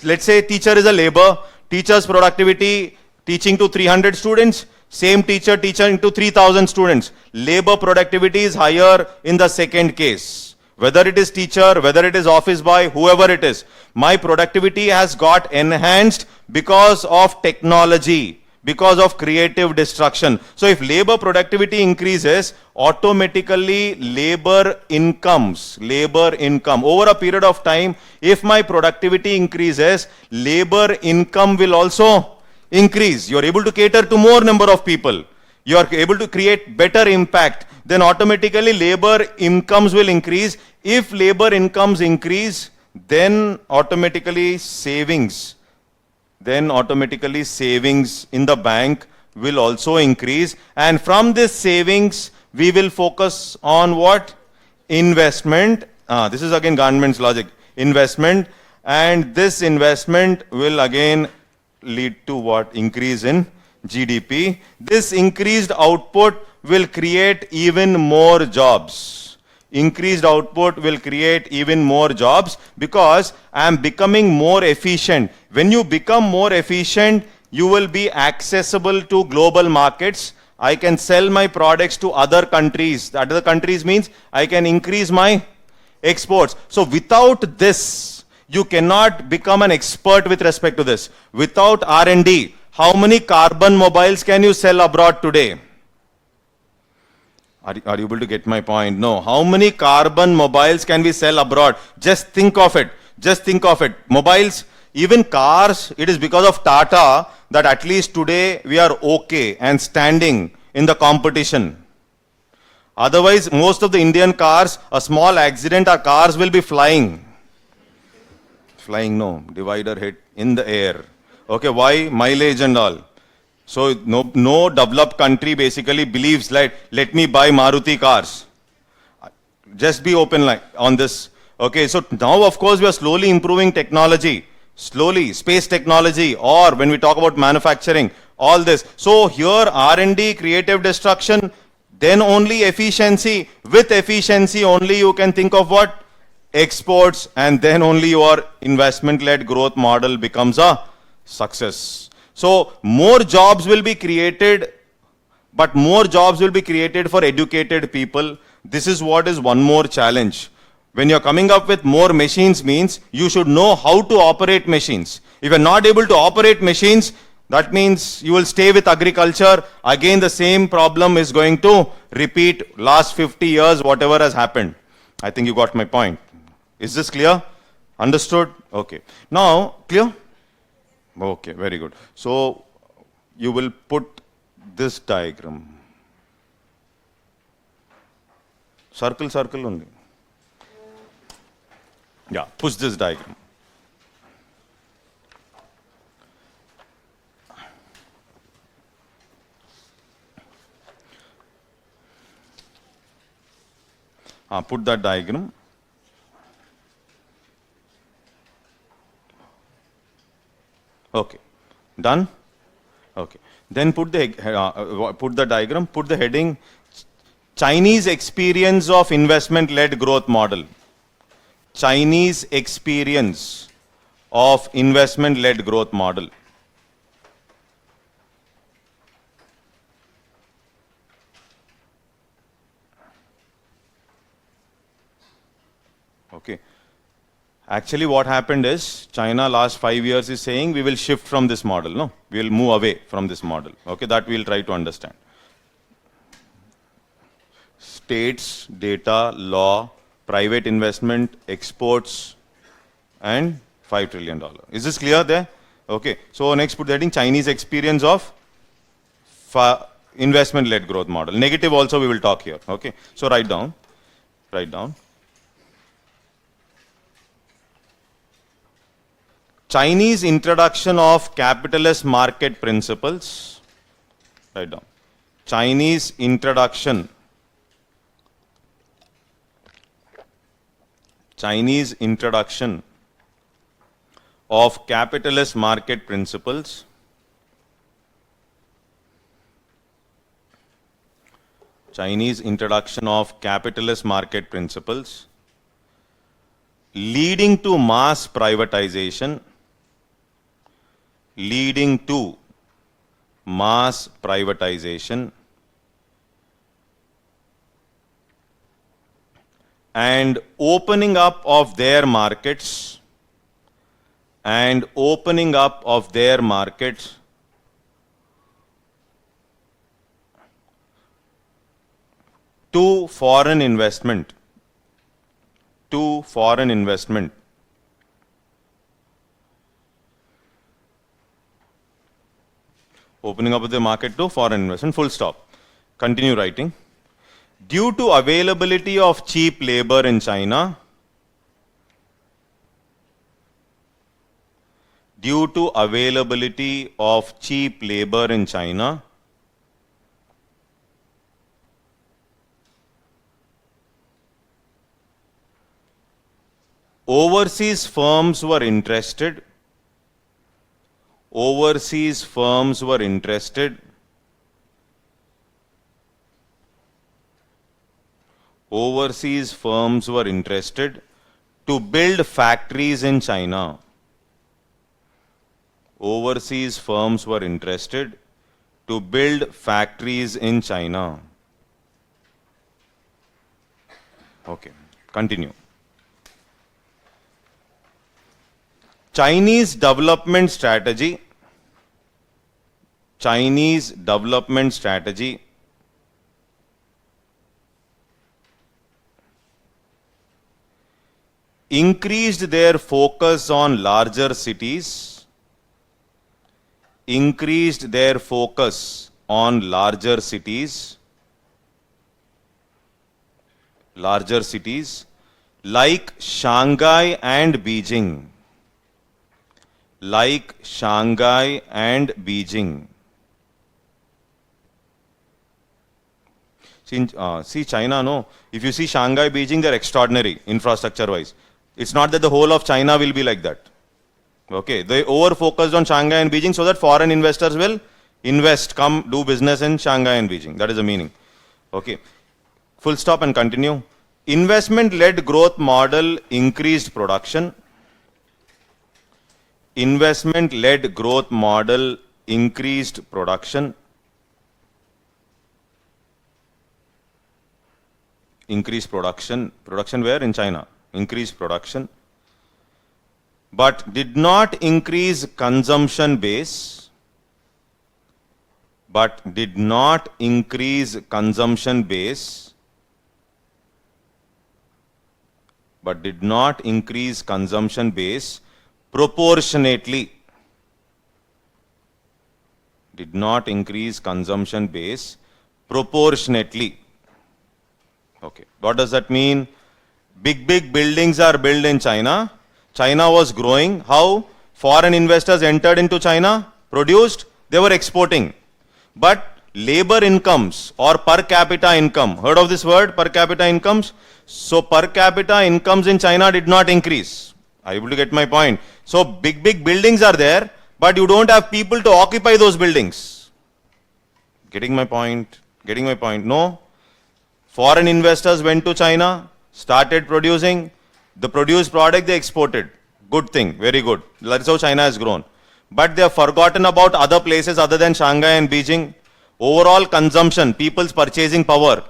Let's say teacher is a labor, teacher's productivity teaching to 300 students, same teacher teaching to 3000 students. Labor productivity is higher in the second case. Whether it is teacher, whether it is office boy, whoever it is, my productivity has got enhanced because of technology, because of creative destruction. So if labor productivity increases, automatically labor income over a period of time, if my productivity increases, labor income will also increase. You are able to cater to more number of people. You are able to create better impact. Then automatically labor incomes will increase. If labor incomes increase, then automatically savings in the bank will also increase. And from this savings, we will focus on what? Investment. This is again government's logic. Investment. And this investment will again lead to what? Increase in GDP. This increased output will create even more jobs. Increased output will create even more jobs because I am becoming more efficient. When you become more efficient, you will be accessible to global markets. I can sell my products to other countries. Other countries means I can increase my exports. So without this, you cannot become an expert with respect to this. Without R&D, how many carbon mobiles can you sell abroad today? Are you able to get my point? No. How many carbon mobiles can we sell abroad? Just think of it. Mobiles, even cars, it is because of Tata that at least today we are okay and standing in the competition. Otherwise, most of the Indian cars, a small accident, our cars will be flying. No, divider hit in the air. Okay, why? Mileage and all. So no developed country basically believes like, let me buy Maruti cars. Just be open like on this. Okay, so now of course we are slowly improving technology. Slowly, space technology, or when we talk about manufacturing, all this. So here R&D, creative destruction, then only efficiency. With efficiency only you can think of what? Exports, and then only your investment-led growth model becomes a success. So more jobs will be created, but more jobs will be created for educated people. This is what is one more challenge. When you're coming up with more machines means you should know how to operate machines. If you're not able to operate machines, that means you will stay with agriculture. Again, the same problem is going to repeat last 50 years, whatever has happened. I think you got my point. Is this clear? Understood? Okay. Now, clear? Okay, very good. So, you will put this diagram. Circle only. Yeah, push this diagram. Put that diagram. Okay, done? Okay. Then put the diagram, put the heading, Chinese experience of investment-led growth model. Chinese experience of investment-led growth model. Okay. Actually, what happened is, China last 5 years is saying we will shift from this model, no? We will move away from this model. Okay, that we will try to understand. States, data, law, private investment, exports, and $5 trillion. Is this clear there? Okay, so next put the heading, Chinese experience of investment-led growth model. Negative also we will talk here. Okay, so write down. Chinese introduction of capitalist market principles. Write down. Chinese introduction of capitalist market principles Chinese introduction of capitalist market principles leading to mass privatization and opening up of their markets to foreign investment opening up of the market to foreign investment, full stop. Continue writing. Due to availability of cheap labor in China, overseas firms were interested to build factories in China. Okay, continue. Chinese development strategy increased their focus on larger cities, like Shanghai and Beijing. See China, no? If you see Shanghai, Beijing, they're extraordinary infrastructure-wise. It's not that the whole of China will be like that. Okay, they over-focused on Shanghai and Beijing so that foreign investors will invest, come do business in Shanghai and Beijing. That is the meaning. Okay, full stop and continue. Investment-led growth model increased production. Production where? In China. Increased production, but did not increase consumption base. Proportionately. Okay, what does that mean? Big buildings are built in China. China was growing. How? Foreign investors entered into China, produced, they were exporting. But labor incomes or per capita income, heard of this word, per capita incomes? So per capita incomes in China did not increase. Are you able to get my point? So big buildings are there, but you don't have people to occupy those buildings. Getting my point? No? Foreign investors went to China, started producing, the produced product they exported. Good thing, very good. That's how China has grown. But they have forgotten about other places other than Shanghai and Beijing. Overall consumption, people's purchasing power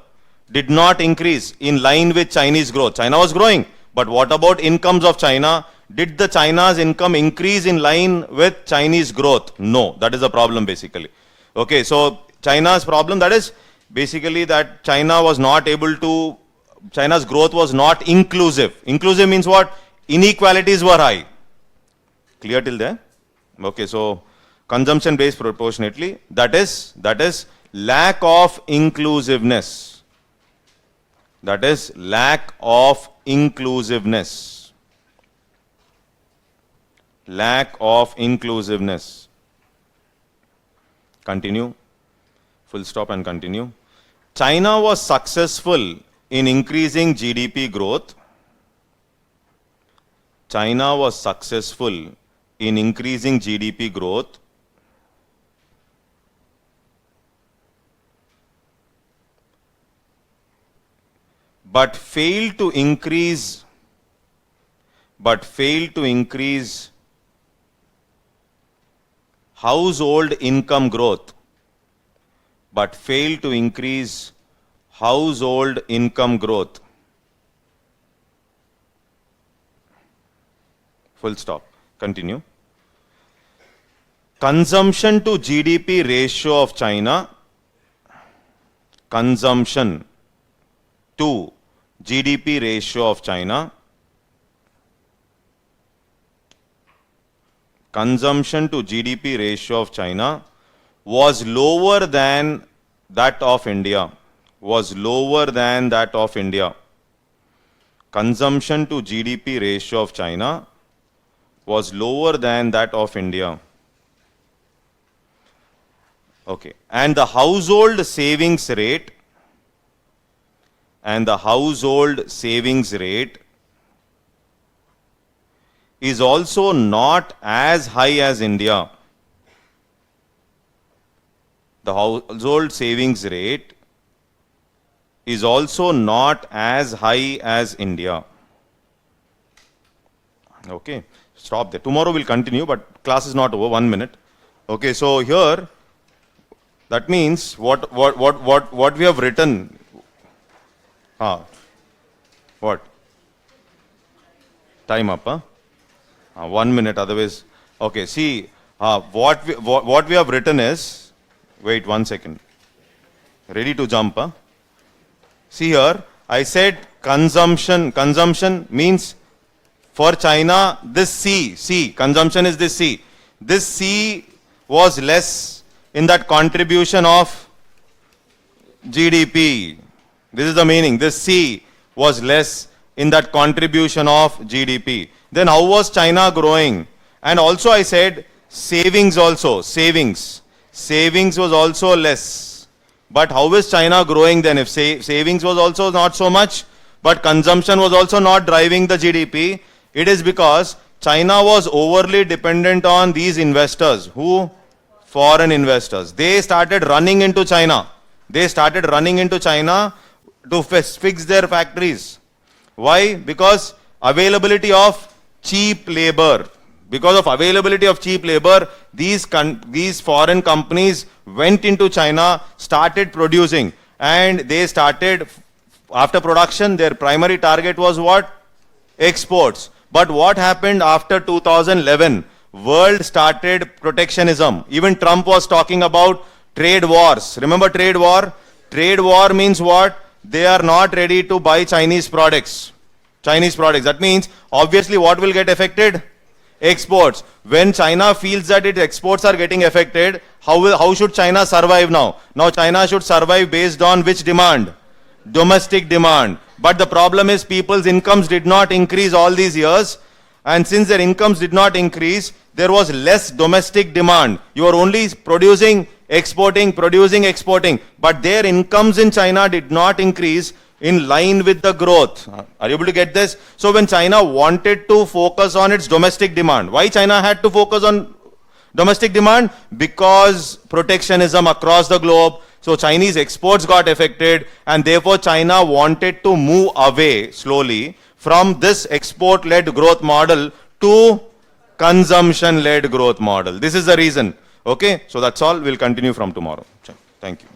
did not increase in line with Chinese growth. China was growing, but what about incomes of China? Did the China's income increase in line with Chinese growth? No, that is the problem basically. Okay, so China's problem, that is basically that China's growth was not inclusive. Inclusive means what? Inequalities were high. Clear till there? Okay, so consumption based proportionately, that is lack of inclusiveness. Continue. Full stop and continue. China was successful in increasing GDP growth. in increasing GDP growth but fail to increase household income growth, full stop. Continue. Consumption to GDP ratio of China, consumption to GDP ratio of China, consumption to GDP ratio of China was lower than that of India, Consumption to GDP ratio of China was lower than that of India. Okay. And the household savings rate is also not as high as India. The household savings rate is also not as high as India. Okay, stop there. Tomorrow we'll continue, but class is not over. 1 minute. Okay, so here, that means what we have written. What? Time up, huh? 1 minute, otherwise. Okay, see, what we have written is, wait 1 second. Ready to jump, huh? See here, I said consumption means for China, this C, consumption is this C. This C was less in that contribution of GDP. This is the meaning. This C was less in that contribution of GDP. Then how was China growing? And also I said savings also. Savings was also less. But how is China growing then? If savings was also not so much, but consumption was also not driving the GDP, it is because China was overly dependent on these investors. Who? Foreign investors. They started running into China. To fix their factories. Why? Because availability of cheap labor. These foreign companies went into China, started producing, and they started, after production, their primary target was what? Exports. But what happened after 2011? World started protectionism. Even Trump was talking about trade wars. Remember trade war? Trade war means what? They are not ready to buy Chinese products. That means, obviously, what will get affected? Exports. When China feels that its exports are getting affected, how should China survive now? Now China should survive based on which demand? Domestic demand. But the problem is people's incomes did not increase all these years. And since their incomes did not increase, there was less domestic demand. You are only producing, exporting. But their incomes in China did not increase in line with the growth. Are you able to get this? So when China wanted to focus on its domestic demand, why China had to focus on domestic demand? Because protectionism across the globe. So Chinese exports got affected, and therefore China wanted to move away slowly from this export-led growth model to consumption-led growth model. This is the reason. Okay, so that's all. We'll continue from tomorrow. Thank you.